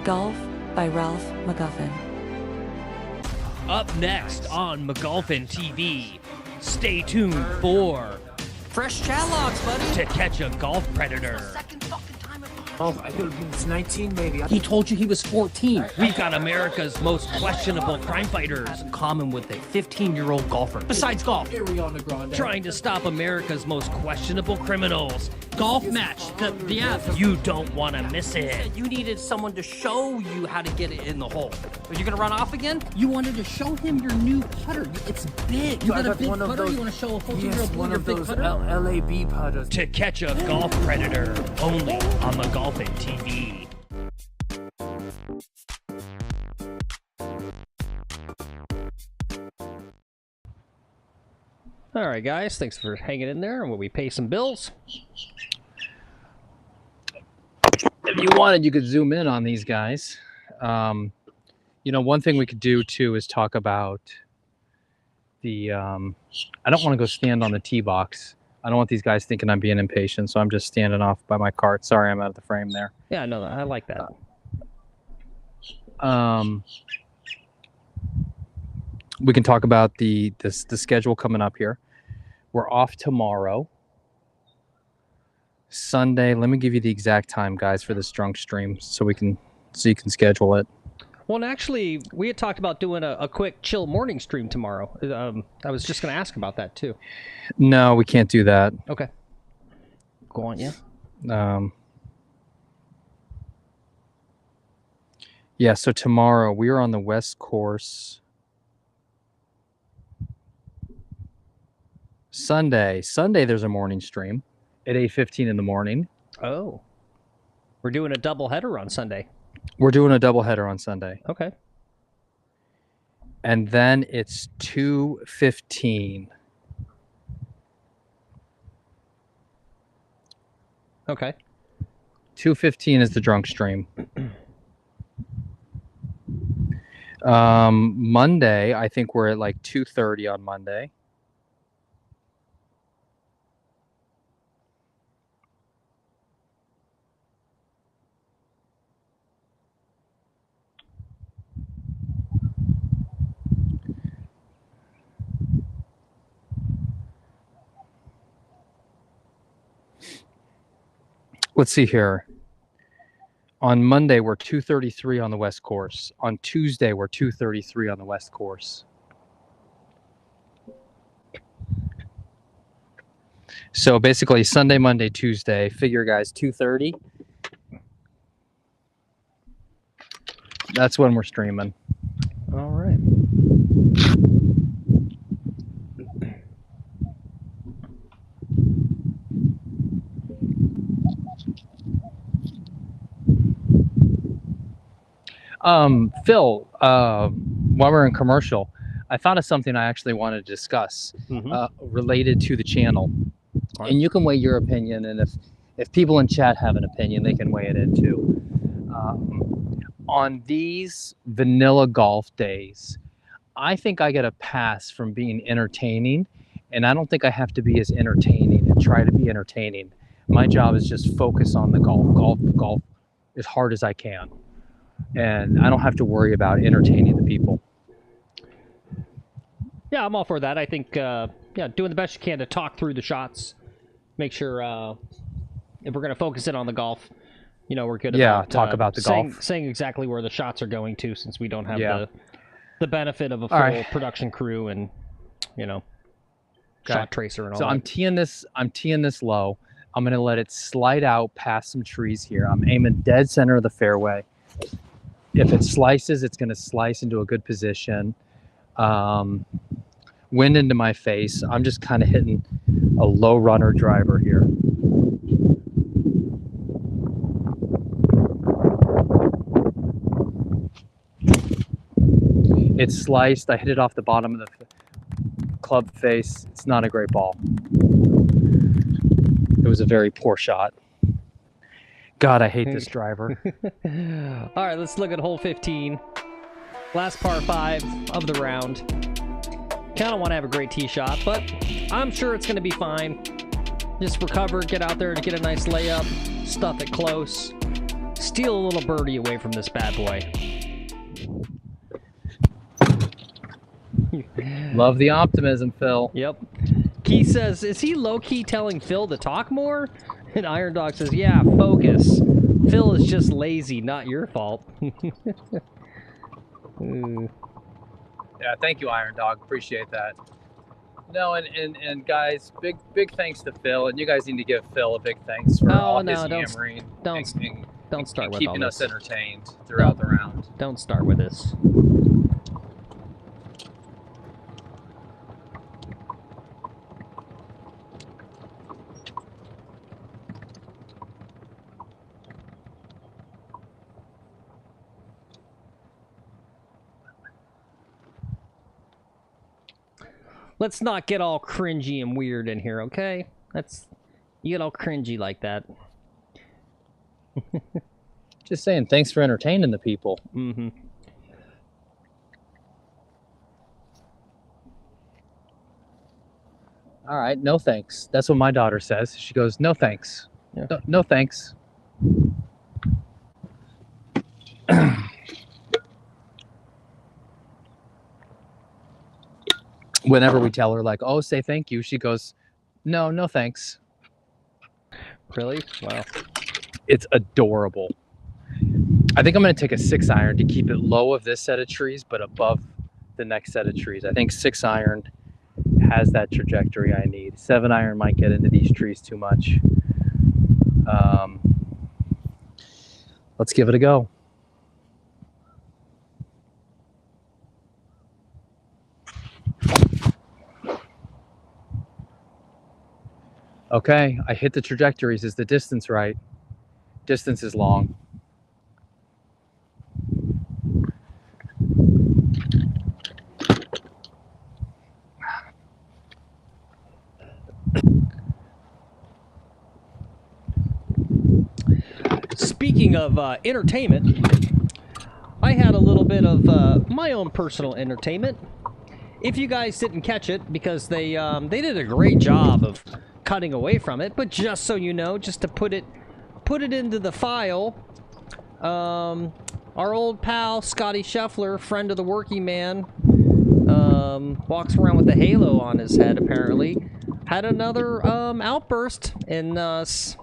Golf by Ralph McGolfin. Up next on McGolfin TV, stay tuned for Fresh chat logs, buddy. To Catch a Golf Predator. Oh, I think he's 19, maybe. He told you he was 14. We've got America's most questionable crime fighters In common with a 15-year-old golfer. Besides golf. Ariana Grande. trying to stop America's most questionable criminals. Golf match. The app. You don't want to miss it. You needed someone to show you how to get it in the hole. Are you gonna run off again? You wanted to show him your new putter. It's big. You got a big putter. You want to show a 14-year-old boy your big putter? LAB putters. To Catch a Golf Predator, only on McGolfin TV. All right, guys. Thanks for hanging in there. Will we pay some bills? If you wanted, you could zoom in on these guys. You know, one thing we could do too is talk about the. I don't want to go stand on the tee box. I don't want these guys thinking I'm being impatient, so I'm just standing off by my cart. Sorry, I'm out of the frame there. Yeah, no, I like that. We can talk about the schedule coming up here. We're off tomorrow. Sunday. Let me give you the exact time, guys, for this drunk stream, so you can schedule it. Well, and actually, we had talked about doing a quick chill morning stream tomorrow. I was just going to ask about that too. No, we can't do that. Okay. Go on, yeah. Yeah, so tomorrow we are on the West Course. Sunday, there's a morning stream at 8:15 in the morning. Oh. We're doing a double header on Sunday. We're doing a doubleheader on Sunday. Okay. And then it's 2:15. Okay. 2:15 is the drunk stream. Monday, I think we're at like 2:30 on Monday. Let's see here. On Monday, we're 2:33 on the West Course. On Tuesday, we're 2:33 on the West Course. So basically, Sunday, Monday, Tuesday. Figure, guys, 2:30. That's when we're streaming. All right. Phil, while we're in commercial, I thought of something I actually wanted to discuss related to the channel. Right. And you can weigh your opinion, and if people in chat have an opinion, they can weigh it in too. On these vanilla golf days, I think I get a pass from being entertaining, and I don't think I have to be as entertaining and try to be entertaining. My job is just focus on the golf as hard as I can. And I don't have to worry about entertaining the people. Yeah, I'm all for that. I think, yeah, doing the best you can to talk through the shots. Make sure, if we're going to focus in on the golf, You know, we're good Yeah, about talk about the golf. saying exactly where the shots are going to, since we don't have Yeah. the benefit of a full right. production crew and, you know, Okay. shot tracer and all So that. I'm teeing this low. I'm gonna let it slide out past some trees here. I'm aiming dead center of the fairway. If it slices, it's gonna slice into a good position. Wind into my face. I'm just kind of hitting a low runner driver here. It's sliced. I hit it off the bottom of the club face. It's not a great ball. It was a very poor shot. God, I hate this driver. All right, let's look at hole 15. Last par 5 of the round. Kind of want to have a great tee shot, but I'm sure it's going to be fine. Just recover, get out there to get a nice layup, stuff it close, steal a little birdie away from this bad boy. Love the optimism, Phil. Yep. Keith says, is he low-key telling Phil to talk more? And Iron Dog says, yeah, focus. Phil is just lazy, not your fault. Yeah, thank you, Iron Dog. Appreciate that. No, and guys, big thanks to Phil, and you guys need to give Phil a big thanks for all his yammering don't start with keeping all us this. entertained throughout the round. Don't start with this. Let's not get all cringy and weird in here, okay? You get all cringy like that. Just saying, thanks for entertaining the people. Mm-hmm. All right, no thanks. That's what my daughter says. She goes, no thanks. Yeah. No thanks. Whenever we tell her, like, oh, say thank you, she goes, no thanks. Really? Wow. It's adorable. I think I'm going to take a 6-iron to keep it low of this set of trees, but above the next set of trees. I think 6-iron has that trajectory I need. 7-iron might get into these trees too much. Let's give it a go. Okay, I hit the trajectories. Is the distance right? Distance is long. Speaking of entertainment, I had a little bit of my own personal entertainment. If you guys didn't catch it, because they did a great job of cutting away from it, but just so you know, just to put it into the file, our old pal Scotty Scheffler, friend of the working man, walks around with a halo on his head. Apparently, had another outburst and was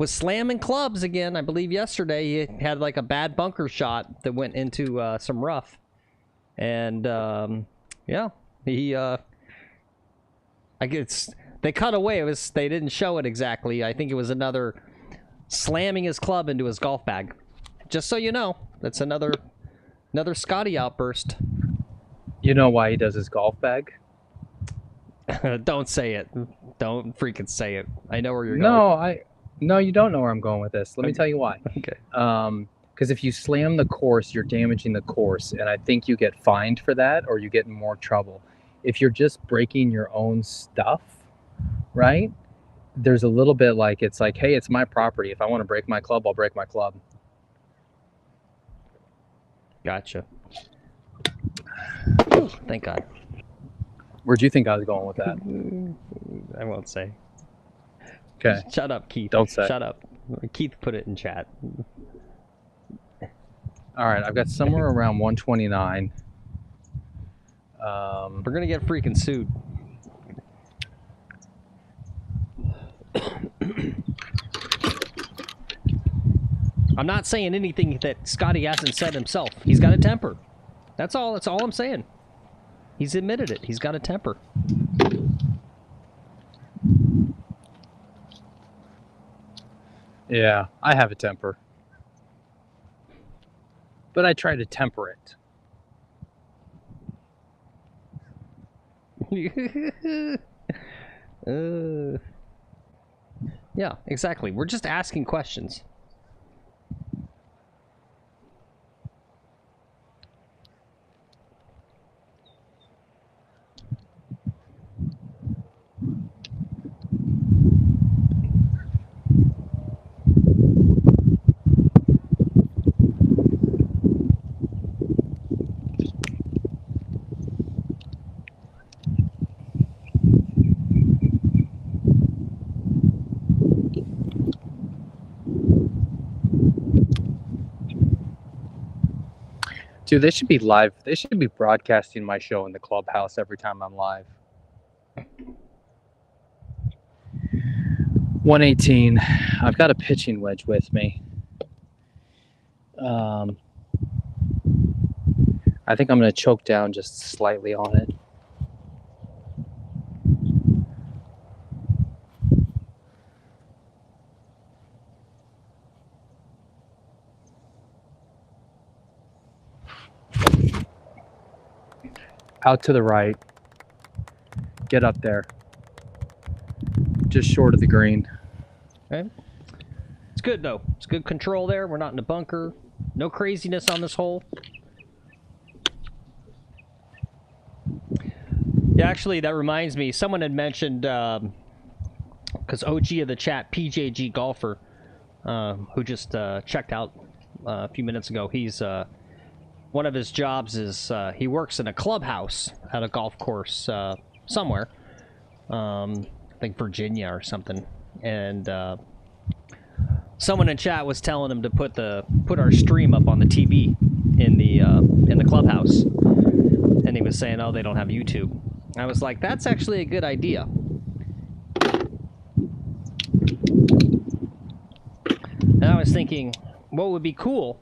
slamming clubs again. I believe yesterday he had like a bad bunker shot that went into some rough, and yeah, he I guess they cut away. They didn't show it exactly. I think it was another slamming his club into his golf bag. Just so you know, that's another Scotty outburst. You know why he does his golf bag? Don't say it. Don't freaking say it. I know where you're going. No, you don't know where I'm going with this. Let me tell you why. Okay. Because if you slam the course, you're damaging the course, and I think you get fined for that, or you get in more trouble. If you're just breaking your own stuff, right? There's a little bit like, it's like, hey, it's my property. If I want to break my club, I'll break my club. Gotcha. Thank God. Where'd you think I was going with that? I won't say. Okay. Shut up, Keith. Don't say. Shut up. Keith put it in chat. All right, I've got somewhere around 129. We're gonna get freaking sued. I'm not saying anything that Scotty hasn't said himself. He's got a temper. That's all I'm saying. He's admitted it. He's got a temper. Yeah, I have a temper. But I try to temper it. Yeah, exactly. We're just asking questions. Dude, they should be live. They should be broadcasting my show in the clubhouse every time I'm live. 118. I've got a pitching wedge with me. I think I'm going to choke down just slightly on it. Out to the right. Get up there. Just short of the green. Okay. It's good, though. It's good control there. We're not in a bunker. No craziness on this hole. Yeah, actually, that reminds me. Someone had mentioned, because OG of the chat, PJG Golfer, who just checked out a few minutes ago, he's... one of his jobs is he works in a clubhouse at a golf course somewhere. I think Virginia or something. And someone in chat was telling him to put our stream up on the TV in the clubhouse. And he was saying, "Oh, they don't have YouTube." I was like, "That's actually a good idea." And I was thinking, what would be cool,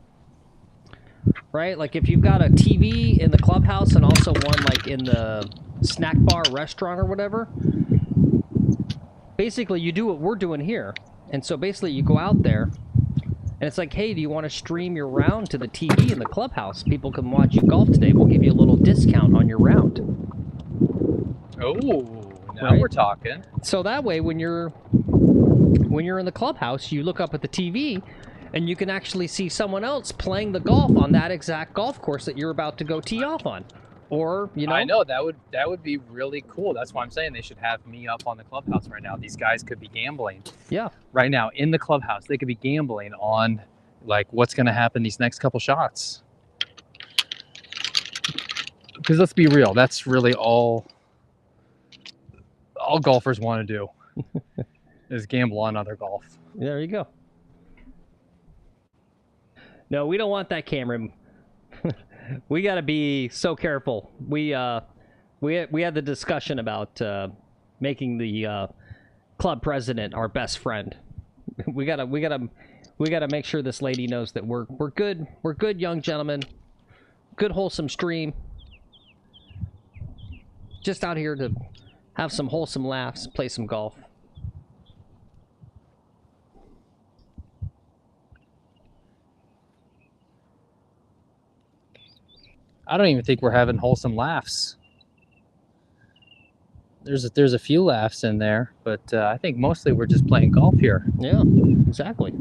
right? Like if you've got a TV in the clubhouse and also one like in the snack bar restaurant or whatever, basically you do what we're doing here. And so basically you go out there and it's like, hey, do you want to stream your round to the TV in the clubhouse? People can watch you golf today. We'll give you a little discount on your round. Oh, now Right? we're talking. So that way when you're in the clubhouse, you look up at the TV and you can actually see someone else playing the golf on that exact golf course that you're about to go tee off on. Or, you know... I know, that would be really cool. That's why I'm saying they should have me up on the clubhouse right now. These guys could be gambling. Yeah. Right now, in the clubhouse, they could be gambling on, like, what's going to happen these next couple shots. Because let's be real, that's really all golfers want to do is gamble on other golf. There you go. No, we don't want that, Cameron. We got to be so careful. We had the discussion about making the club president our best friend. We gotta make sure this lady knows that we're good. We're good young gentlemen. Good wholesome stream. Just out here to have some wholesome laughs, play some golf. I don't even think we're having wholesome laughs. There's a few laughs in there, but I think mostly we're just playing golf here. Yeah, exactly.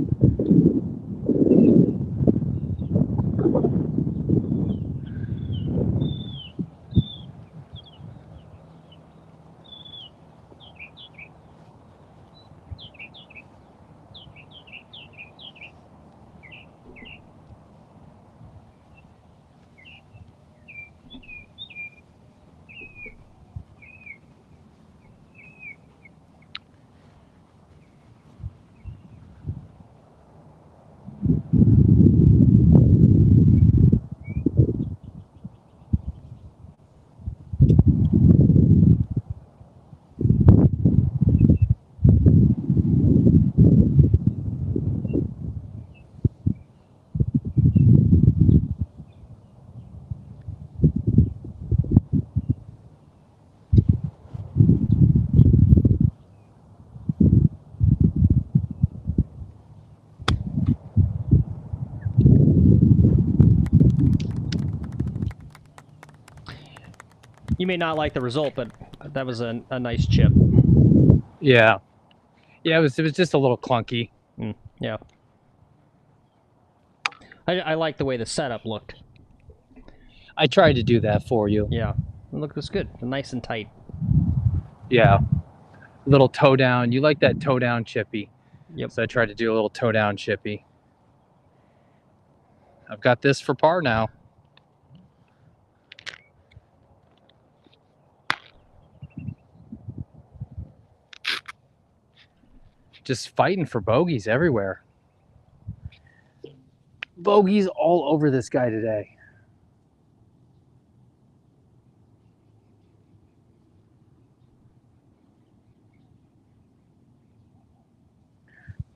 You may not like the result, but that was a nice chip. Yeah. Yeah, it was just a little clunky. Yeah. I like the way the setup looked. I tried to do that for you. Yeah. It looked good. Nice and tight. Yeah. Little toe down. You like that toe down chippy. Yep. So I tried to do a little toe down chippy. I've got this for par now. Just fighting for bogeys everywhere. Bogeys all over this guy today.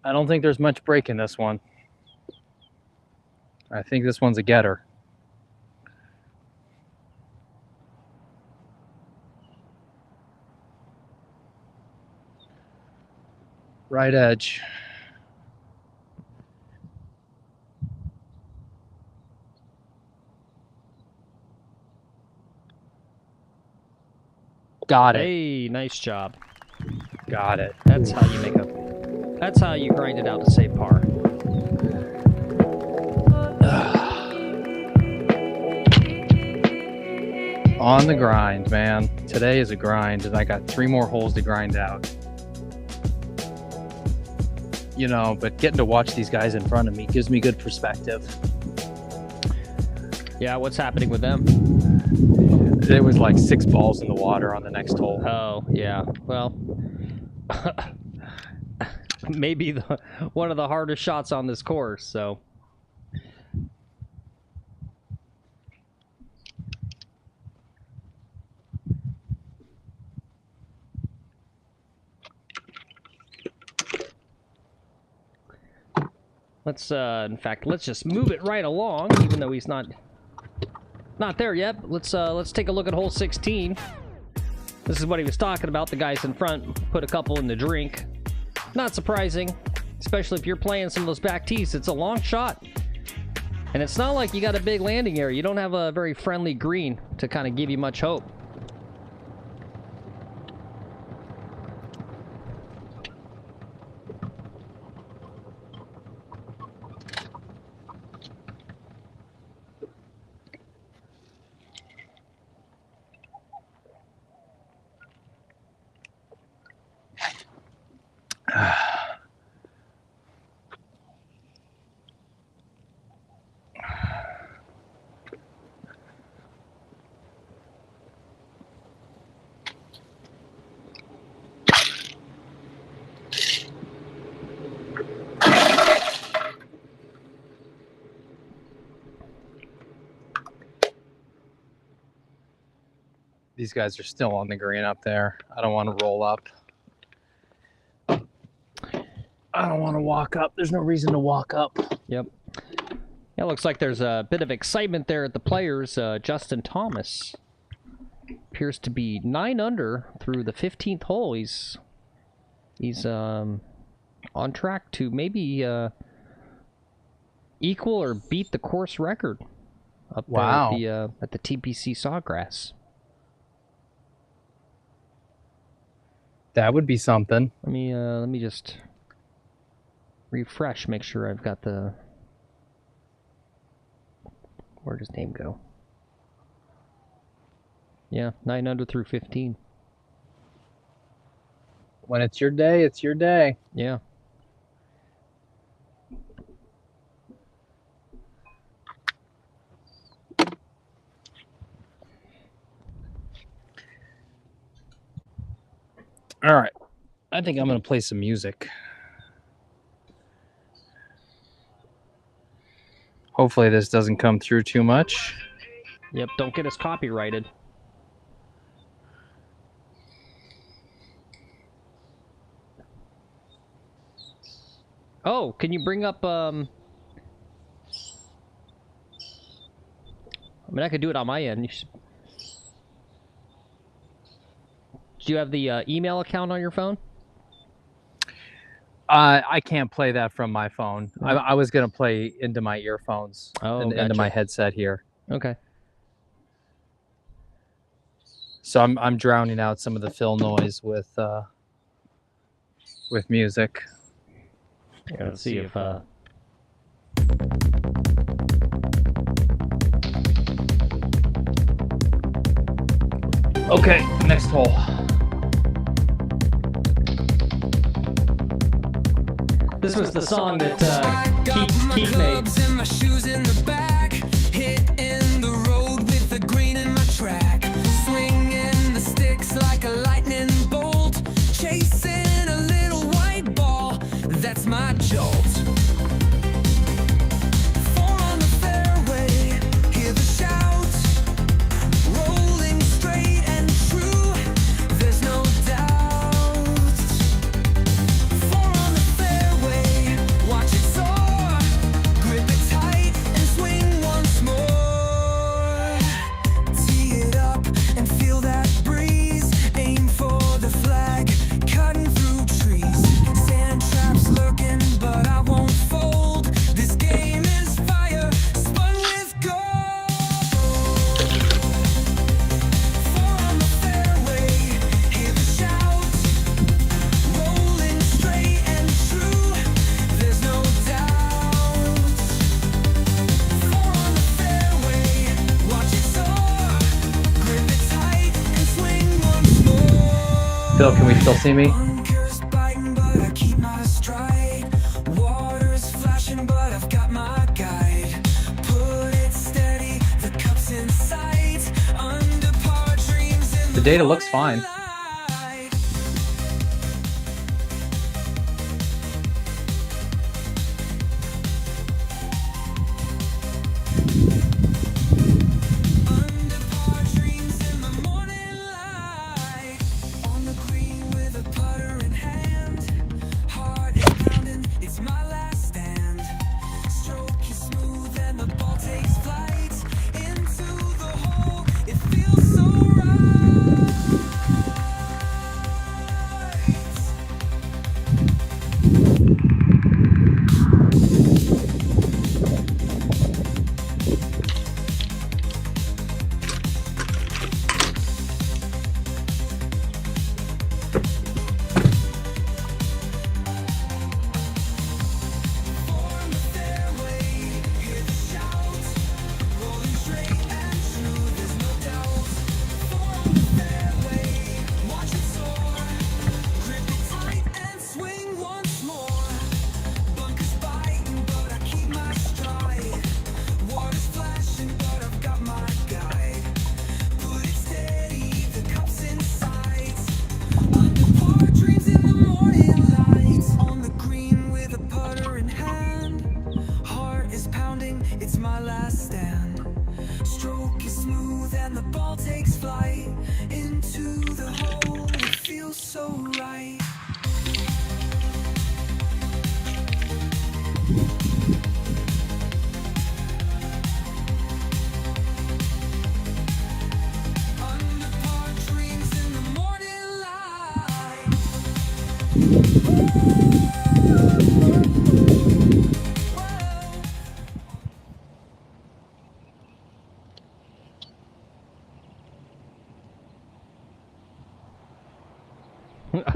I don't think there's much break in this one. I think this one's a getter. Right edge. Got it. Hey, nice job. Got it. That's how you make a. That's how you grind it out to save par. On the grind, man. Today is a grind, and I got 3 more holes to grind out. You know, but getting to watch these guys in front of me gives me good perspective. Yeah, what's happening with them? There was like 6 balls in the water on the next hole. Oh, yeah. Well, maybe one of the hardest shots on this course, so. Let's, in fact, let's just move it right along, even though he's not there yet. Let's take a look at hole 16. This is what he was talking about. The guys in front put a couple in the drink. Not surprising, especially if you're playing some of those back tees. It's a long shot, and it's not like you got a big landing area. You don't have a very friendly green to kind of give you much hope. These guys are still on the green up there. I don't want to roll up. I don't want to walk up. There's no reason to walk up. Yep. Yeah, looks like there's a bit of excitement there at the players. Justin Thomas appears to be 9 under through the 15th hole. He's on track to maybe equal or beat the course record up there at the TPC Sawgrass. That would be something. Let me just refresh, make sure I've got the. Where'd his name go? Yeah, 9 under through 15. When it's your day, it's your day. Yeah. All right. I think I'm going to play some music. Hopefully this doesn't come through too much. Yep, don't get us copyrighted. Oh, can you bring up, I mean, I could do it on my end. Do you have the email account on your phone? I can't play that from my phone. I was going to play into my earphones, Oh, into gotcha. my headset here. Okay. So I'm drowning out some of the fill noise with music. Yeah, let's see if Okay, next hole. this was the song that Keith made. And my shoes in the back, hitting the road with the green in my track, swinging the sticks like a lightning bolt, chasing a little white ball. That's my jolt. Four on the fairway, hear the shout, rolling straight and true. There's no doubt. Four on the fairway, watch it soar, grip it tight and swing once more. Tee it up and feel that breeze, aim for the flag, cutting through trees. Sand traps lurking, but I won't fold. This game is fire, spun with gold. Four on the fairway, hear the shout, rolling straight and true. There's no doubt. Four on the fairway, watch it soar, grip it tight and swing once more. Phil, can we still see me? Bunkers biting, but I keep my stride. Water's flashing, but I've got my guide. Put it steady, the cup's in sight. Under par dreams in The data looks fine. light. Under par dreams in the morning light. On the green with a putter in hand. Heart is pounding, it's my last stand. Stroke is smooth and the ball takes flight. Into the hole, it feels so right. On the fairway, hear the shout, rolling straight and true. There's no doubt. Four on the fairway, watch it soar, grip it tight and swing once more. Bunkers biting, but I keep my stride. Water's flashing, but I've got my guide. Put it steady, the cup's in sight. Under par dreams in the morning light. On the green with a putter in hand. Heart is pounding, it's my last stand. Stroke is smooth and the ball takes flight. Into the hole, it feels so right. Under par dreams in the morning light.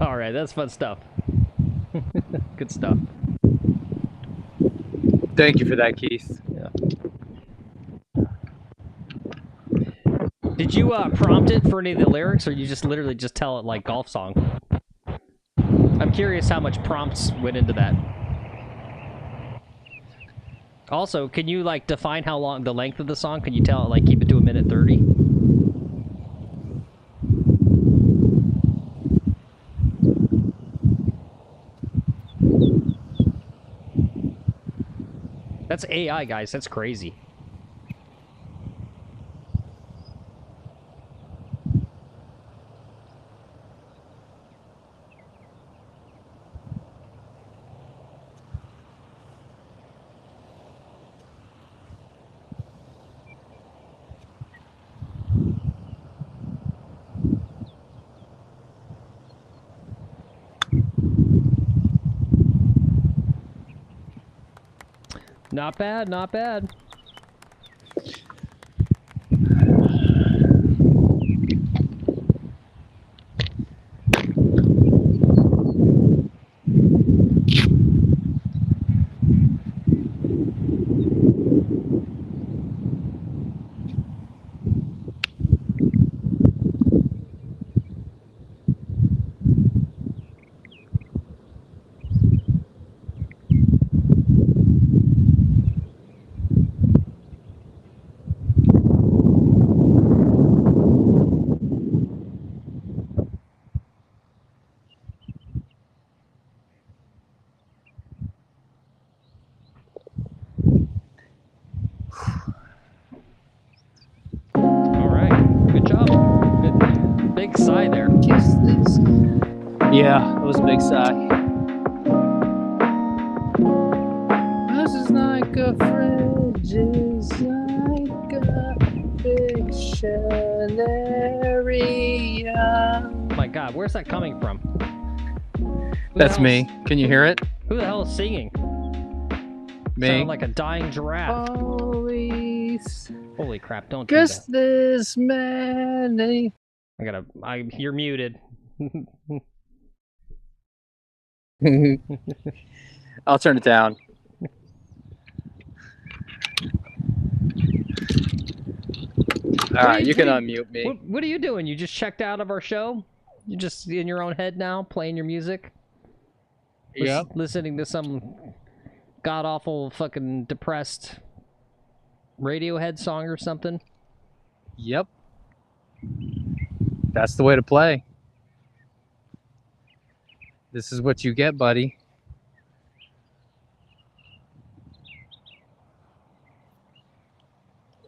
All right, that's fun stuff. Good stuff. Thank you for that, Keith. Yeah. Did you prompt it for any of the lyrics, or you just literally just tell it like golf song? I'm curious how much prompts went into that. Also, can you like define how long the length of the song? Can you tell it like keep it to 1:30? That's AI, guys. That's crazy. Not bad, not bad. sigh there. Kiss this. Yeah, it was a big sigh. This is like a fridge, is like a fiction area. Oh my God, where's that coming from? That's me. Can you hear it? Who the hell is singing? Me. Sound like a dying giraffe. Police. Holy crap! Don't do Guess that. this many. You're muted. I'll turn it down. All right, you can unmute me. What are you doing? You just checked out of our show? You just in your own head now, playing your music? Yep. Listening to some god-awful fucking depressed Radiohead song or something? Yep. That's the way to play. This is what you get, buddy.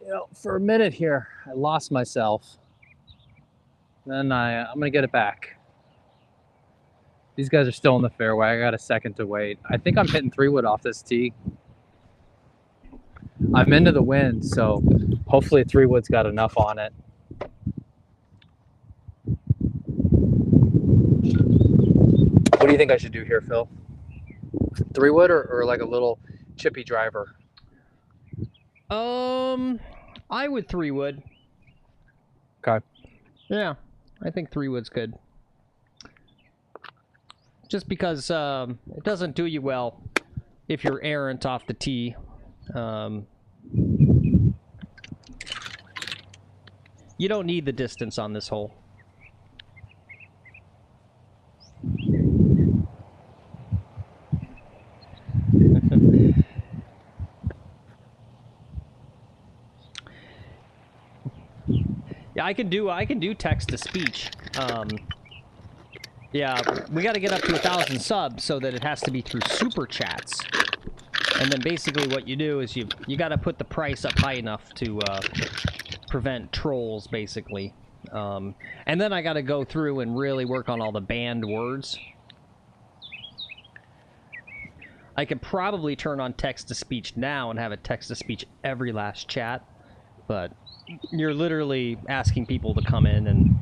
You know, for a minute here, I lost myself. Then I'm gonna get it back. These guys are still in the fairway. I got a second to wait. I think I'm hitting 3-wood off this tee. I'm into the wind, so hopefully 3-wood's got enough on it. What do you think I should do here, Phil? 3-wood or like a little chippy driver? I would 3-wood. Okay. Yeah, I think 3-wood's good. Just because it doesn't do you well if you're errant off the tee. You don't need the distance on this hole. Yeah, I can do text to speech. Yeah, we got to get up to 1,000 subs so that it has to be through super chats. And then basically what you do is you got to put the price up high enough to prevent trolls, basically. And then I got to go through and really work on all the banned words. I could probably turn on text-to-speech now and have it text-to-speech every last chat, but you're literally asking people to come in and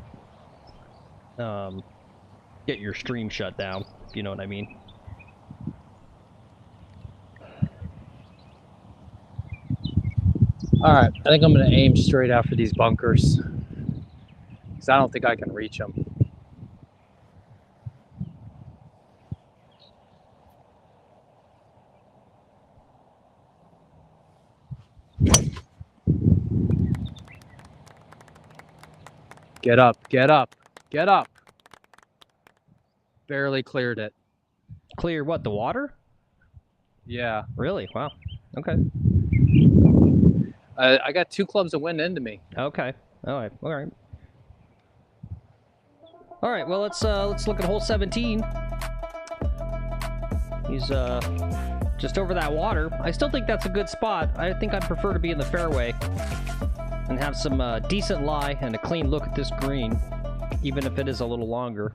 get your stream shut down, if you know what I mean. All right, I think I'm going to aim straight after these bunkers because I don't think I can reach them. Get up, get up, get up. Barely cleared it. Clear what, the water? Yeah. Really? Wow. Okay. I got 2 clubs of wind into me. Okay. All right. All right. All right. Well, let's look at hole 17. He's just over that water. I still think that's a good spot. I think I'd prefer to be in the fairway and have some decent lie and a clean look at this green, even if it is a little longer.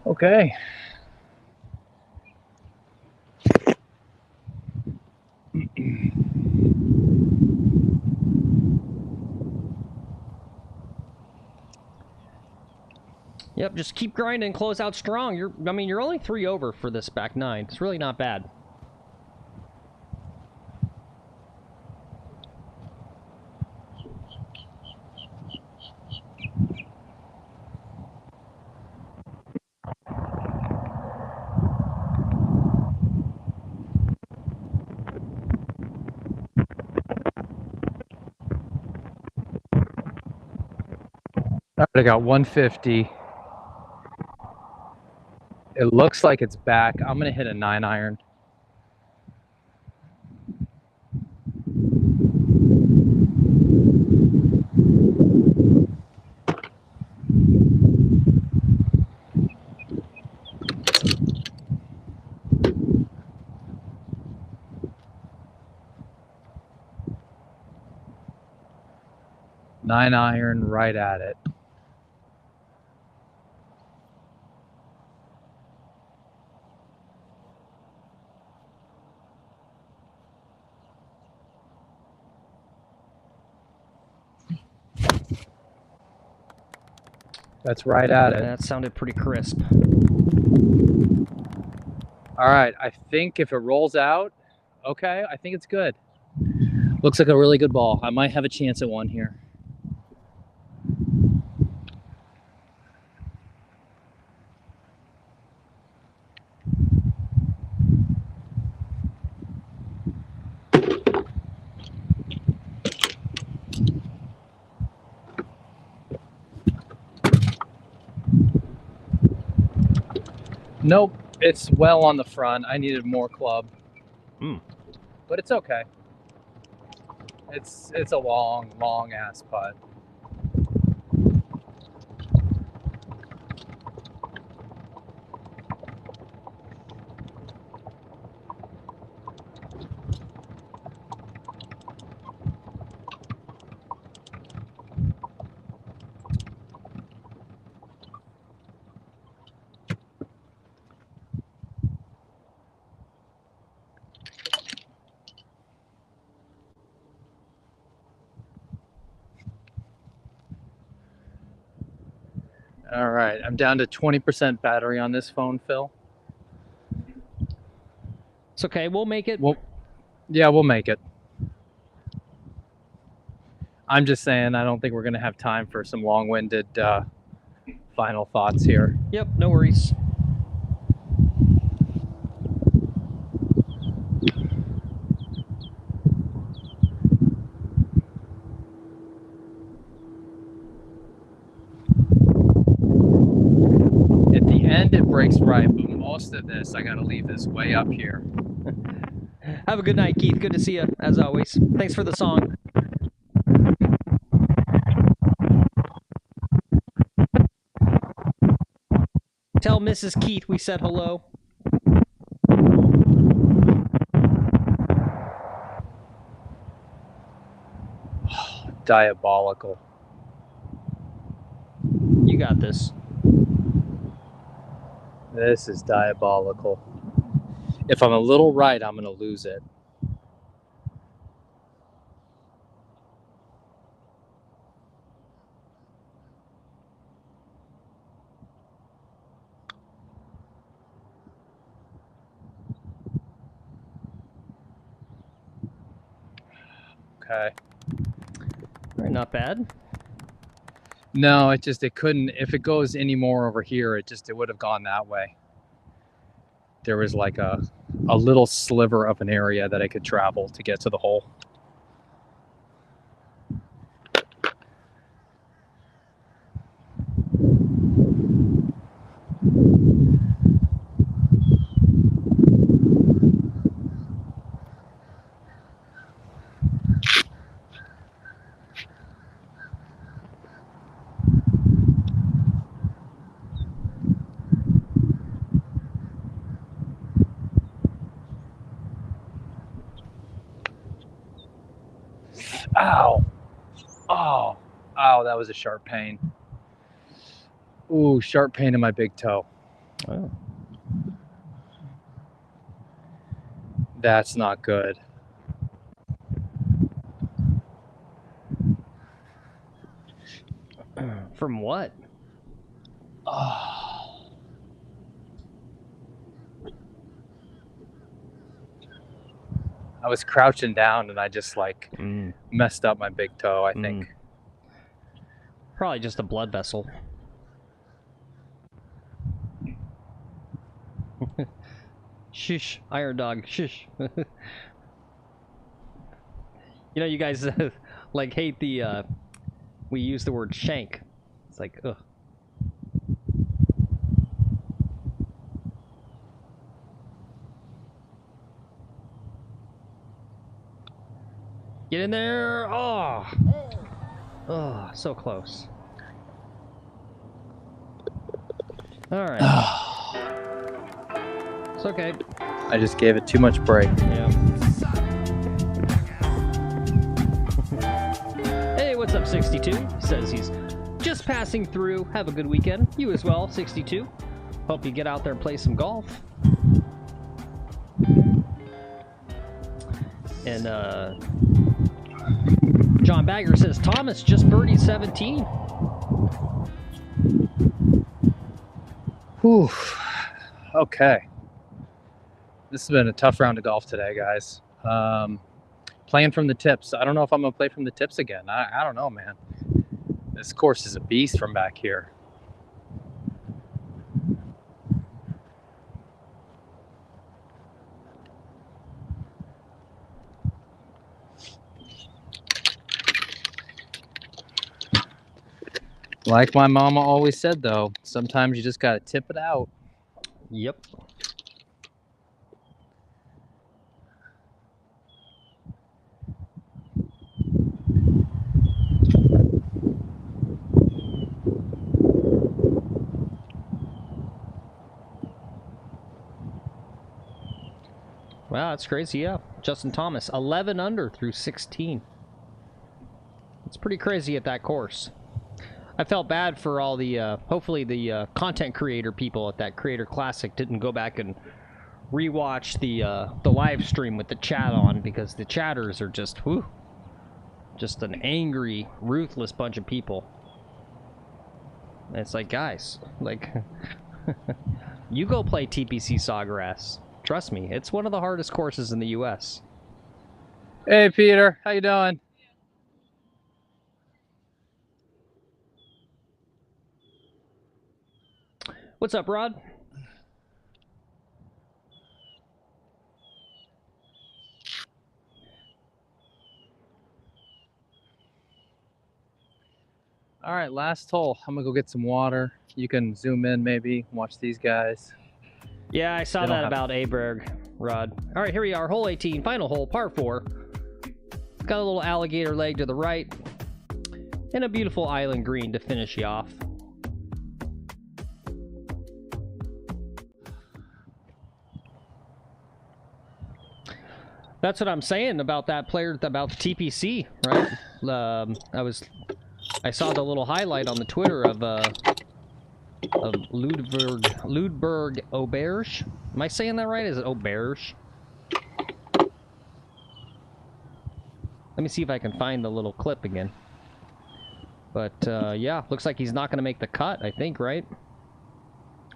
Okay. Yep, just keep grinding and close out strong. I mean, you're only 3 over for this back 9. It's really not bad. All right, I got 150. It looks like it's back. I'm gonna hit a 9-iron. Nine iron right at it. That's right at it. That sounded pretty crisp. All right, I think if it rolls out, okay, I think it's good. Looks like a really good ball. I might have a chance at one here. Nope, it's well on the front. I needed more club. But it's okay. It's a long ass putt. All right, I'm down to 20% battery on this phone, Phil. It's okay, we'll make it. Well, yeah, we'll make it. I'm just saying, I don't think we're going to have time for some long-winded final thoughts here. Yep, no worries. At the end, it breaks right, but most of this, I got to leave this way up here. Have a good night, Keith. Good to see you, as always. Thanks for the song. Tell Mrs. Keith we said hello. Diabolical. You got this. This is diabolical. If I'm a little right, I'm going to lose it. Okay. All right, not bad. No, it couldn't. If it goes any more over here, it would have gone that way. There was like a little sliver of an area that I could travel to get to the hole. Ow. Oh. Ow, that was a sharp pain. Ooh, sharp pain in my big toe. Oh. That's not good. From what? Oh. I was crouching down and I just like messed up my big toe, I think. Probably just a blood vessel. Shush, Iron Dog, shush. You know, you guys like hate the we use the word shank It's like, ugh. Get in there! Oh! Oh, so close. Alright. It's okay. I just gave it too much break. Yeah. Hey, what's up, 62? Says he's just passing through. Have a good weekend. You as well, 62. Hope you get out there and play some golf. And, John Bagger says, Thomas just birdied 17. Whew. Okay. This has been a tough round of golf today, guys. Playing from the tips. I don't know if I'm going to play from the tips again. I don't know, man. This course is a beast from back here. Like my mama always said, though, sometimes you just got to tip it out. Yep. Wow, that's crazy, yeah. Justin Thomas, 11 under through 16. It's pretty crazy at that course. I felt bad for all the, hopefully the content creator people at that Creator Classic didn't go back and rewatch the live stream with the chat on, because the chatters are just, whew, just an angry, ruthless bunch of people. And it's like, guys, like, you go play TPC Sawgrass. Trust me, it's one of the hardest courses in the U.S. Hey, Peter. How you doing? What's up, Rod? All right, last hole. I'm going to go get some water. You can zoom in maybe, watch these guys. Yeah, I saw that about Aberg, Rod. All right, here we are, hole 18, final hole, par 4. Got a little alligator leg to the right, and a beautiful island green to finish you off. That's what I'm saying about that player, about the TPC, right? I saw the little highlight on the Twitter of Ludberg Auberge. Am I saying that right? Is it Auberge? Let me see if I can find the little clip again. But yeah, looks like he's not going to make the cut, I think, right?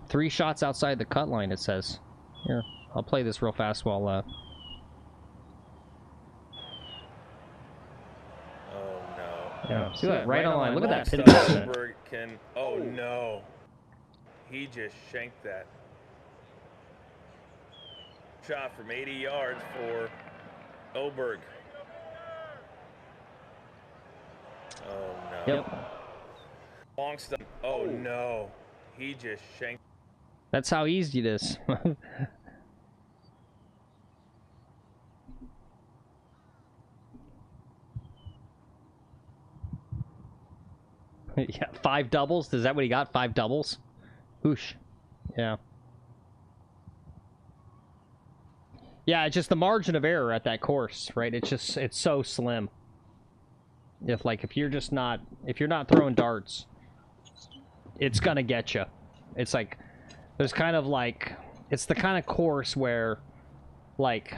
3 shots outside the cut line, it says. Here, I'll play this real fast while... Yeah, see that right on line. Look at that pin placement. Oh no, he just shanked that shot from 80 yards for Oberg. Oh no. Yep. Long stuff. Oh no, he just shanked. That's how easy it is. Yeah, 5 doubles. Is that what he got? 5 doubles? Whoosh. Yeah. Yeah, it's just the margin of error at that course, right? It's just, it's so slim. If you're not throwing darts, it's gonna get you. It's like, there's kind of like, it's the kind of course where, like,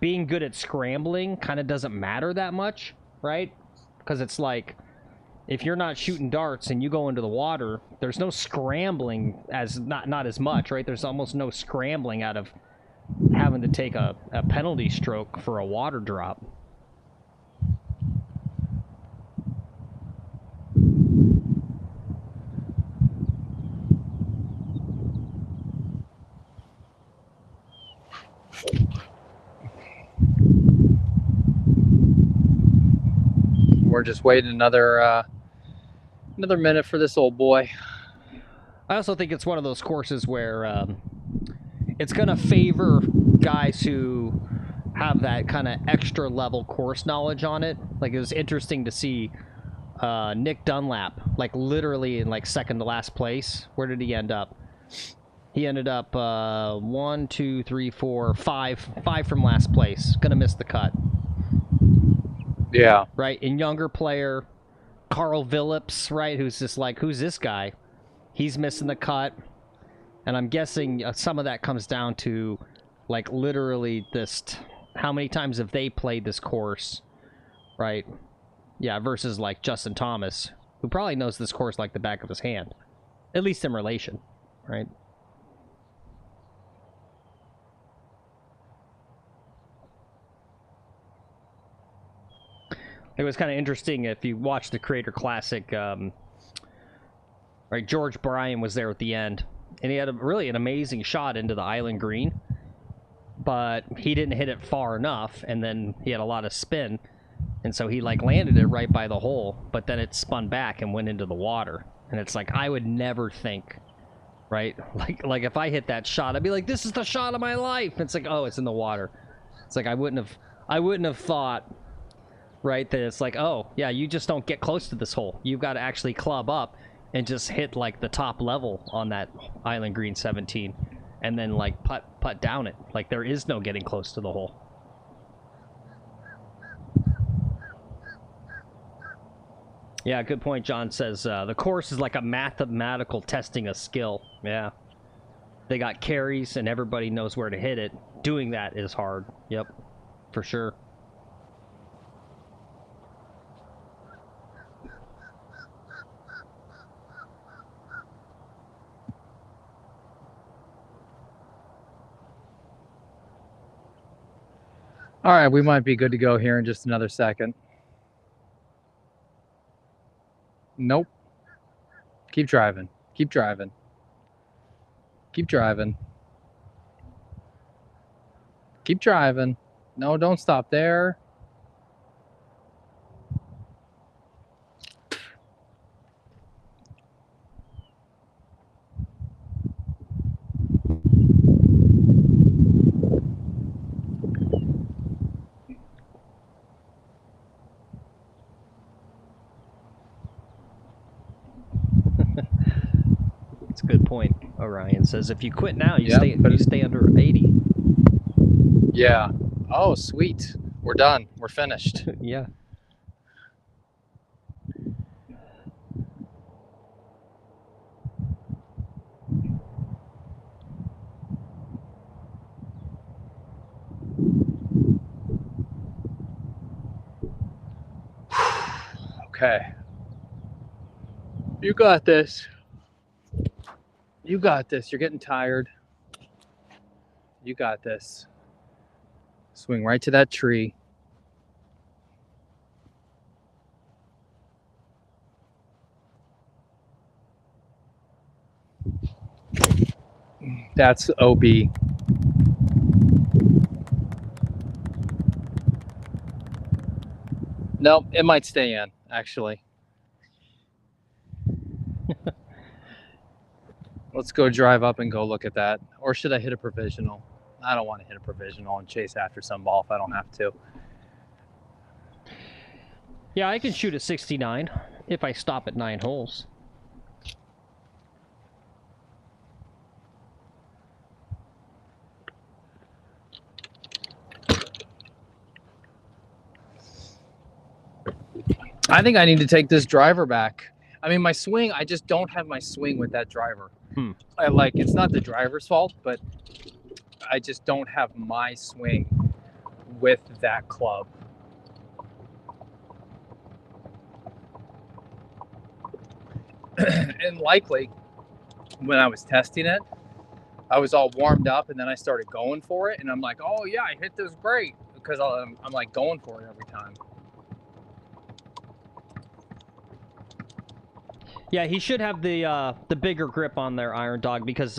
being good at scrambling kind of doesn't matter that much, right? Because it's like, if you're not shooting darts and you go into the water, there's no scrambling, not as much, right? There's almost no scrambling out of having to take a penalty stroke for a water drop. We're just waiting another Another minute for this old boy. I also think it's one of those courses where it's going to favor guys who have that kind of extra level course knowledge on it. Like, it was interesting to see Nick Dunlap, like, literally in, like, second to last place. Where did he end up? He ended up 1, 2, 3, 4, 5 from last place. Gonna miss the cut. Yeah. Right? And younger player, Carl Phillips, right? Who's just like, who's this guy? He's missing the cut. And I'm guessing some of that comes down to, like, literally this... How many times have they played this course, right? Yeah, versus, like, Justin Thomas, who probably knows this course like the back of his hand. At least in relation, right? It was kind of interesting if you watch the Creator Classic, right, George Bryan was there at the end, and he had really an amazing shot into the island green, but he didn't hit it far enough, and then he had a lot of spin, and so he, like, landed it right by the hole, but then it spun back and went into the water, and it's like, I would never think, right, like if I hit that shot, I'd be like, this is the shot of my life. It's like, oh, it's in the water. It's like, I wouldn't have thought, right, that it's like, oh, yeah, you just don't get close to this hole. You've got to actually club up and just hit, like, the top level on that island green 17, and then, like, putt down it. Like, there is no getting close to the hole. Yeah, good point. John says the course is like a mathematical testing of skill. Yeah, they got carries and everybody knows where to hit it. Doing that is hard. Yep, for sure. All right, we might be good to go here in just another second. Nope. Keep driving. Keep driving. Keep driving. Keep driving. No, don't stop there. That's a good point. Orion says if you quit now, you Yep, stay under 80. Yeah. Oh, sweet. We're done. We're finished. Yeah. Okay. You got this. You got this. You're getting tired. You got this. Swing right to that tree. That's OB. Nope, it might stay in, actually. Let's go drive up and go look at that. Or should I hit a provisional? I don't want to hit a provisional and chase after some ball if I don't have to. Yeah, I can shoot a 69 if I stop at 9 holes. I think I need to take this driver back. I mean, my swing, I just don't have my swing with that driver. It's not the driver's fault, but I just don't have my swing with that club. And likely, when I was testing it, I was all warmed up, and then I started going for it, and I'm like, oh yeah, I hit this great, because I'm like going for it every time. Yeah, he should have the bigger grip on there, Iron Dog, because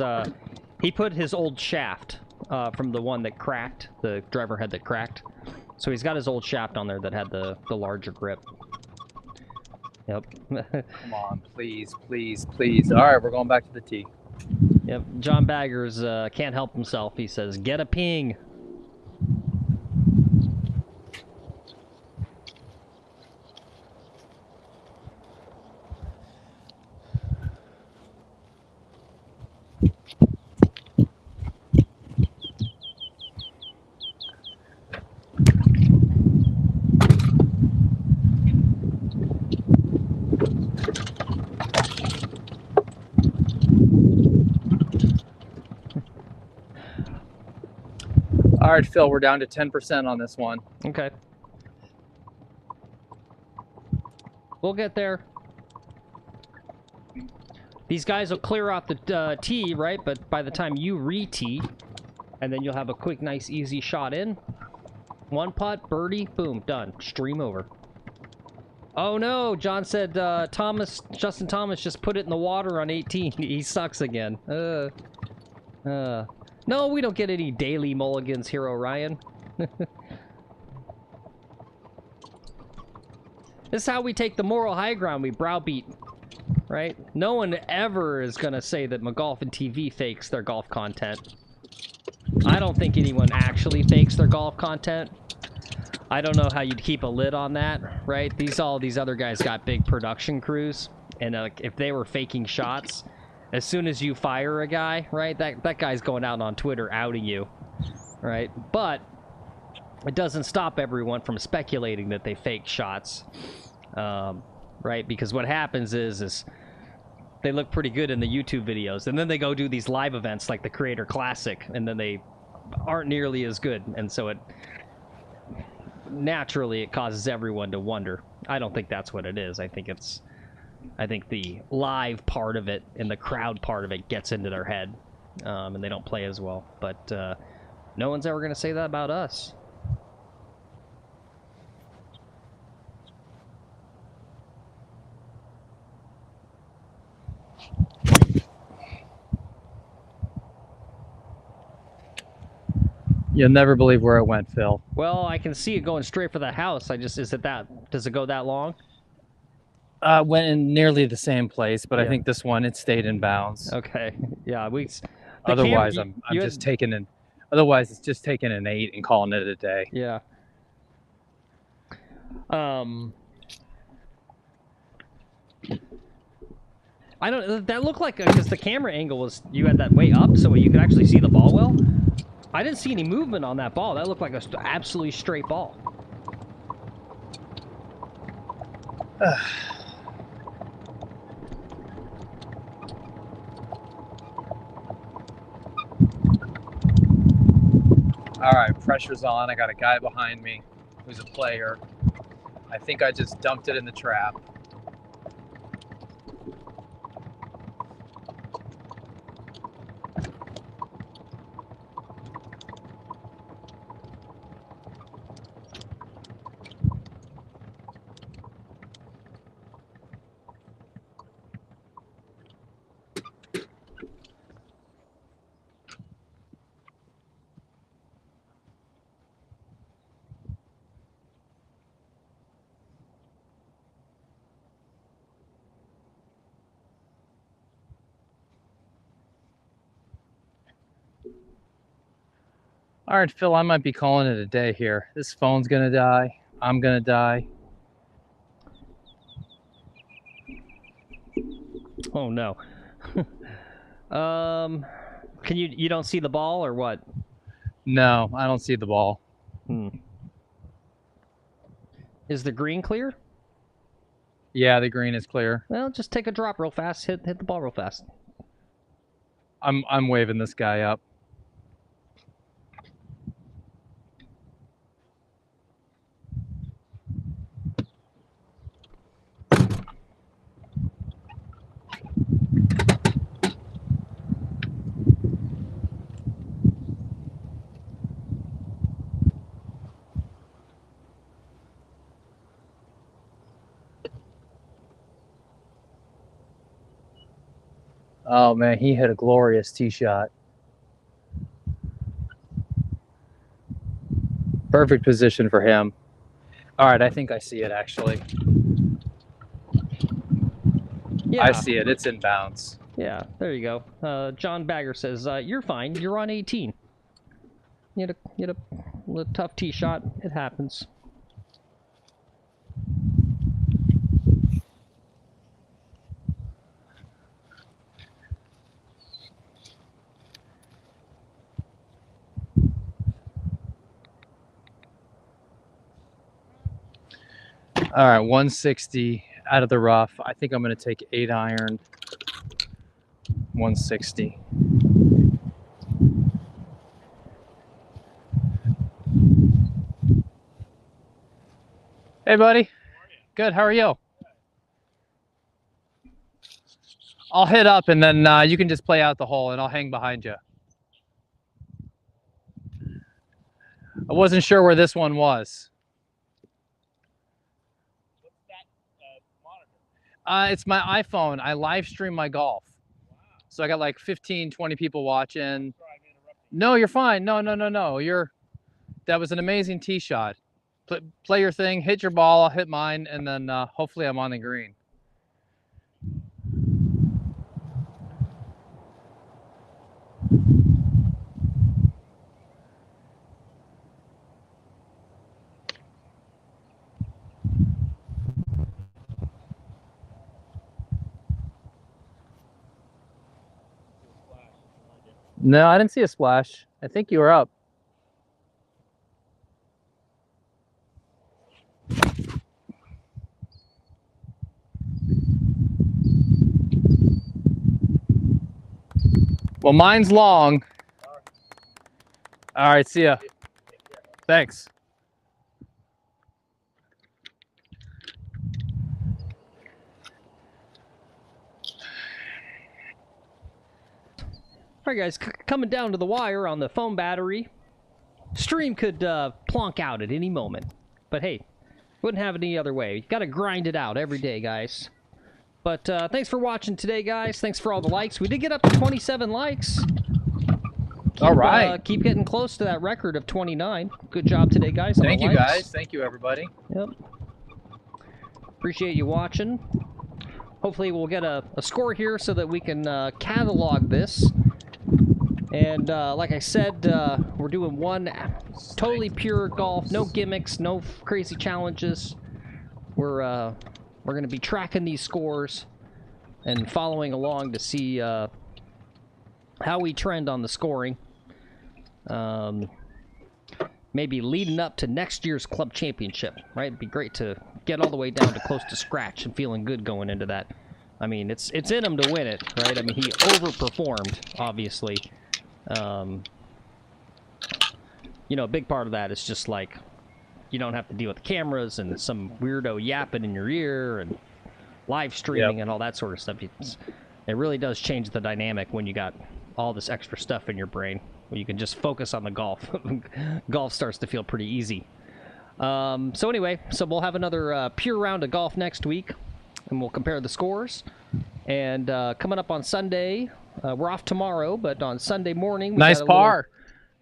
he put his old shaft from the one that cracked, the driver head that cracked. So he's got his old shaft on there that had the larger grip. Yep. Come on, please, please, please. All right, we're going back to the tee. Yep. John Baggers can't help himself. He says, "Get a ping." All right, Phil, we're down to 10% on this one. Okay. We'll get there. These guys will clear off the tee, right? But by the time you re-tee, and then you'll have a quick, nice, easy shot in. One putt, birdie, boom, done. Stream over. Oh no, John said Justin Thomas just put it in the water on 18. He sucks again. No, we don't get any daily mulligans here, Orion. This is how we take the moral high ground. We browbeat, right? No one ever is going to say that McGolfin TV fakes their golf content. I don't think anyone actually fakes their golf content. I don't know how you'd keep a lid on that, right? All these other guys got big production crews, and if they were faking shots, as soon as you fire a guy, right, that guy's going out on Twitter outing you, right? But it doesn't stop everyone from speculating that they fake shots, right? Because what happens is they look pretty good in the YouTube videos, and then they go do these live events like the Creator Classic, and then they aren't nearly as good, and so it naturally causes everyone to wonder. I don't think that's what it is. I think the live part of it and the crowd part of it gets into their head, and they don't play as well. But no one's ever going to say that about us. You'll never believe where it went, Phil. Well, I can see it going straight for the house. Does it go that long? Went in nearly the same place, but Yeah. I think this one, it stayed in bounds. Okay. Yeah, Otherwise, I'm just taking an. Otherwise, it's just taking an 8 and calling it a day. Yeah. I don't. That looked like because the camera angle was you had that way up, so you could actually see the ball well. I didn't see any movement on that ball. That looked like a absolutely straight ball. All right, pressure's on. I got a guy behind me who's a player. I think I just dumped it in the trap. All right, Phil, I might be calling it a day here. This phone's gonna die. I'm gonna die. Oh no. Can you don't see the ball or what? No, I don't see the ball. Is the green clear? Yeah, the green is clear. Well, just take a drop real fast. Hit the ball real fast. I'm waving this guy up. Oh man, he hit a glorious tee shot. Perfect position for him. All right, I think I see it actually. Yeah. I see it. It's in bounds. Yeah, there you go. John Bagger says, you're fine. You're on 18. You had a little tough tee shot. It happens. All right, 160 out of the rough. I think I'm going to take 8 iron. 160. Hey, buddy. Good. How are you? I'll hit up and then you can just play out the hole and I'll hang behind you. I wasn't sure where this one was. What's that monitor? It's my iPhone. I live stream my golf. Wow. So I got like 15, 20 people watching. No, you're fine. No. That was an amazing tee shot. Play your thing, hit your ball, I'll hit mine, and then hopefully I'm on the green. No, I didn't see a splash. I think you were up. Well, mine's long. All right, see ya. Thanks. All right, guys, coming down to the wire on the phone battery. Stream could plonk out at any moment. But hey, wouldn't have it any other way. You got to grind it out every day, guys. But thanks for watching today, guys. Thanks for all the likes. We did get up to 27 likes. All right. Keep getting close to that record of 29. Good job today, guys. Thank you, guys. Thank you, everybody. Yep. Appreciate you watching. Hopefully we'll get a score here so that we can catalog this. And like I said, we're doing one totally pure golf. No gimmicks, no crazy challenges. We're going to be tracking these scores and following along to see how we trend on the scoring. Maybe leading up to next year's club championship, right? It'd be great to get all the way down to close to scratch and feeling good going into that. I mean, it's in him to win it, right? I mean, he overperformed, obviously. You know, a big part of that is just like, you don't have to deal with cameras and some weirdo yapping in your ear and live streaming and all that sort of stuff. It really does change the dynamic when you got all this extra stuff in your brain. Where you can just focus on the golf. Golf starts to feel pretty easy. So anyway, we'll have another pure round of golf next week, and we'll compare the scores. And coming up on Sunday, we're off tomorrow, but on Sunday morning, we nice got a par.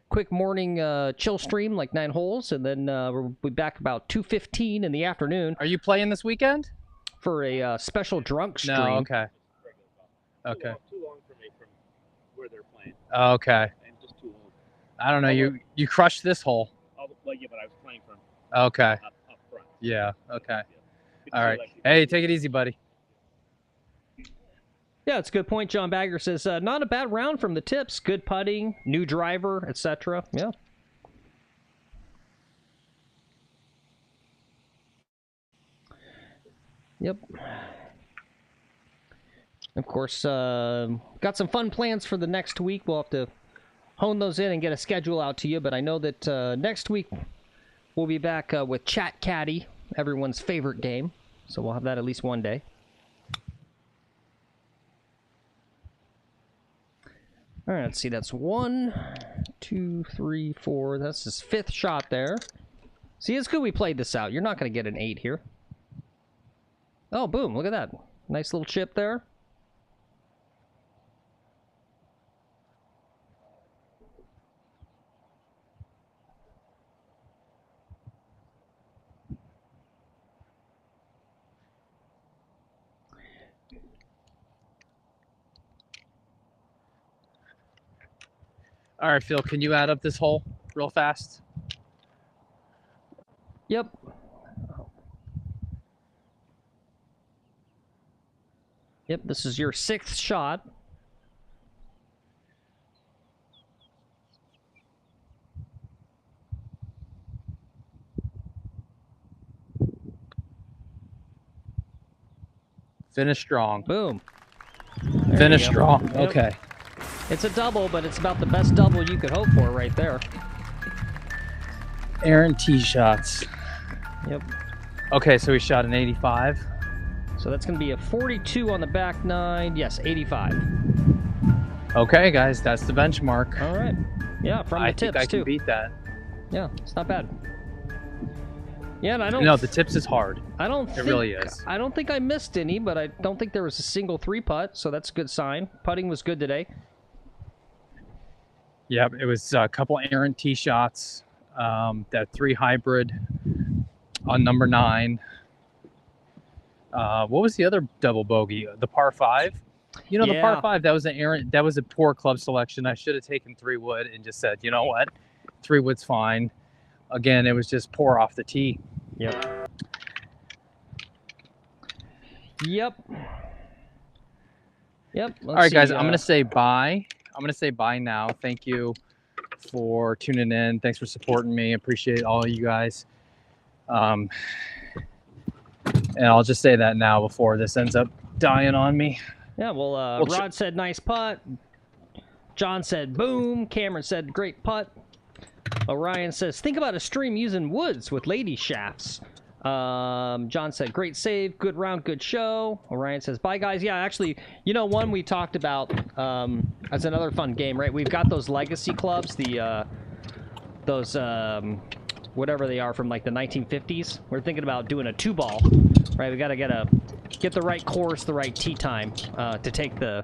Quick morning chill stream, like 9 holes, and then we'll be back about 2:15 in the afternoon. Are you playing this weekend? For a special drunk stream. No, okay. Okay. Too long for me from where they're playing. Okay. I'm just too old. I don't know. You crushed this hole. Well, yeah, but I was playing from Okay. up front. Yeah. Okay. Good to All see right. Lexi. Hey, take it easy, buddy. Yeah, it's a good point. John Bagger says, not a bad round from the tips. Good putting, new driver, etc. Yeah. Yep. Of course, got some fun plans for the next week. We'll have to hone those in and get a schedule out to you. But I know that next week we'll be back with Chat Caddy, everyone's favorite game. So we'll have that at least one day. All right, let's see. That's 1, 2, 3, 4. That's his 5th shot there. See, it's good we played this out. You're not going to get an 8 here. Oh, boom. Look at that. Nice little chip there. All right, Phil, can you add up this hole real fast? Yep. Yep, this is your 6th shot. Finish strong. Boom. Finish strong. Yep. Okay. It's a double, but it's about the best double you could hope for right there. Aaron tee shots. Yep. Okay, so we shot an 85. So that's going to be a 42 on the back 9. Yes, 85. Okay, guys, that's the benchmark. All right. Yeah, from the I tips, think I too. can beat that. Yeah, it's not bad. Yeah, and I don't... No, the tips is hard. I don't It think, really is. I don't think I missed any, but I don't think there was a single 3-putt, so that's a good sign. Putting was good today. Yep, it was a couple errant tee shots. That 3 hybrid on number 9. What was the other double bogey? The par 5. You know, the par 5. That was an errant. That was a poor club selection. I should have taken 3 wood and just said, you know what, 3 wood's fine. Again, it was just poor off the tee. Yep. Yep. Yep. All right, guys, I'm gonna say bye. I'm gonna say bye now. Thank you for tuning in. Thanks for supporting me. Appreciate all of you guys. And I'll just say that now before this ends up dying on me. Yeah, well, Rod said nice putt. John said boom. Cameron said great putt. Orion says think about a stream using woods with lady shafts. John said great save, good round, good show. Orion says bye guys. Yeah, actually, you know, one we talked about as another fun game, right? We've got those legacy clubs, those whatever they are from like the 1950s. We're thinking about doing a 2-ball, right? We got to get the right course, the right tee time to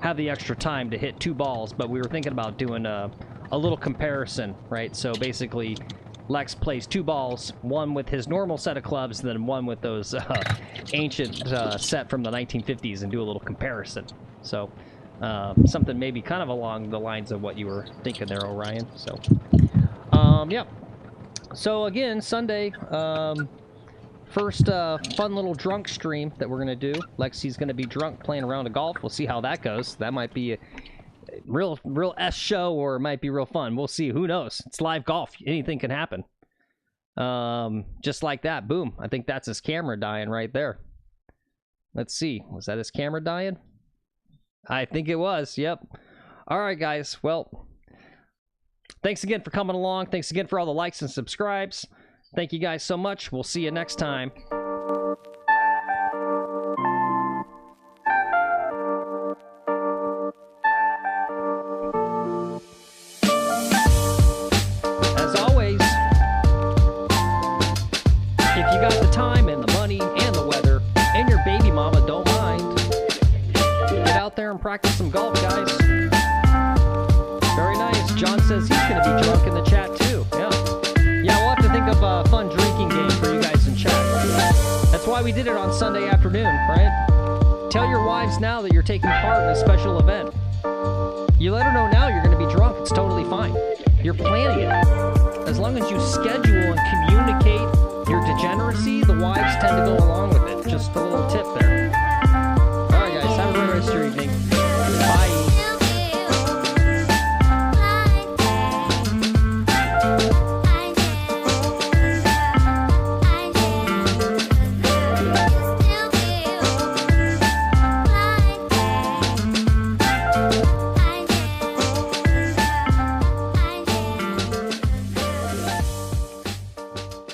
have the extra time to hit 2 balls. But we were thinking about doing a little comparison, right? So basically, Lex plays 2 balls, one with his normal set of clubs, and then one with those ancient set from the 1950s, and do a little comparison. So something maybe kind of along the lines of what you were thinking there, Orion. So yeah. So again, Sunday, first fun little drunk stream that we're gonna do. Lexi's gonna be drunk playing a round of golf. We'll see how that goes. That might be a real S show, or it might be real fun. We'll see. Who knows? It's live golf. Anything can happen. Just like that. Boom. I think that's his camera dying right there. Let's see. Was that his camera dying? I think it was. Yep. All right, guys. Well, thanks again for coming along. Thanks again for all the likes and subscribes. Thank you guys so much. We'll see you next time. As always, if you got the time and the money and the weather and your baby mama don't mind, get out there and practice some golf, guys. Very nice. John says he's going to be drunk in the chat too. Yeah, we'll have to think of a fun drinking game for you guys in chat. That's why we did it on Sunday afternoon, right? Tell your wives now that you're taking part in a special event. You let her know now you're going to be drunk. It's totally fine. You're planning it. As long as you schedule and communicate your degeneracy, the wives tend to go along with it. Just a little tip there.